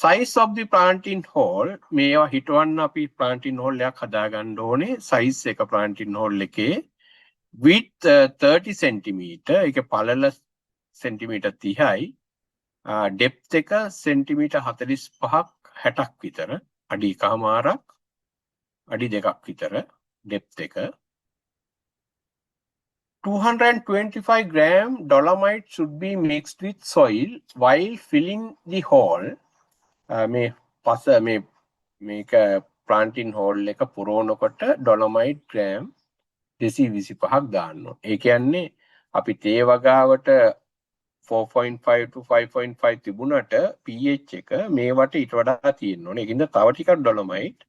Size of the planting hole, මේවා හිටවන්න අපි planting hole එකක් හදා ගන්න ඕනේ. size එක planting hole එකේ width 30 cm, ඒක පළල සෙන්ටිමීටර් 30යි. depth එක සෙන්ටිමීටර් 45ක් 60ක් විතර, අඩි 1කමාරක් අඩි 2ක් විතර depth එක. 225 gram dolomite should be mixed with soil while filling the hole. මේ පස මේක planting hole එක පුරවනකොට dolomite gram 225ක් දාන්න ඕනේ. ඒ කියන්නේ අපි තේ වගාවට 4.5 to 5.5 තිබුණට pH එක මේවට ඊට වඩා තියෙන්න ඕනේ. ඒකින්ද තව ටිකක් dolomite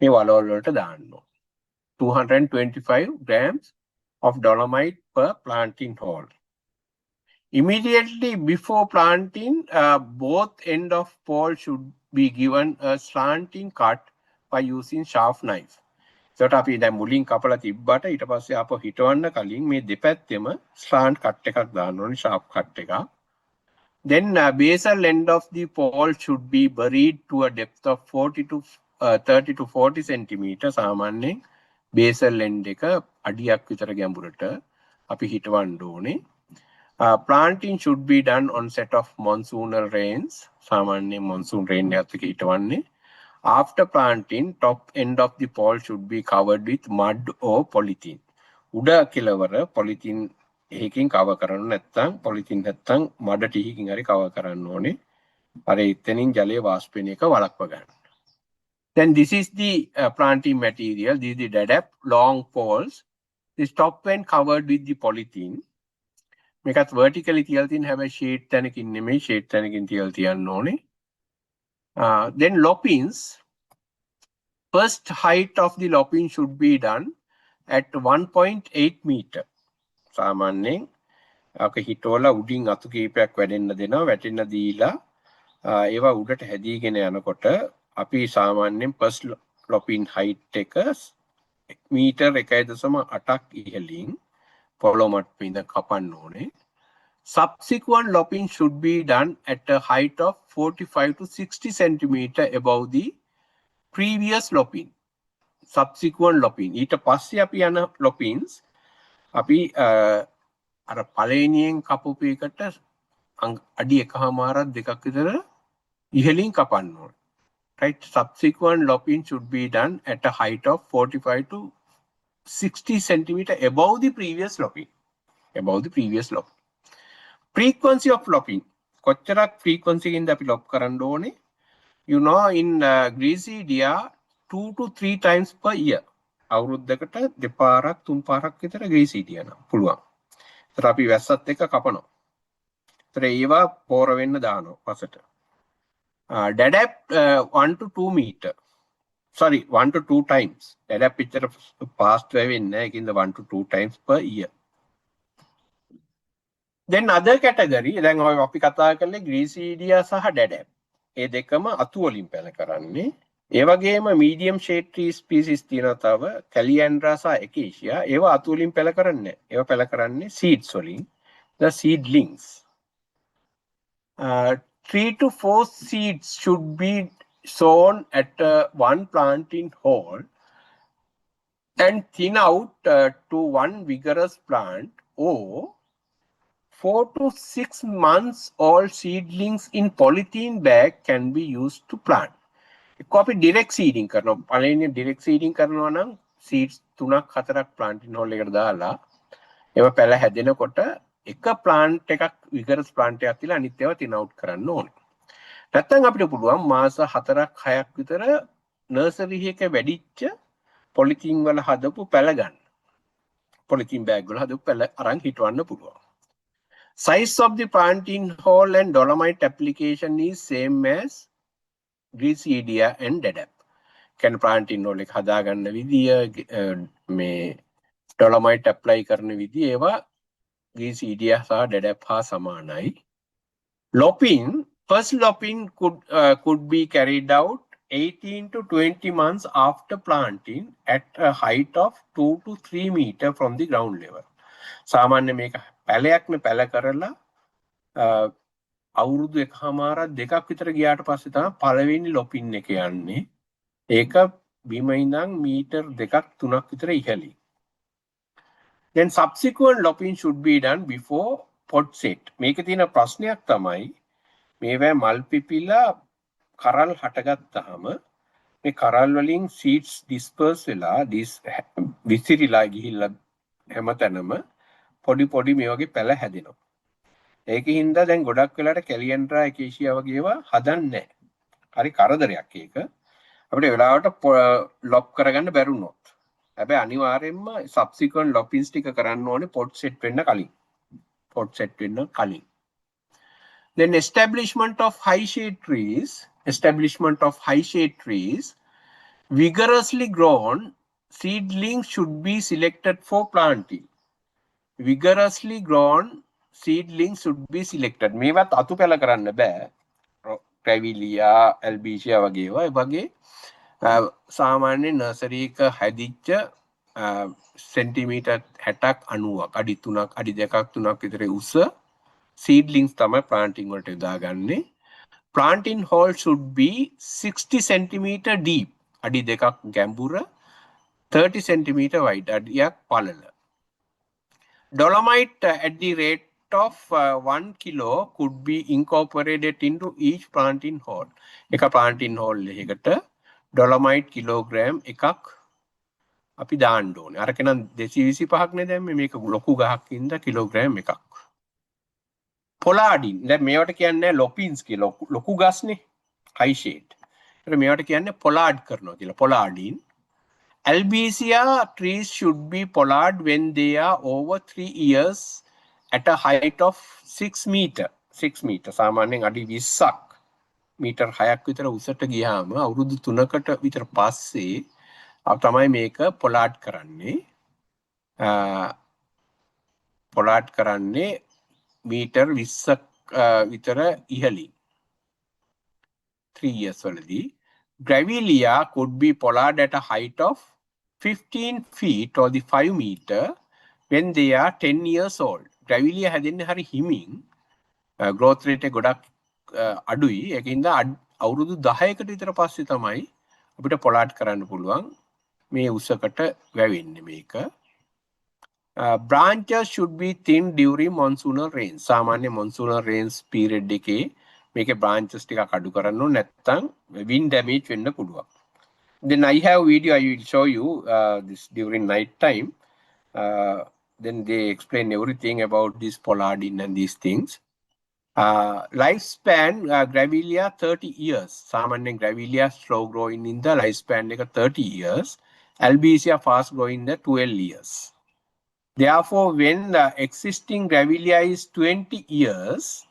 මේ වලවල් වලට දාන්න ඕනේ. 225 grams of dolomite per planting hole. Immediately before planting, both end of pole should be given a slanting cut by using sharp knife. So අපි දැන් මුලින් කපලා තිබ්බට ඊට පස්සේ ආපහු හිටවන්න කලින් මේ දෙපැත්තෙම slant cut එකක් දාන්න ඕනේ, sharp cut එකක්. Then basal end of the pole should be buried to a depth of 30 to 40 centimeter. සාමාන්‍යයෙන් basal end එක අඩියක් විතර ගැඹුරට අපි හිටවන්න ඕනේ. Planting should be done on set of monsoonal rains. සාමාන්‍යයෙන් monsoon rain එකත් එක්ක හිටවන්නේ. After planting, top end of the pole should be covered with mud or polythene. උඩ කෙළවර polythene එකකින් cover කරන්න නැත්නම් polythene නැත්නම් මඩ ටිකකින් හරි cover කරන්න ඕනේ. අර එතනින් ජලයේ වාෂ්ප වෙන එක වළක්ව ගන්න. Then this is the planting material. This is the DADAP long poles. This top end covered with the polythene. මේකත් vertically තියලා තියෙන හැබැයි shade තැනකින් නෙමෙයි, shade තැනකින් තියලා තියන්න ඕනේ. Then lopins. First height of the lopin should be done at 1.8 meter. සාමාන්‍යයෙන් අපි හිටවලා උඩින් අතු කීපයක් වැඩෙන්න දෙනවා, වැටෙන්න දීලා ඒවා උඩට හැදීගෙන යනකොට අපි සාමාන්‍යයෙන් first lopin height එක මීටර් 1.8ක් ඉහළින් පොළොව මට්ටමේ ඉඳන් කපන්න ඕනේ. Subsequent lopping should be done at a height of 45 to 60 centimeter above the previous lopping. Subsequent lopping. ඊට පස්සේ අපි යන loppings අපි අර පළවෙනියෙන් කපපු එකට අඩි 1.5ක් දෙකක් විතර ඉහළින් කපන්න ඕනේ. Right? Subsequent lopping should be done at a height of 45 to 60 centimeter above the previous lopping. Above the previous lopping. Frequency of lopping. කොච්චරක් frequency කින්ද අපි lop කරන්න ඕනේ? You know, in Greasedia 2 to 3 times per year. අවුරුද්දකට දෙපාරක් තුන් පාරක් විතර Greasedia නම් පුළුවන්. ඒතර අපි වැස්සත් එක්ක කපනවා. ඒතර ඒවා පෝර වෙන්න දානවා පසට. DADAP 1 to 2 meter. Sorry, 1 to 2 times. DADAP පිටර fast වෙන්නේ නැහැ. ඒකින්ද 1 to 2 times per year. Then other category, දැන් ඔය අපි කතා කරන්නේ Greasedia සහ DADAP. ඒ දෙකම අතු වලින් පැල කරන්නේ. ඒ වගේම medium shade tree species තියෙනවා තව Calliandra සහ Acacia. ඒවා අතු වලින් පැල කරන්නේ නැහැ. ඒවා පැල කරන්නේ seeds වලින්. The seedlings. 3 to 4 seeds should be sown at one planting hole and thin out to one vigorous plant, or 4 to 6 months old seedlings in polythene bag can be used to plant. Copy direct seeding කරනවා. පළවෙනි direct seeding කරනවා නම් seeds 3-4ක් planting hole එකට දාලා ඒවා පැල හැදෙනකොට එක plant එකක් vigorous plant එකක් තියලා අනිත් ඒවා thin out කරන්න ඕනේ. නැත්නම් අපිට පුළුවන් මාස 4-6ක් විතර nursery එක වැඩිච්ච polythene වල හදපු පැල ගන්න. polythene bag වල හදපු පැල අරන් හිටවන්න පුළුවන්. Size of the planting hole and dolomite application is same as Greasedia and DADAP. Can planting hole එක හදා ගන්න විදිය මේ dolomite apply කරන විදිය ඒවා Greasedia සහ DADAP හා සමානයි. Lopping, first lopping could be carried out 18 to 20 months after planting at a height of 2 to 3 meter from the ground level. සාමාන්‍ය මේක පැලයක්නේ පැල කරලා අවුරුදු 1.5ක් දෙකක් විතර ගියාට පස්සේ තමයි පළවෙනි ලොපින් එක යන්නේ. ඒක බිම ඉඳන් මීටර් 2-3ක් විතර ඉහළින්. Then subsequent lopping should be done before pot set. මේකේ තියෙන ප්‍රශ්නයක් තමයි මේවා මල් පිපිලා කරල් හටගත්තාම මේ කරල් වලින් seeds disperse වෙලා විසිරිලා ගිහිල්ලා හැමතැනම පොඩි මේ වගේ පැල හැදෙනවා. ඒකෙන් හින්දා දැන් ගොඩක් වෙලාට කැලියන්ඩ්‍රා එකේෂියා වගේ ඒවා හදන්නේ නැහැ. හරි කරදරයක් ඒක. අපිට වෙලාවට ලොප් කරගන්න බැරුණොත්. හැබැයි අනිවාර්යයෙන්ම සබ්සික්වෙන්ට් ලොපින්ස් ටික කරන්න ඕනේ පොට් සෙට් වෙන්න කලින්. පොට් සෙට් වෙන්න කලින්. Then establishment of high shade trees, vigorously grown seedlings should be selected for planting. Vigorously grown seedlings should be selected. මේවත් අතු පැල කරන්න බෑ. Grevillea, Albizia වගේ ඒවා. ඒ වගේ සාමාන්‍ය නර්සරි එක හැදිච්ච සෙන්ටිමීටර් 60ක් 90ක් අඩි 3ක් අඩි 2ක් 3ක් විතර උස seedlings තමයි planting වලට යොදාගන්නේ. Planting hole should be 60 centimeter deep. අඩි 2ක් ගැඹුර 30 centimeter wide අඩියක් පළල. Dolomite at the rate of 1 kilo could be incorporated into each planting hole. එක planting hole එකකට dolomite kilogram එකක් අපි දාන්න ඕනේ. අරක නම් 225ක් නේ දැන් මේක ලොකු ගහක් ඉඳලා kilogram එකක්. Pollardin දැන් මේවට කියන්නේ ලොපින්ස් කියලා ලොකු ගස්නේ high shade. ඒතර මේවට කියන්නේ pollard කරනවා කියලා. Pollardin. Albizia trees should be pollard when they are over 3 years at a height of 6 meter. 6 meter සාමාන්‍යයෙන් අඩි 20ක් මීටර් 6ක් විතර උසට ගියාම අවුරුදු 3කට විතර පස්සේ තමයි මේක pollard කරන්නේ. pollard කරන්නේ මීටර් 20ක් විතර ඉහළින් 3 years වලදී. Grevillea could be pollard at a height of 15 feet or the 5 meter when they are 10 years old. Grevillea හැදෙන්නේ හරි හිමින් growth rate එක ගොඩක් අඩුයි. ඒකින්ද අවුරුදු 10කට විතර පස්සේ තමයි අපිට pollard කරන්න පුළුවන් මේ උසකට වැවෙන්නේ මේක. Branches should be thin during monsoonal rains. සාමාන්‍ය monsoonal rains period එකේ මේකේ branches ටිකක් අඩු කරන්න ඕනේ නැත්නම් wind damage වෙන්න පුළුවන්. Then I have video I will show you this during night time. Then they explain everything about this pollardin and these things. Lifespan Grevillea 30 years. සාමාන්‍ය Grevillea slow growing in the lifespan එක 30 years. Albizia fast growing the 12 years. Therefore, when the existing Grevillea is 20 years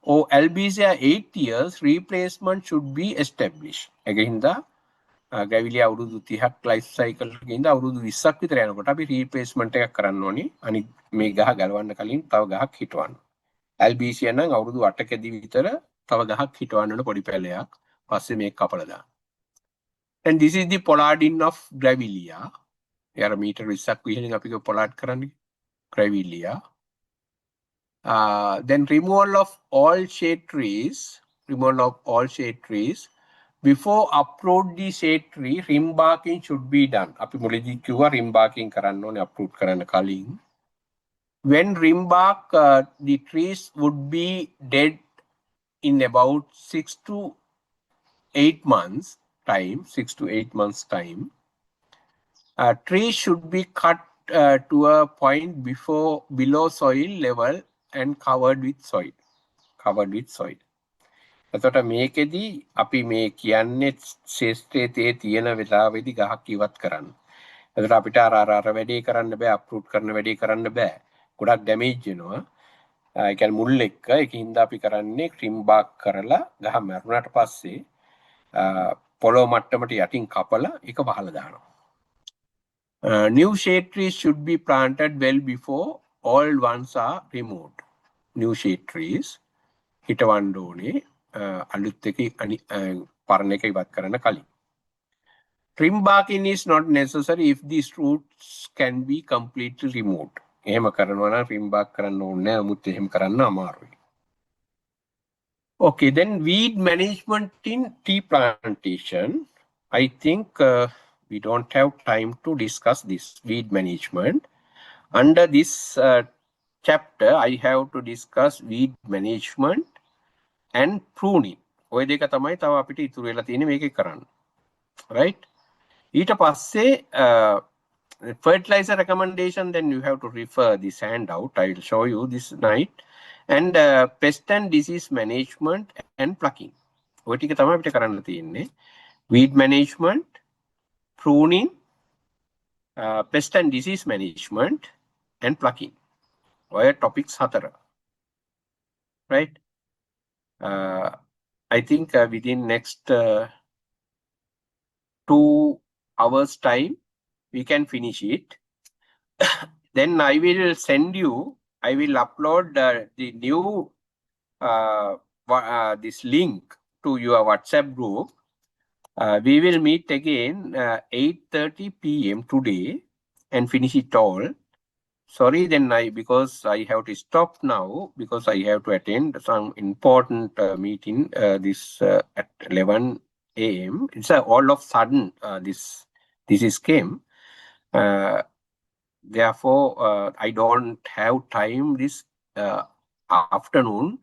or Albizia 8 years, replacement should be established. Again, the Grevillea අවුරුදු 30ක් life cycle එකකින්ද අවුරුදු 20ක් විතර යනකොට අපි replacement එකක් කරන්න ඕනි. අනිත් මේ ගහ ගලවන්න කලින් තව ගහක් හිටවන්න. Albizia නම් අවුරුදු 8කදී විතර තව ගහක් හිටවන්න ඕන පොඩි පැලයක්. පස්සේ මේක කපලා දාන්න. And this is the pollardin of Grevillea. यार मीटर 20ක් ඉහළින් අපි pollard කරන්නේ Grevillea. Then removal of all shade trees. Before uproot the shade tree, rim barking should be done. අපි මුලදී කිව්වා rim barking කරන්න ඕනේ uproot කරන්න කලින්. When rim bark, the trees would be dead in about 6 to 8 months time. Trees should be cut to a point below soil level and covered with soil. එතකොට මේකෙදී අපි මේ කියන්නේ ශේෂ්ත්‍රයේ තියෙන වෙලාවෙදී ගහක් ඉවත් කරන්න. එතකොට අපිට අර වැඩේ කරන්න බෑ, අප්රූට් කරන වැඩේ කරන්න බෑ. ගොඩක් ඩැමේජ් වෙනවා. ඒ කියන්නේ මුල් එක්ක ඒකින්ද අපි කරන්නේ ක්‍රිම් බාක් කරලා ගහ මරුණාට පස්සේ පොළොව මට්ටමට යටින් කපලා ඒක වහලා දානවා. New shade trees should be planted well before old ones are removed. New shade trees හිටවන්න ඕනේ අලුත් එක පරණ එක ඉවත් කරන්න කලින්. Trim barking is not necessary if these roots can be completely removed. එහෙම කරනවා නම් trim bark කරන්න ඕනේ නැහැ. නමුත් එහෙම කරන්න අමාරුයි. Okay, then weed management in tea plantation. I think we don't have time to discuss this weed management. Under this chapter, I have to discuss weed management and pruning. ඔය දෙක තමයි තව අපිට ඉතුරු වෙලා තියෙන්නේ මේකේ කරන්න. Right? ඊට පස්සේ fertilizer recommendation, then you have to refer this handout. I will show you this night. And pest and disease management and plucking. ඔය ටික තමයි අපිට කරන්න තියෙන්නේ. Weed management, pruning, pest and disease management and plucking. ඔය topics 4. Right? I think within next 2 hours time, we can finish it. Then I will send you, I will upload the new, this link to your WhatsApp group. We will meet again 8:30 p.m. today and finish it all. Sorry, then because I have to stop now because I have to attend some important meeting this at 11 a.m. It's all of sudden this is came. Therefore, I don't have time this afternoon.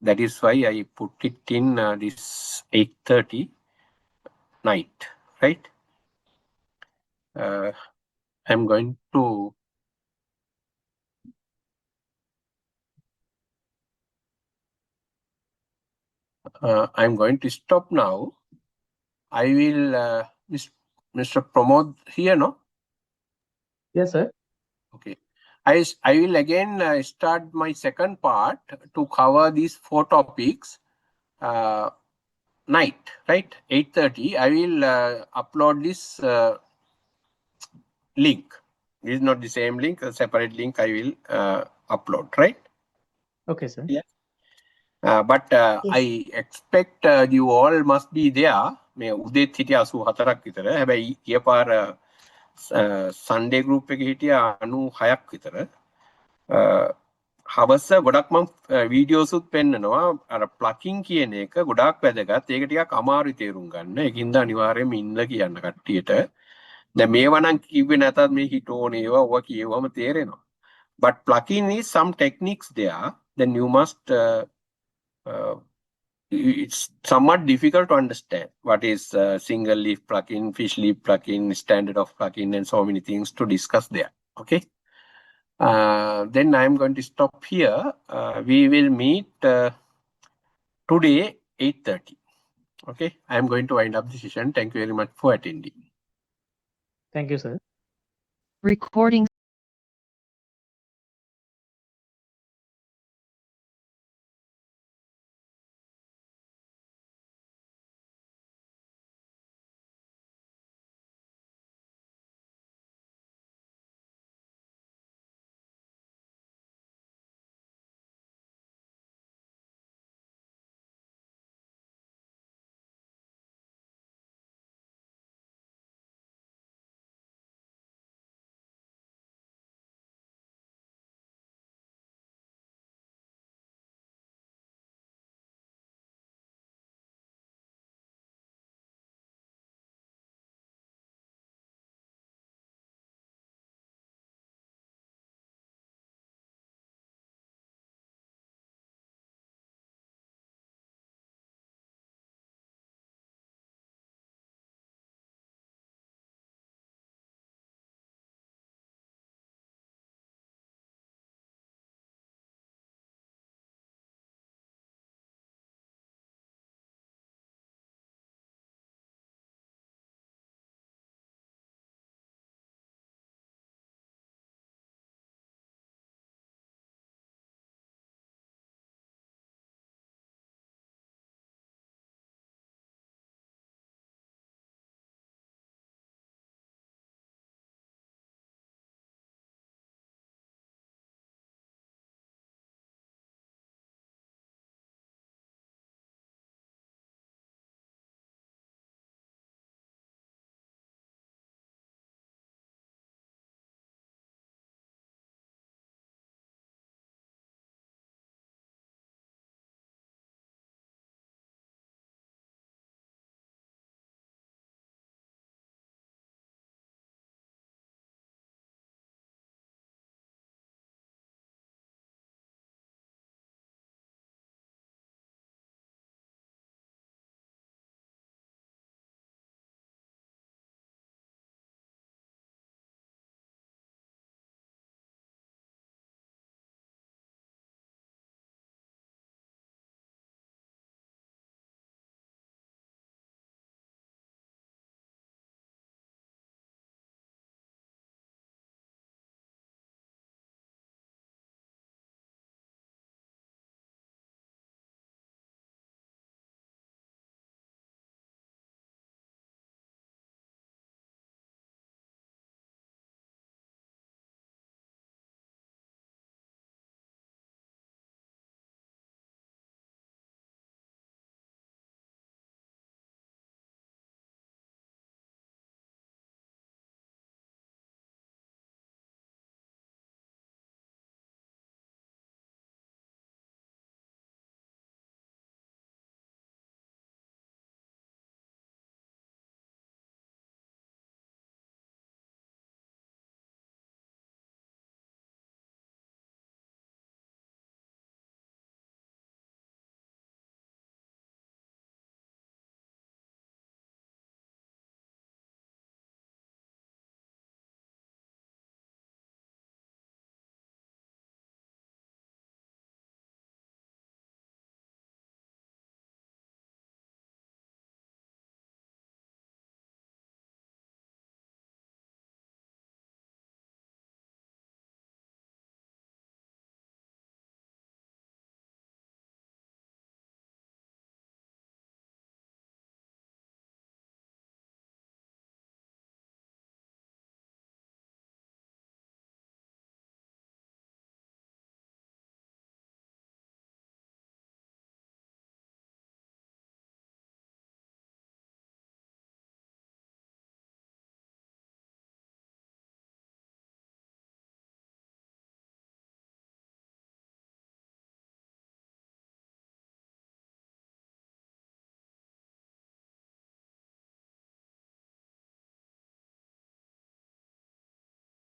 That is why I put it in this 8:30 night, right? I'm going to I'm going to stop now. I will Mr. Pramod here, no? Yes, sir. Okay. I will again start my second part to cover these 4 topics night, right? 8:30. I will upload this link. This is not the same link, a separate link I will upload, right? Okay, sir. Yeah. But I expect you all must be there. මේ උදේත් හිටියා 84ක් විතර. හැබැයි ගිය පාර Sunday group එකේ හිටියා 96ක් විතර. හවස ගොඩක් මම වීඩියෝස් උත් පෙන්නනවා. අර ප්ලකින් කියන එක ගොඩාක් වැදගත්. ඒක ටිකක් අමාරුයි තේරුම් ගන්න. ඒකින්ද අනිවාර්යයෙන්ම ඉන්න කියන්න කට්ටියට. දැන් මේවා නම් කිව්වේ නැතත් මේ හිටෝන ඒවා ඔවා කියවම තේරෙනවා. But plucking is some techniques there. Then you must it's somewhat difficult to understand what is single leaf plucking, fish leaf plucking, standard of plucking, and so many things to discuss there. Okay. Then I'm going to stop here. We will meet today 8:30. Okay. I'm going to wind up the session. Thank you very much for attending. Thank you, sir. Recording